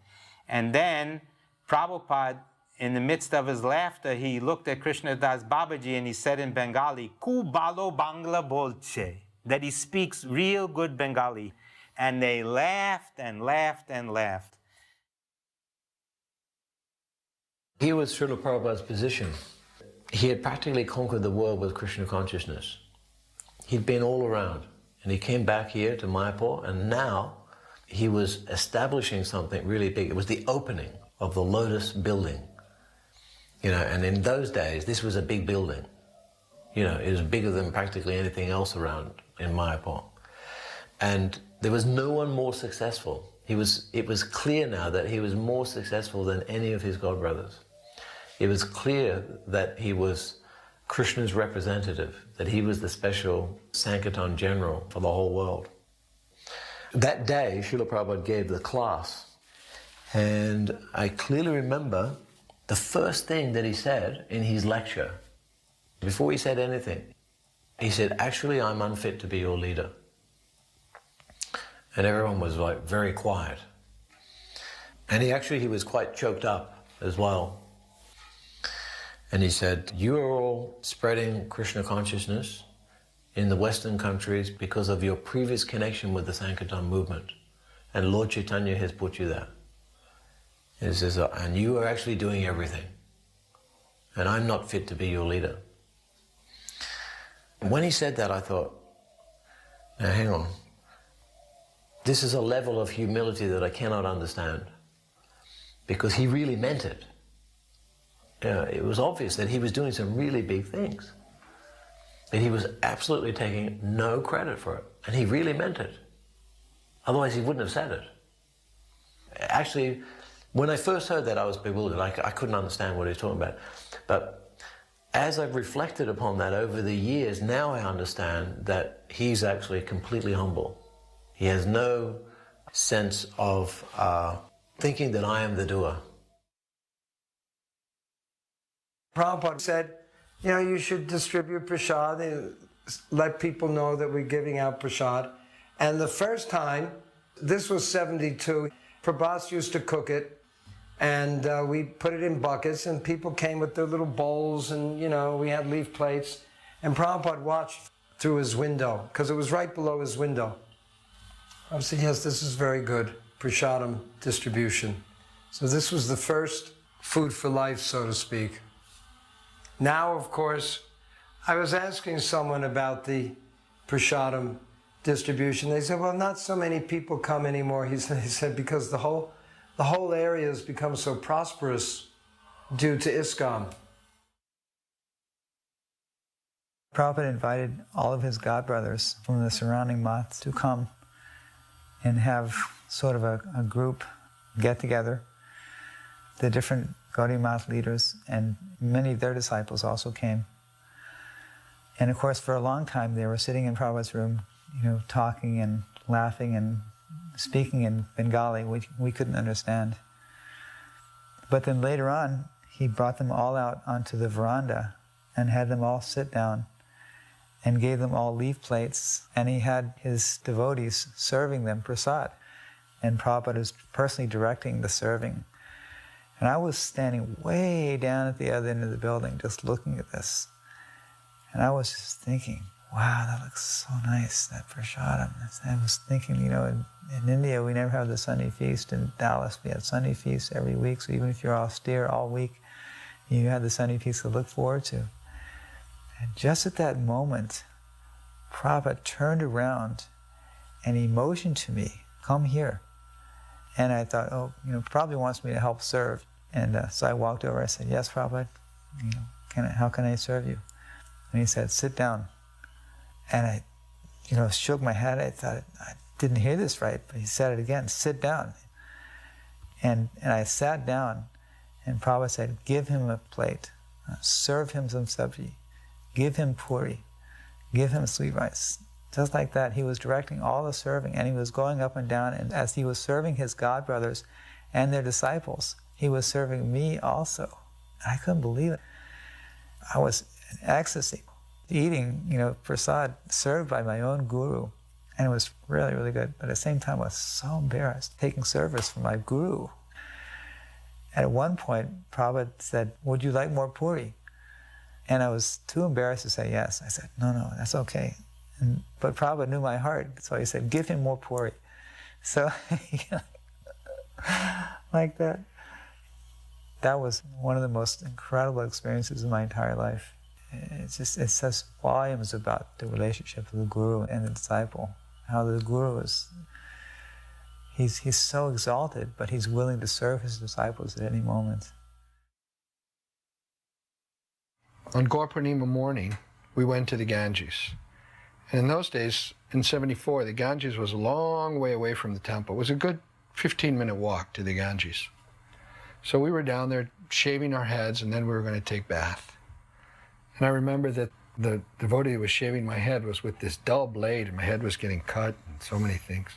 And then Prabhupada, in the midst of his laughter, he looked at Krishnadas Babaji and he said in Bengali, "Ku balo Bangla bolche," that he speaks real good Bengali. And they laughed and laughed and laughed. Here was Srila Prabhupada's position. He had practically conquered the world with Krishna consciousness. He'd been all around, and he came back here to Mayapur, and now he was establishing something really big. It was the opening of the Lotus building. And in those days, this was a big building. It was bigger than practically anything else around in Mayapur. And there was no one more successful. It was clear now that he was more successful than any of his godbrothers. It was clear that he was Krishna's representative, that he was the special Sankirtan general for the whole world. That day, Srila Prabhupada gave the class, and I clearly remember the first thing that he said in his lecture, before he said anything, he said, "Actually, I'm unfit to be your leader." And everyone was like very quiet. And he was quite choked up as well. And he said, "You are all spreading Krishna consciousness in the Western countries because of your previous connection with the Sankirtan movement. And Lord Chaitanya has put you there. He says, and you are actually doing everything. And I'm not fit to be your leader." When he said that, I thought, now hang on. This is a level of humility that I cannot understand. Because he really meant it. It was obvious that he was doing some really big things. And he was absolutely taking no credit for it. And he really meant it. Otherwise he wouldn't have said it. Actually, when I first heard that, I was bewildered. I couldn't understand what he was talking about. But as I've reflected upon that over the years, now I understand that he's actually completely humble. He has no sense of thinking that I am the doer. Prabhupada said, you should distribute prasad, let people know that we're giving out prasad. And the first time, this was 72, Prabhupada used to cook it, and we put it in buckets, and people came with their little bowls, and we had leaf plates. And Prabhupada watched through his window, because it was right below his window. I said, yes, this is very good, prasadam distribution. So this was the first food for life, so to speak. Now, of course, I was asking someone about the prasadam distribution. They said, well, not so many people come anymore. He said because the whole area has become so prosperous due to ISKCON. Prabhupada invited all of his godbrothers from the surrounding maths to come and have sort of a group get together. The different Gaudiya Math leaders and many of their disciples also came. And of course, for a long time, they were sitting in Prabhupada's room, talking and laughing and speaking in Bengali, which we couldn't understand. But then later on, he brought them all out onto the veranda and had them all sit down and gave them all leaf plates, and he had his devotees serving them prasad. And Prabhupada was personally directing the serving. And I was standing way down at the other end of the building just looking at this. And I was just thinking, wow, that looks so nice, that prasadam. I was thinking, in India we never have the Sunday feast. In Dallas we had Sunday feasts every week, so even if you're austere all week, you had the Sunday feast to look forward to. And just at that moment, Prabhupada turned around and he motioned to me, come here. And I thought, probably wants me to help serve. And so I walked over, I said, yes, Prabhupada, how can I serve you? And he said, sit down. And I, shook my head. I thought, I didn't hear this right, but he said it again, sit down. And I sat down, and Prabhupada said, give him a plate, serve him some sabji, give him puri, give him sweet rice. Just like that, he was directing all the serving, and he was going up and down, and as he was serving his godbrothers and their disciples, he was serving me also. I couldn't believe it. I was in ecstasy. eating, prasad served by my own guru. And it was really, really good. But at the same time, I was so embarrassed taking service from my guru. At one point, Prabhupada said, would you like more puri? And I was too embarrassed to say yes. I said, no, that's okay. But Prabhupada knew my heart, so he said, give him more puri. So, like that. That was one of the most incredible experiences of my entire life. It says volumes about the relationship of the guru and the disciple. How the guru is, he's so exalted, but he's willing to serve his disciples at any moment. On Gaur Purnima morning, we went to the Ganges. And in those days, in '74, the Ganges was a long way away from the temple. It was a good 15-minute walk to the Ganges. So we were down there shaving our heads, and then we were going to take bath. And I remember that the devotee who was shaving my head was with this dull blade, and my head was getting cut, and so many things.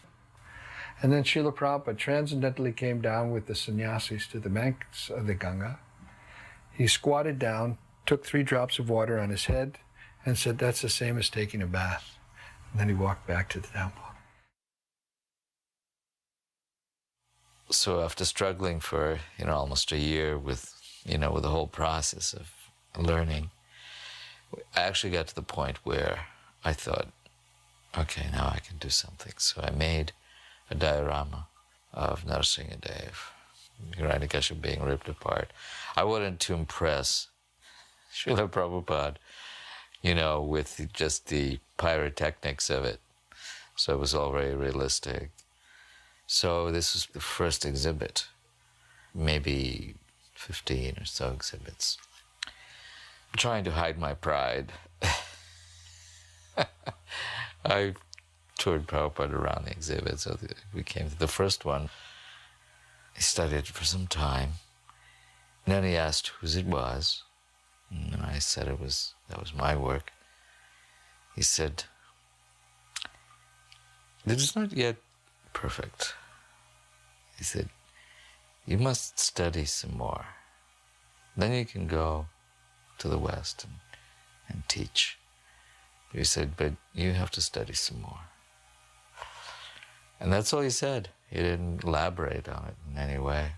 And then Srila Prabhupada transcendentally came down with the sannyasis to the banks of the Ganga. He squatted down, took 3 drops of water on his head, and said, that's the same as taking a bath. And then he walked back to the temple. So after struggling for, almost a year with, with the whole process of learning, I actually got to the point where I thought, okay, now I can do something. So I made a diorama of Narasimhadev, Hiranyakashipu being ripped apart. I wanted to impress Srila Prabhupada, with just the pyrotechnics of it. So it was all very realistic. So this was the first exhibit, maybe 15 or so exhibits. I'm trying to hide my pride. I toured Prabhupada around the exhibit, so we came to the first one. He studied it for some time. And then he asked whose it was. And I said that was my work. He said, it is not yet perfect. He said, you must study some more. Then you can go to the West and teach. He said, but you have to study some more. And that's all he said. He didn't elaborate on it in any way.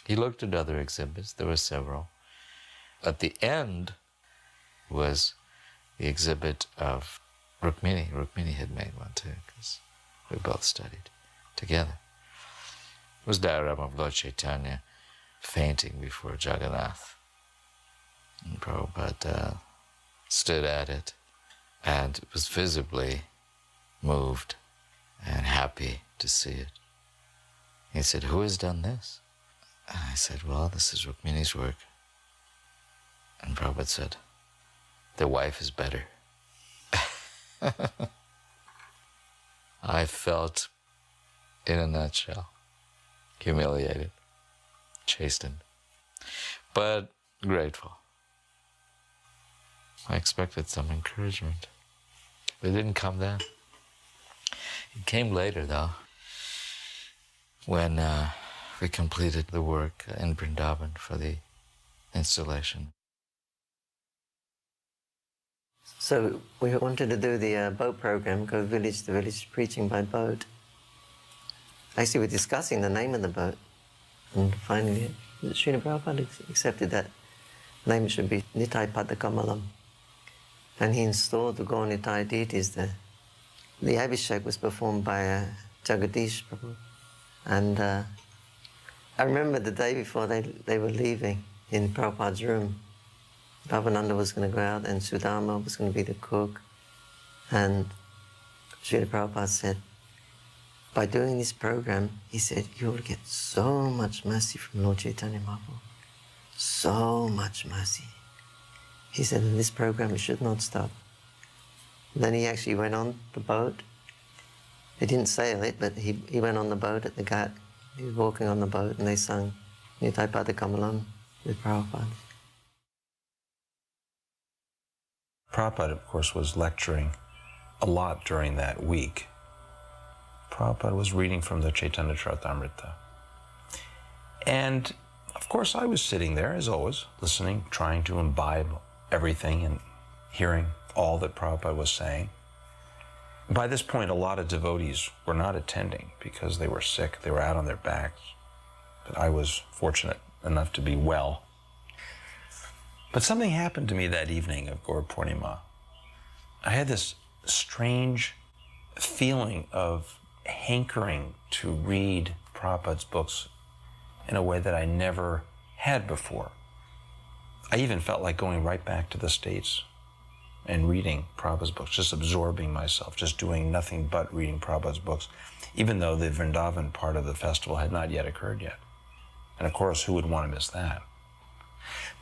He looked at other exhibits. There were several. At the end was the exhibit of Rukmini. Rukmini had made one too, because we both studied together. It was a diorama of Lord Chaitanya fainting before Jagannath. And Prabhupada stood at it and was visibly moved and happy to see it. He said, who has done this? And I said, well, this is Rukmini's work. And Prabhupada said, the wife is better. I felt, in a nutshell, humiliated, chastened, but grateful. I expected some encouragement, but it didn't come then. It came later, though, when we completed the work in Vrindavan for the installation. So we wanted to do the boat program, go village to village preaching by boat. Actually, we're discussing the name of the boat, and finally, Srila Prabhupada accepted that name should be Nitai Padakamalam. And he installed the Gaur Nitai deities there. The Abhishek was performed by Jagadish Prabhu. And I remember the day before they were leaving in Prabhupada's room. Bhavananda was going to go out and Sudama was going to be the cook. And Srila Prabhupada said, by doing this program, he said, you will get so much mercy from Lord Chaitanya Mahaprabhu. So much mercy. He said, in this program, it should not stop. Then he actually went on the boat. He didn't sail it, but he went on the boat at the Ghat. He was walking on the boat, and they sung Nitai Pada Kamalam with Prabhupada. Prabhupada, of course, was lecturing a lot during that week. Prabhupada was reading from the Chaitanya Charitamrita. And, of course, I was sitting there, as always, listening, trying to imbibe everything and hearing all that Prabhupada was saying. By this point, a lot of devotees were not attending because they were sick. They were out on their backs. But I was fortunate enough to be well. But something happened to me that evening of Gaur Purnima. I had this strange feeling of hankering to read Prabhupada's books in a way that I never had before. I even felt like going right back to the States and reading Prabhupada's books, just absorbing myself, just doing nothing but reading Prabhupada's books, even though the Vrindavan part of the festival had not yet occurred yet. And of course, who would want to miss that?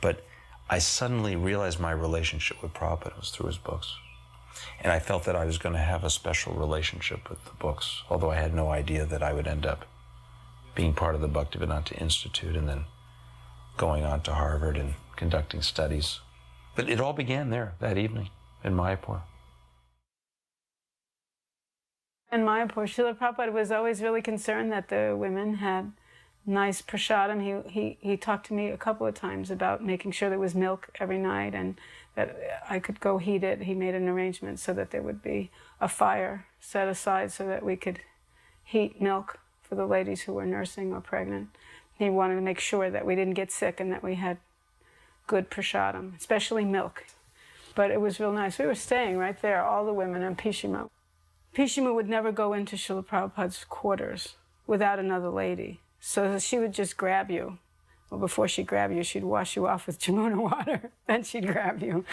But I suddenly realized my relationship with Prabhupada was through his books. And I felt that I was going to have a special relationship with the books, although I had no idea that I would end up being part of the Bhaktivedanta Institute and then going on to Harvard and conducting studies. But it all began there that evening in Mayapur. In Mayapur, Srila Prabhupada was always really concerned that the women had nice prasadam. He talked to me a couple of times about making sure there was milk every night and that I could go heat it. He made an arrangement so that there would be a fire set aside so that we could heat milk for the ladies who were nursing or pregnant. He wanted to make sure that we didn't get sick and that we had good prasadam, especially milk. But it was real nice. We were staying right there, all the women in Pishima. Pishima would never go into Srila Prabhupada's quarters without another lady. So she would just grab you. Well, before she'd grab you, she'd wash you off with Jamuna water. Then she'd grab you.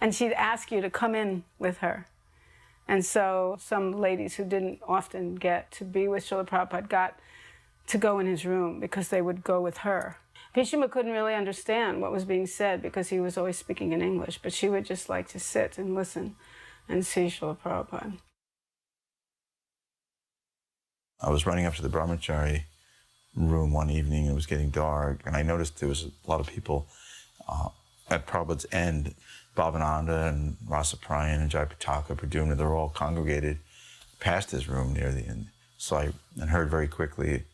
And she'd ask you to come in with her. And so some ladies who didn't often get to be with Srila Prabhupada got to go in his room because they would go with her. Pishima couldn't really understand what was being said because he was always speaking in English, but she would just like to sit and listen and see Srila Prabhupada. I was running up to the brahmachari room one evening, it was getting dark, and I noticed there was a lot of people at Prabhupada's end. Bhavananda and Rasaprayan and Jayapataka, Pradyumna, they were all congregated past his room near the end. So I heard very quickly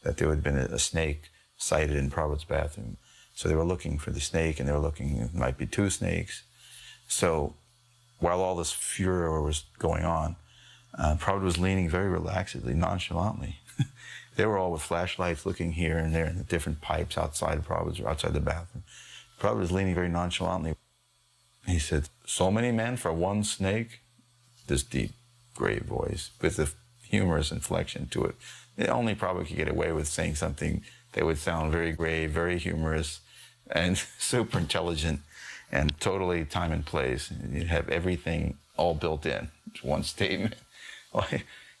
that there had been a snake sighted in Prabhupada's bathroom. So they were looking for the snake, and they were looking, it might be 2 snakes. So while all this furor was going on, Prabhupada was leaning very relaxedly, nonchalantly. They were all with flashlights looking here and there in the different pipes outside of Prabhupada's, outside the bathroom. Prabhupada was leaning very nonchalantly. He said, "So many men for one snake?" This deep, grave voice with a humorous inflection to it. Only Prabhupada could get away with saying something that would sound very grave, very humorous, and super intelligent, and totally time and place. You'd have everything all built in. It's one statement.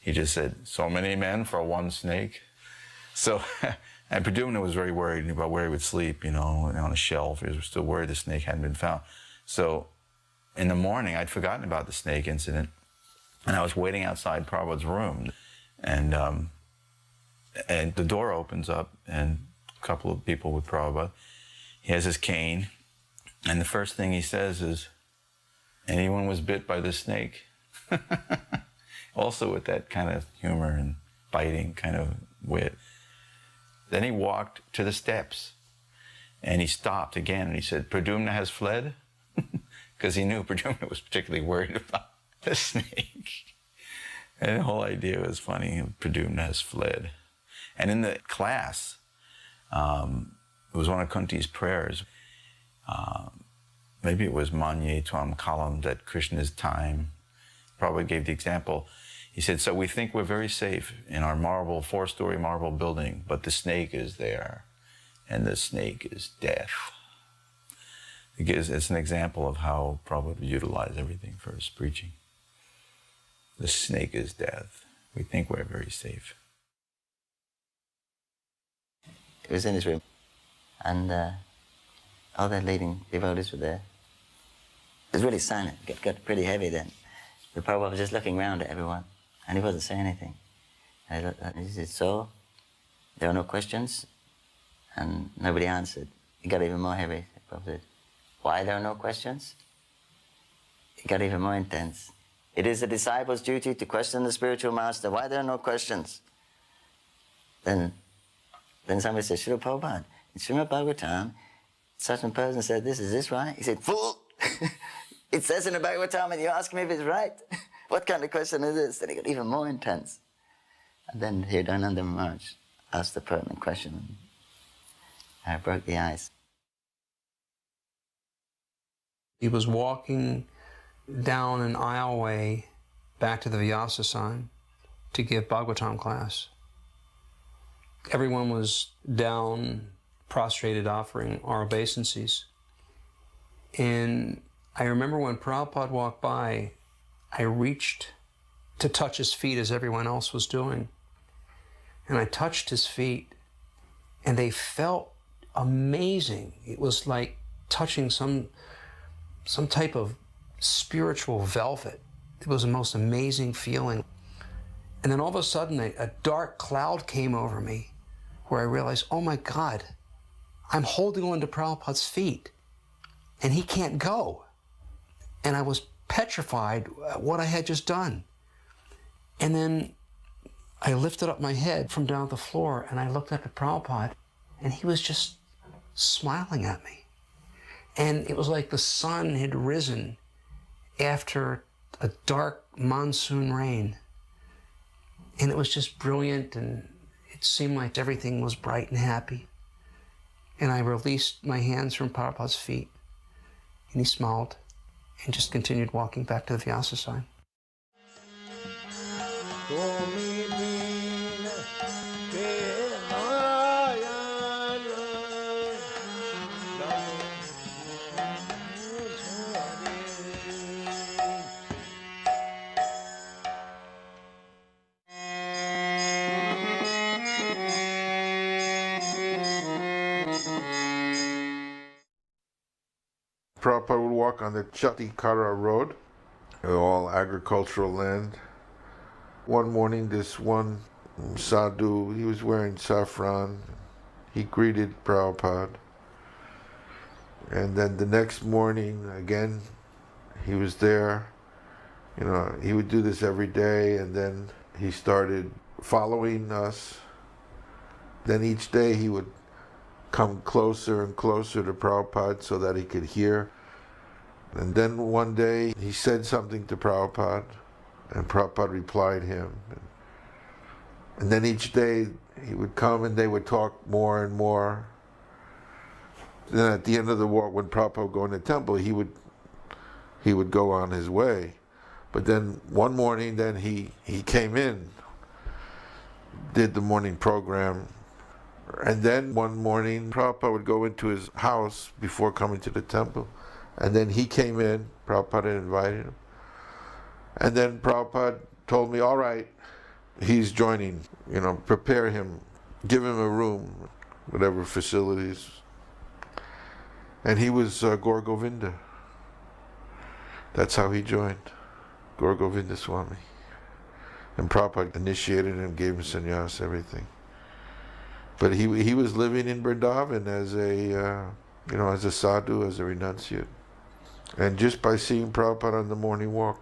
He just said, "So many men for one snake?" So, and Pradyumna was very worried about where he would sleep, you know, on a shelf. He was still worried the snake hadn't been found. So in the morning, I'd forgotten about the snake incident, and I was waiting outside Prabhupada's room, and the door opens up, and a couple of people with Prabhupada. He has his cane, and the first thing he says is, "Anyone was bit by the snake?" Also with that kind of humor and biting kind of wit. Then he walked to the steps, and he stopped again, and he said, "Pradyumna has fled?" Because he knew Pradyumna was particularly worried about the snake. And the whole idea was funny. Pradyumna has fled. And in the class, it was one of Kunti's prayers. Maybe it was Manye Tvam Kalam, that Krishna's time. Prabhupada gave the example. He said, "So we think we're very safe in our marble, 4-story marble building, but the snake is there, and the snake is death." It's an example of how Prabhupada would utilize everything for his preaching. The snake is death. We think we're very safe. He was in his room, and all the leading devotees were there. It was really silent. It got pretty heavy then. The Prabhupada was just looking around at everyone, and he wasn't saying anything. And he said, "So, there are no questions?" And nobody answered. It got even more heavy. The Prabhupada said, "Why there are no questions?" It got even more intense. "It is the disciple's duty to question the spiritual master. Why there are no questions?" Then somebody said, "Srila Prabhupada, in Srimad Bhagavatam, such a person said, 'This is this right?'" He said, "Fool! It says in the Bhagavatam, and you ask me if it's right. What kind of question is this? Then it got even more intense. And then Hridayananda Maharaj asked the pertinent question, and I broke the ice. He was walking down an aisleway back to the Vyasa sign to give Bhagavatam class. Everyone was down, prostrated, offering our obeisances. And I remember when Prabhupada walked by, I reached to touch his feet as everyone else was doing. And I touched his feet, and they felt amazing. It was like touching some type of spiritual velvet. It was the most amazing feeling. And then all of a sudden, a dark cloud came over me where I realized, oh my God, I'm holding on to Prabhupada's feet, and he can't go. And I was petrified at what I had just done. And then I lifted up my head from down at the floor, and I looked up at Prabhupada, and he was just smiling at me. And it was like the sun had risen after a dark monsoon rain. And it was just brilliant, and it seemed like everything was bright and happy. And I released my hands from Prabhupada's feet, and he smiled and just continued walking back to the Vyasa sign. Prabhupada would walk on the Chatikara road, all agricultural land. One morning, this one sadhu, he was wearing saffron. He greeted Prabhupada. And then the next morning, again, he was there. You know, he would do this every day, and then he started following us. Then each day he would come closer and closer to Prabhupada so that he could hear. And then one day he said something to Prabhupada, and Prabhupada replied him. And then each day he would come and they would talk more and more. Then at the end of the walk, when Prabhupada would go in the temple, he would go on his way. But then one morning, then he came in, did the morning program. And then one morning, Prabhupada would go into his house before coming to the temple. And then he came in, Prabhupada invited him. And then Prabhupada told me, all right, he's joining, you know, prepare him, give him a room, whatever facilities. And he was Gaur Govinda. That's how he joined, Gaur Govinda Swami. And Prabhupada initiated him, gave him sannyas, everything. But he was living in Vrindavan as a sadhu, as a renunciate. And just by seeing Prabhupada on the morning walk,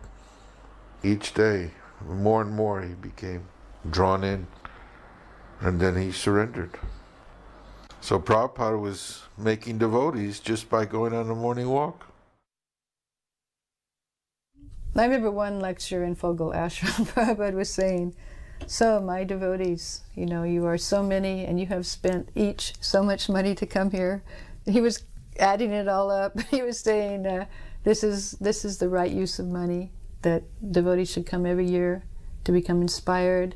each day, more and more he became drawn in. And then he surrendered. So Prabhupada was making devotees just by going on the morning walk. I remember one lecture in Fogel Ashram, Prabhupada was saying, so my devotees, you know, you are so many and you have spent each so much money to come here. He was adding it all up. He was saying, this is the right use of money, that devotees should come every year to become inspired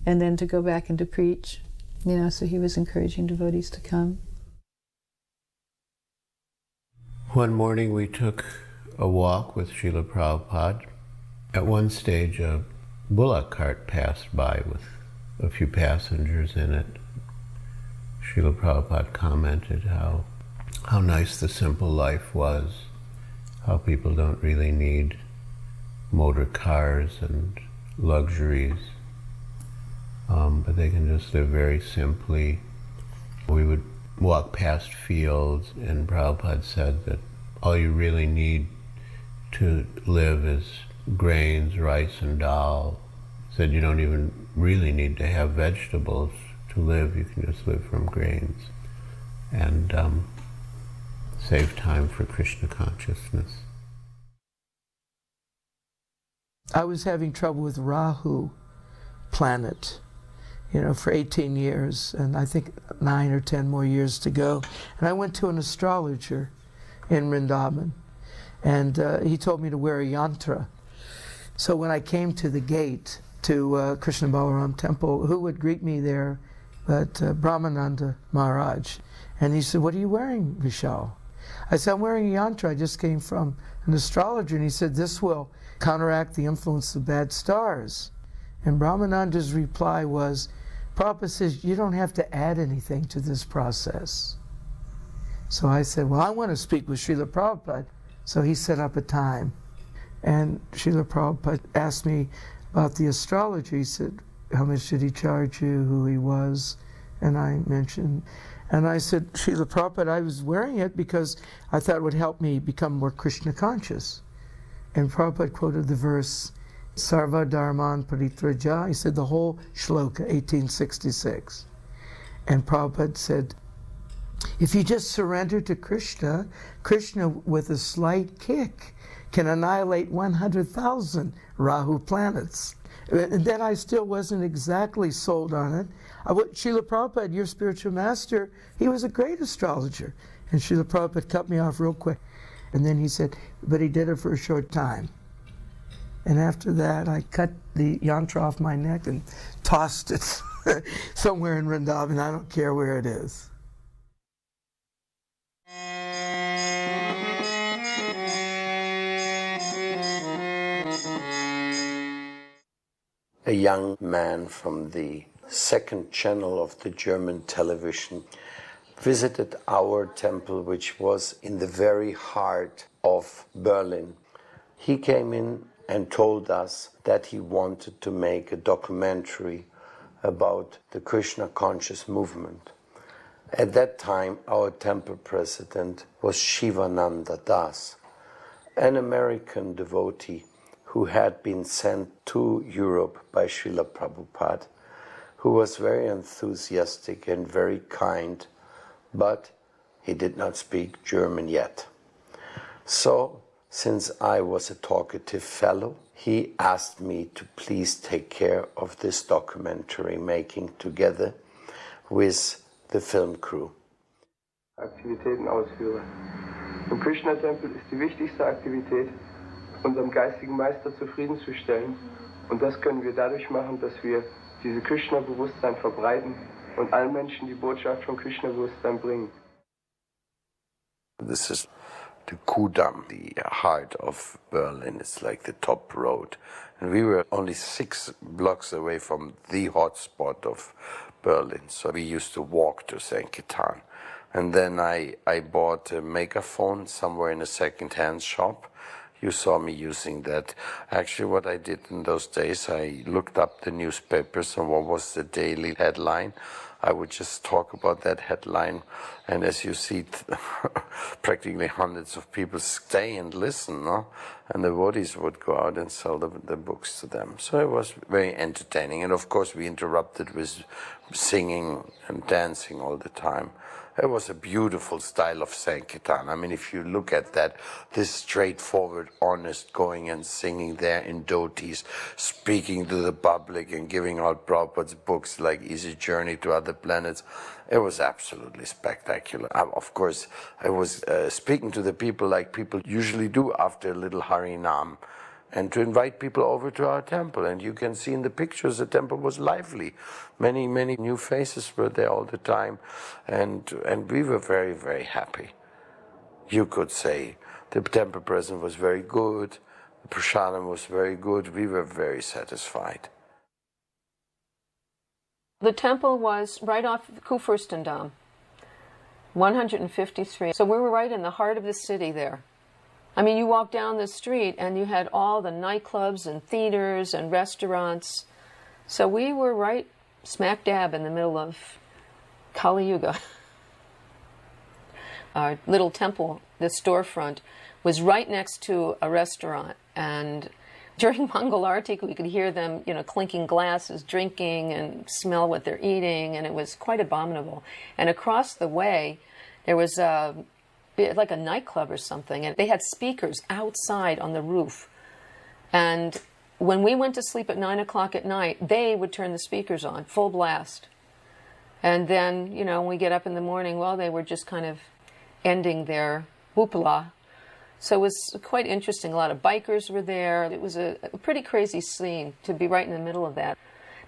and then to go back and to preach. You know, so he was encouraging devotees to come. One morning we took a walk with Srila Prabhupada. At one stage, a bullock cart passed by with a few passengers in it. Srila Prabhupada commented how nice the simple life was, how people don't really need motor cars and luxuries, but they can just live very simply. We would walk past fields, and Prabhupada said that all you really need to live is grains, rice, and dal. He said you don't even really need to have vegetables to live. You can just live from grains and save time for Krishna consciousness. I was having trouble with Rahu planet, for 18 years, and I think 9 or 10 more years to go. And I went to an astrologer in Vrindavan, and he told me to wear a yantra. So when I came to the gate to Krishna Balaram temple, who would greet me there but Brahmananda Maharaj? And he said, "What are you wearing, Vishal?" I said, "I'm wearing a yantra. I just came from an astrologer." And he said, "This will counteract the influence of bad stars." And Brahmananda's reply was, "Prabhupada says you don't have to add anything to this process." So I said, "Well, I want to speak with Srila Prabhupada." So he set up a time. And Srila Prabhupada asked me about the astrologer. He said, "How much did he charge you, who he was?" And I mentioned, and I said, "Srila Prabhupada, I was wearing it because I thought it would help me become more Krishna conscious." And Prabhupada quoted the verse, Sarva Dharman Paritraja. He said the whole shloka, 1866. And Prabhupada said, if you just surrender to Krishna, Krishna with a slight kick can annihilate 100,000 Rahu planets. And then I still wasn't exactly sold on it. Srila Prabhupada, your spiritual master, he was a great astrologer. And Srila Prabhupada cut me off real quick. And then he said, but he did it for a short time. And after that, I cut the yantra off my neck and tossed it somewhere in Vrindavan. I don't care where it is. A young man from the second channel of the German television visited our temple, which was in the very heart of Berlin. He came in and told us that he wanted to make a documentary about the Krishna conscious movement. At that time, our temple president was Shivananda Das, an American devotee who had been sent to Europe by Srila Prabhupada, who was very enthusiastic and very kind, but he did not speak German yet. So, since I was a talkative fellow, he asked me to please take care of this documentary making together with the film crew. Aktivitäten ausführe. Im Krishna-Tempel ist die wichtigste Aktivität, unserem geistigen Meister zufriedenzustellen. Und das können wir dadurch machen, dass wir diese Krishna-Bewusstsein verbreiten und allen Menschen die Botschaft von Krishna-Bewusstsein bringen. This is the Kudamm, the heart of Berlin. It's like the top road. And we were only 6 blocks away from the hotspot of Berlin. So we used to walk to Sankirtan. And then I bought a megaphone somewhere in a second-hand shop. You saw me using that. Actually, what I did in those days, I looked up the newspapers and what was the daily headline. I would just talk about that headline, and as you see, practically hundreds of people stay and listen, no? And the devotees would go out and sell the books to them. So it was very entertaining, and of course we interrupted with singing and dancing all the time. It was a beautiful style of Sankirtan. I mean, if you look at that, this straightforward, honest going and singing there in dhotis, speaking to the public and giving out Prabhupada's books like Easy Journey to Other Planets, it was absolutely spectacular. Of course, I was speaking to the people like people usually do after a little Harinam, and to invite people over to our temple. And you can see in the pictures the temple was lively. Many, many new faces were there all the time. And we were very, very happy. You could say the temple present was very good, the prasadam was very good. We were very satisfied. The temple was right off Kurfürstendamm, 153. So we were right in the heart of the city there. I mean, you walk down the street and you had all the nightclubs and theaters and restaurants. So we were right smack dab in the middle of Kali Yuga. Our little temple, the storefront, was right next to a restaurant. And during Mangal Arati, we could hear them, clinking glasses, drinking, and smell what they're eating. And it was quite abominable. And across the way, there was like a nightclub or something, and they had speakers outside on the roof, and When we went to sleep at 9 o'clock at night, they would turn the speakers on, full blast. And then, you know, when we get up in the morning, well, they were just kind of ending their hoopla. So it was quite interesting. A lot of bikers were there. It was a pretty crazy scene to be right in the middle of that.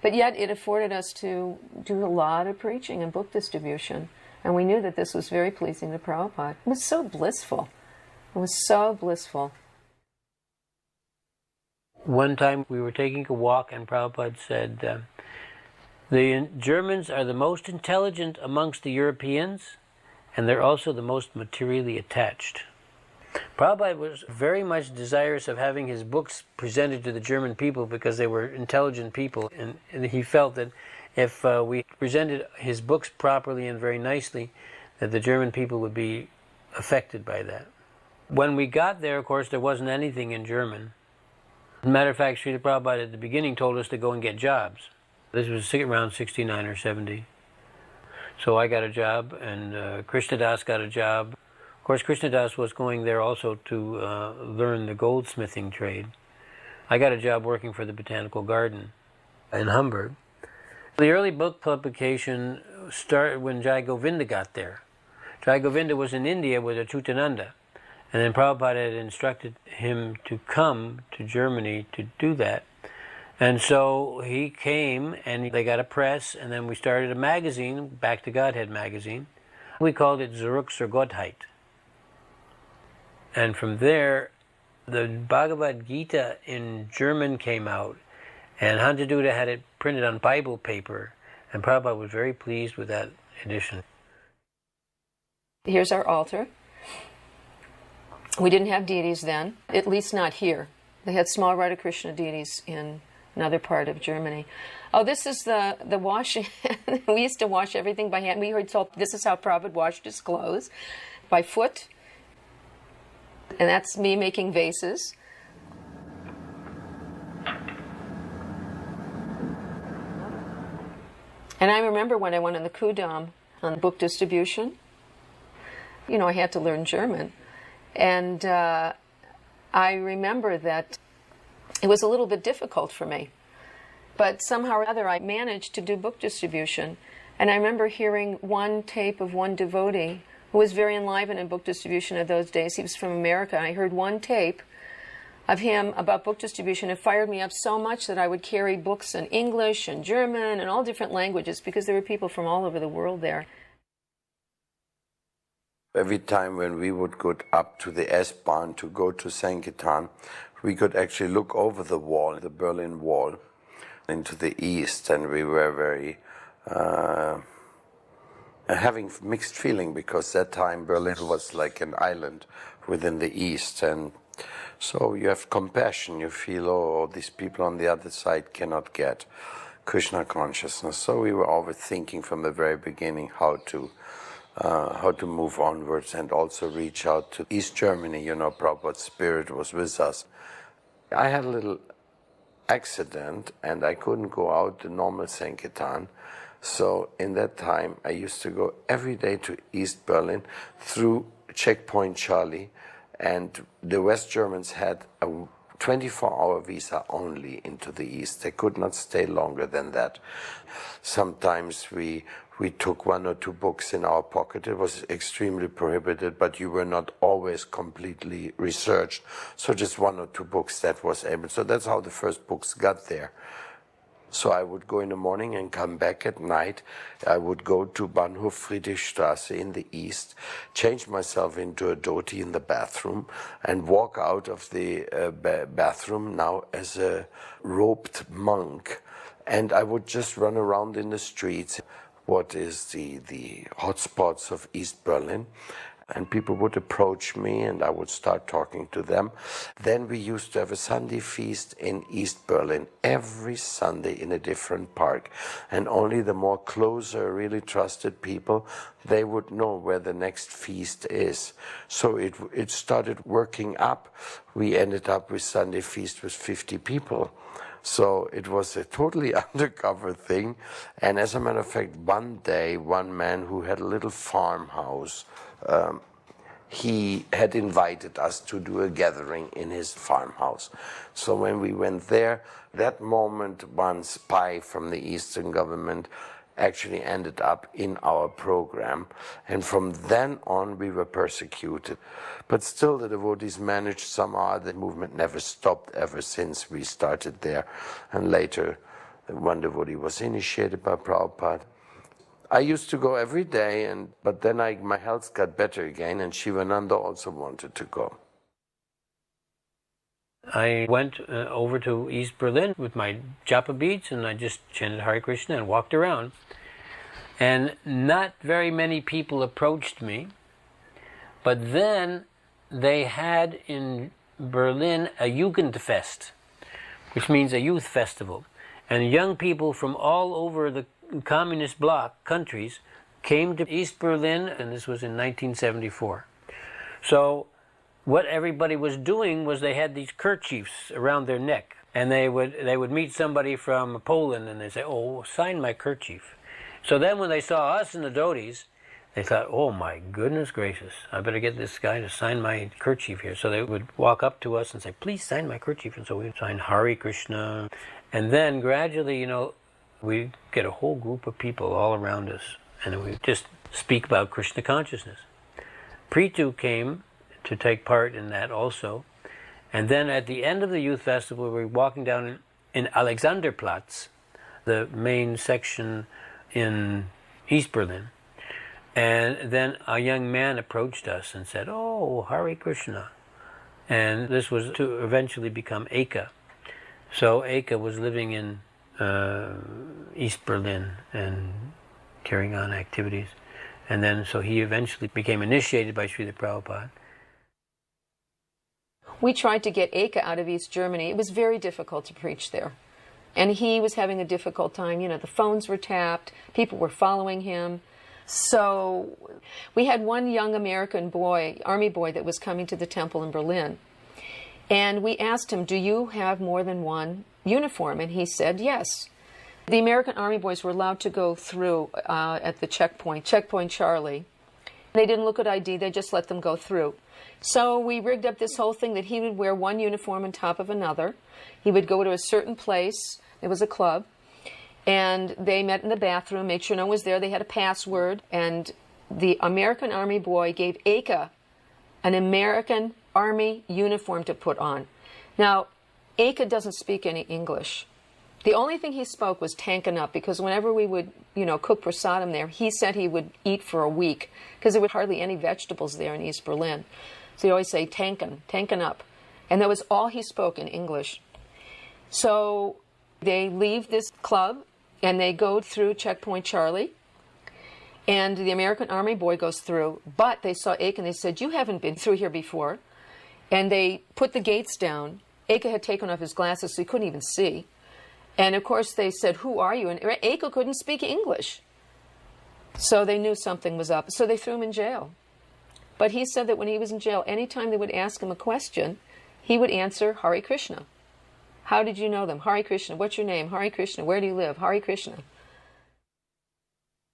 But yet it afforded us to do a lot of preaching and book distribution. And we knew that this was very pleasing to Prabhupada. It was so blissful. It was so blissful. One time we were taking a walk and Prabhupada said, the Germans are the most intelligent amongst the Europeans, and they're also the most materially attached. Prabhupada was very much desirous of having his books presented to the German people because they were intelligent people, and he felt that if we presented his books properly and very nicely, that the German people would be affected by that. When we got there, of course, there wasn't anything in German. As a matter of fact, Srila Prabhupada at the beginning told us to go and get jobs. This was around 69 or 70. So I got a job, and Krishna Das got a job. Of course, Krishna Das was going there also to learn the goldsmithing trade. I got a job working for the Botanical Garden in Hamburg. The early book publication started when Jai Govinda got there. Jai Govinda was in India with Achyutananda, and then Prabhupada had instructed him to come to Germany to do that. And so he came, and they got a press, and then we started a magazine, Back to Godhead magazine. We called it Zurück zur Gottheit. And from there, the Bhagavad Gita in German came out, and Hantaduta had it printed on Bible paper, and Prabhupada was very pleased with that edition. Here's our altar. We didn't have deities then, at least not here. They had small Radha Krishna deities in another part of Germany. Oh, this is the washing. We used to wash everything by hand. We heard told this is how Prabhupada washed his clothes, by foot. And that's me making vases. And I remember when I went on the Kudam on book distribution, you know, I had to learn German. And I remember that it was a little bit difficult for me. But somehow or other I managed to do book distribution. And I remember hearing one tape of one devotee who was very enlivened in book distribution of those days. He was from America. I heard one tape of him about book distribution. It fired me up so much that I would carry books in English and German and all different languages because there were people from all over the world there. Every time when we would go up to the S-Bahn to go to Sankirtan, we could actually look over the wall, the Berlin Wall, into the east, and we were very having mixed feeling because that time Berlin was like an island within the east, and so you have compassion. You feel, oh, these people on the other side cannot get Krishna consciousness. So we were always thinking from the very beginning how to move onwards and also reach out to East Germany. You know, Prabhupada's spirit was with us. I had a little accident and I couldn't go out the normal Sankirtan. So in that time, I used to go every day to East Berlin through Checkpoint Charlie, and the West Germans had a 24-hour visa only into the East. They could not stay longer than that. Sometimes we took 1 or 2 books in our pocket. It was extremely prohibited, but you were not always completely researched. So just 1 or 2 books that was able. So that's how the first books got there. So I would go in the morning and come back at night. I would go to Bahnhof Friedrichstraße in the east, change myself into a dhoti in the bathroom, and walk out of the bathroom now as a robed monk. And I would just run around in the streets. What is the hotspots of East Berlin? And people would approach me and I would start talking to them. Then we used to have a Sunday feast in East Berlin, every Sunday in a different park. And only the more closer, really trusted people, they would know where the next feast is. So it started working up. We ended up with Sunday feast with 50 people. So it was a totally undercover thing. And as a matter of fact, one day, one man who had a little farmhouse he had invited us to do a gathering in his farmhouse. So when we went there, that moment one spy from the Eastern government actually ended up in our program, and from then on we were persecuted. But still the devotees managed somehow. The movement never stopped ever since we started there, and later one devotee was initiated by Prabhupada. I used to go every day, but then my health got better again, and Shivananda also wanted to go. I went over to East Berlin with my japa beads, and I just chanted Hare Krishna and walked around. And not very many people approached me, but then they had in Berlin a Jugendfest, which means a youth festival. And young people from all over the communist bloc countries came to East Berlin, and this was in 1974. So what everybody was doing was they had these kerchiefs around their neck, and they would meet somebody from Poland, and they'd say, "Oh, sign my kerchief." So then when they saw us in the dhotis, they thought, "Oh my goodness gracious, I better get this guy to sign my kerchief here." So they would walk up to us and say, "Please sign my kerchief." And so we would sign Hare Krishna. And then gradually, we get a whole group of people all around us, and we just speak about Krishna consciousness. Preetu came to take part in that also. And then at the end of the youth festival, we were walking down in Alexanderplatz, the main section in East Berlin. And then a young man approached us and said, "Oh, Hare Krishna." And this was to eventually become Eka. So Eka was living in East Berlin and carrying on activities. And then so he eventually became initiated by Srila Prabhupada. We tried to get Eka out of East Germany. It was very difficult to preach there. And he was having a difficult time. The phones were tapped, people were following him. So we had one young American boy, army boy, that was coming to the temple in Berlin. And we asked him, "Do you have more than one uniform?" And he said, yes. The American Army boys were allowed to go through at the checkpoint Charlie. They didn't look at ID, they just let them go through. So we rigged up this whole thing that he would wear one uniform on top of another. He would go to a certain place, it was a club, and they met in the bathroom, made sure no one was there, they had a password, and the American Army boy gave Eka an American Army uniform to put on. Now, Eka doesn't speak any English. The only thing he spoke was tankin up, because whenever we would, cook prasadam there, he said he would eat for a week, because there were hardly any vegetables there in East Berlin. So he always say tankin up. And that was all he spoke in English. So they leave this club, and they go through checkpoint Charlie, and the American Army boy goes through, but they saw Eka and they said, "You haven't been through here before." And they put the gates down. Eka had taken off his glasses, so he couldn't even see. And of course they said, "Who are you?" And Eka couldn't speak English. So they knew something was up. So they threw him in jail. But he said that when he was in jail, anytime they would ask him a question, he would answer Hare Krishna. "How did you know them?" "Hare Krishna." "What's your name?" "Hare Krishna." "Where do you live?" "Hare Krishna."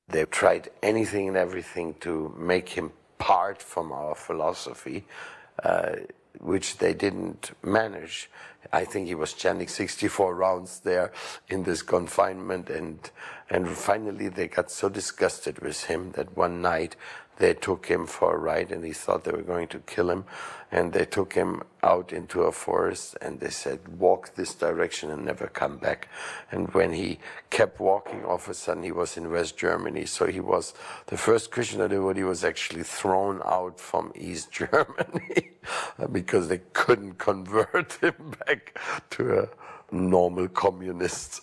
They tried anything and everything to make him part from our philosophy, which they didn't manage. I think he was chanting 64 rounds there in this confinement, and finally they got so disgusted with him that one night they took him for a ride, and he thought they were going to kill him, and they took him out into a forest, and they said, "Walk this direction and never come back." And when he kept walking, all of a sudden he was in West Germany. So he was the first Krishna devotee was actually thrown out from East Germany because they couldn't convert him back to a normal communist.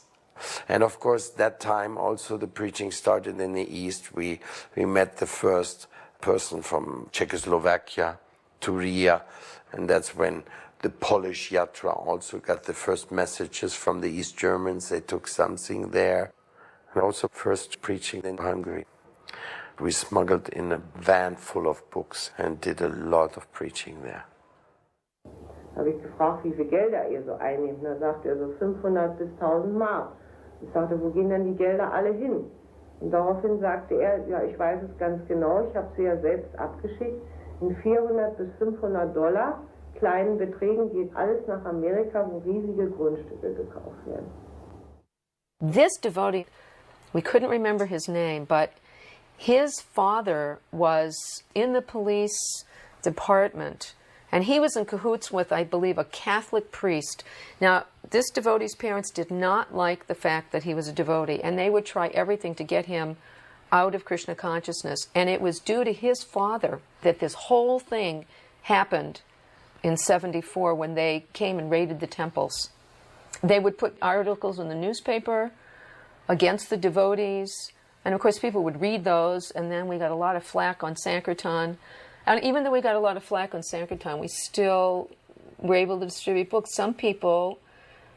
And of course, that time also the preaching started in the East. We met the first person from Czechoslovakia, Turia, and that's when the Polish Yatra also got the first messages from the East Germans. They took something there. And also first preaching in Hungary. We smuggled in a van full of books and did a lot of preaching there. Habe ich gefragt, wie viel Gelder ihr so einnehmt. Da sagt er so 500 bis 1000 Mark. Ich sagte, wo gehen denn die Gelder alle hin? Und daraufhin sagte er, ja, ich weiß es ganz genau, ich habe sie ja selbst abgeschickt. In 400 bis 500 Dollar kleinen Beträgen geht alles nach Amerika, wo riesige Grundstücke gekauft werden. This devotee, we couldn't remember his name, but his father was in the police department, and he was in cahoots with, I believe, a Catholic priest. Now, this devotee's parents did not like the fact that he was a devotee, and they would try everything to get him out of Krishna consciousness. And it was due to his father that this whole thing happened in 74 when they came and raided the temples. They would put articles in the newspaper against the devotees, and of course people would read those, and then we got a lot of flack on Sankirtan. And even though we got a lot of flack on Sankirtan, we still were able to distribute books. Some people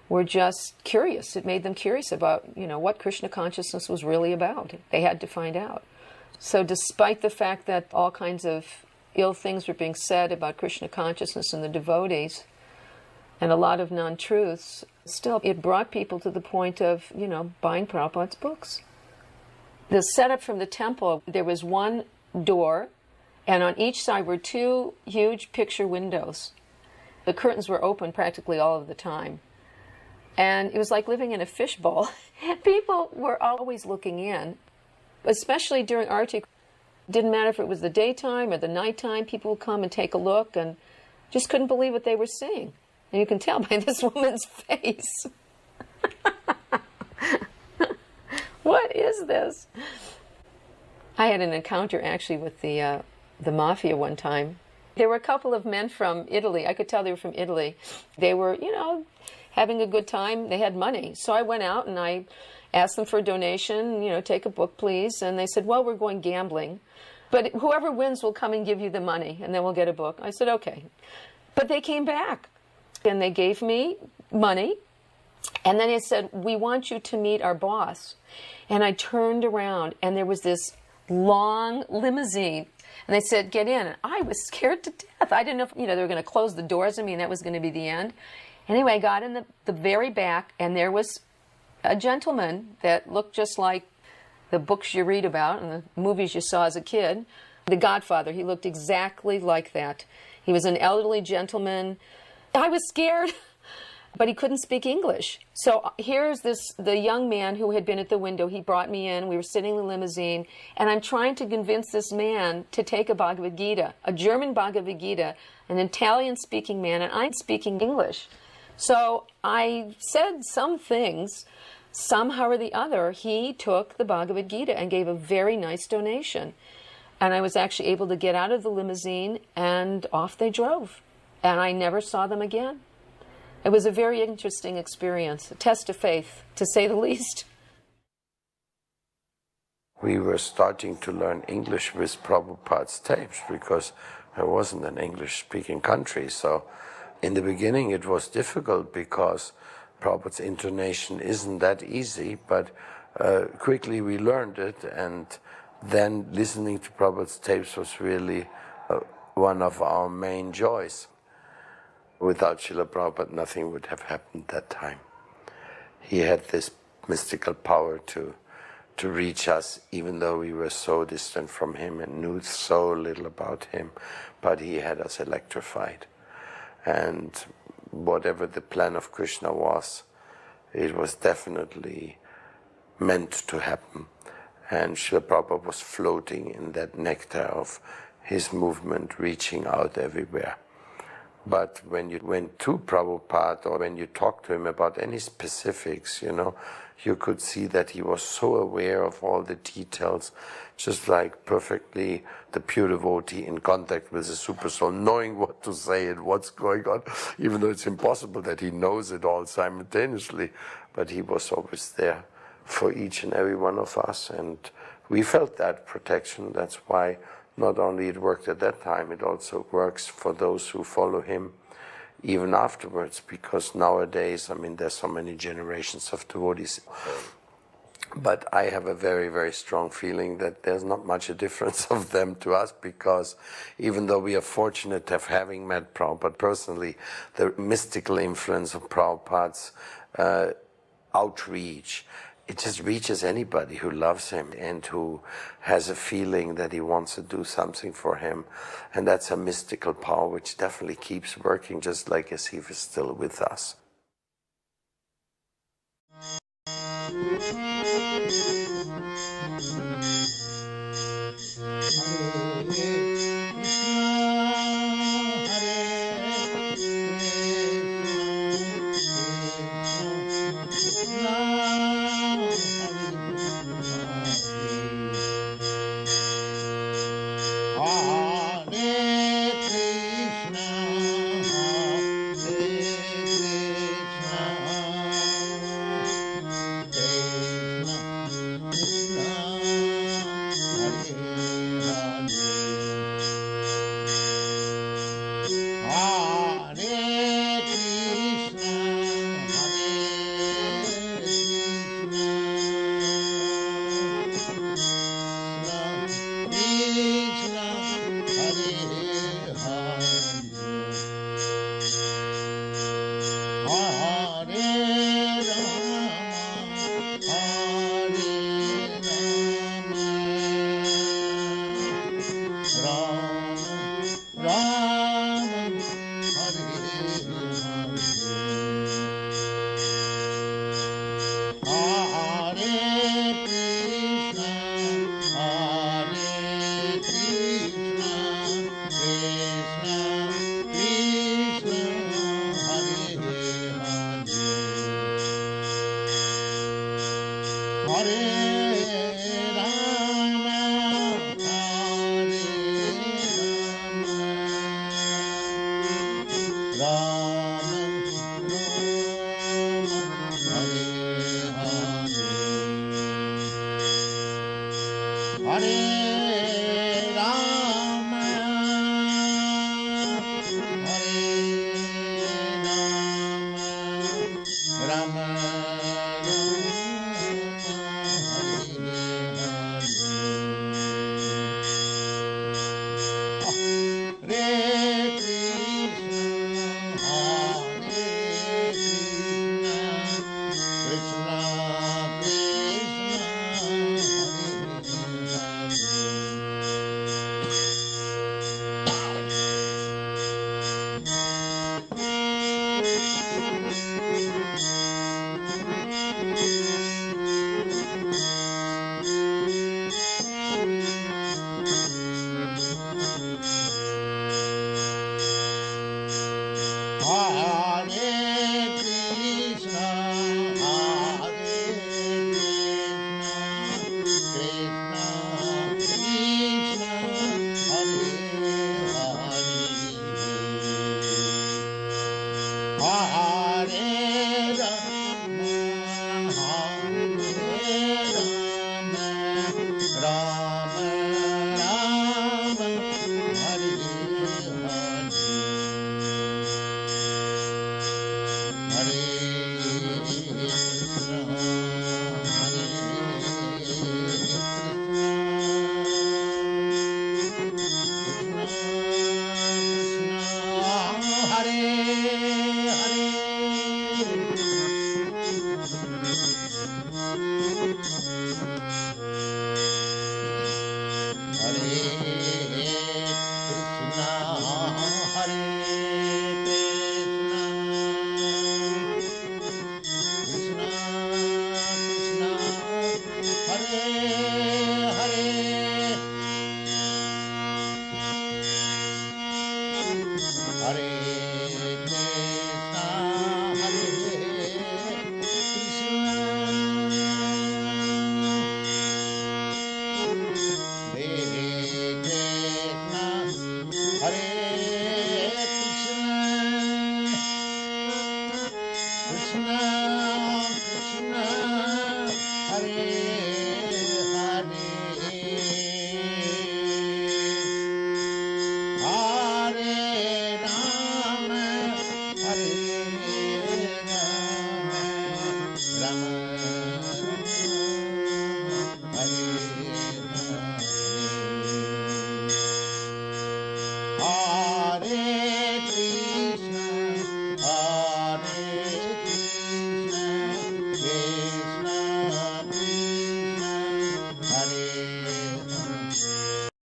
were just curious. It made them curious about, you know, what Krishna consciousness was really about. They had to find out. So despite the fact that all kinds of ill things were being said about Krishna consciousness and the devotees, and a lot of non-truths, still it brought people to the point of, you know, buying Prabhupada's books. The setup from the temple, there was one door, and on each side were two huge picture windows. The curtains were open practically all of the time. And it was like living in a fishbowl. People were always looking in, especially during Arti. Didn't matter if it was the daytime or the nighttime, people would come and take a look and just couldn't believe what they were seeing. And you can tell by this woman's face. What is this? I had an encounter actually with the mafia one time. There were a couple of men from Italy. I could tell they were from Italy. They were, you know, having a good time. They had money. So I went out and I asked them for a donation, you know, take a book, please. And they said, well, we're going gambling, but whoever wins will come and give you the money, and then we'll get a book. I said, okay. But they came back, and they gave me money, and then they said, we want you to meet our boss. And I turned around, and there was this long limousine, and they said, get in. And I was scared to death. I didn't know if, you know, they were going to close the doors on me, and that was going to be the end. Anyway, I got in the very back, and there was a gentleman that looked just like the books you read about and the movies you saw as a kid. The Godfather, he looked exactly like that. He was an elderly gentleman. I was scared, but he couldn't speak English. So here's the young man who had been at the window. He brought me in. We were sitting in the limousine, and I'm trying to convince this man to take a Bhagavad Gita, a German Bhagavad Gita, an Italian-speaking man, and I'm speaking English. So I said some things. Somehow or the other, he took the Bhagavad Gita and gave a very nice donation. And I was actually able to get out of the limousine, and off they drove. And I never saw them again. It was a very interesting experience, a test of faith, to say the least. We were starting to learn English with Prabhupada's tapes because there wasn't an English-speaking country. So in the beginning it was difficult because Prabhupada's intonation isn't that easy, but quickly we learned it, and then listening to Prabhupada's tapes was really one of our main joys. Without Srila Prabhupada, nothing would have happened that time. He had this mystical power to reach us, even though we were so distant from him and knew so little about him, but he had us electrified. And whatever the plan of Krishna was, it was definitely meant to happen. And Srila Prabhupada was floating in that nectar of his movement, reaching out everywhere. But when you went to Prabhupada, or when you talked to him about any specifics, you know, you could see that he was so aware of all the details, just like perfectly the pure devotee in contact with the super soul, knowing what to say and what's going on, even though it's impossible that he knows it all simultaneously. But he was always there for each and every one of us, and we felt that protection. That's why not only it worked at that time, it also works for those who follow him even afterwards, because nowadays, I mean, there's so many generations of devotees. But I have a very, very strong feeling that there's not much a difference of them to us, because even though we are fortunate of having met Prabhupada personally, the mystical influence of Prabhupada's outreach, it just reaches anybody who loves him and who has a feeling that he wants to do something for him. And that's a mystical power which definitely keeps working, just like as he was still with us. Hare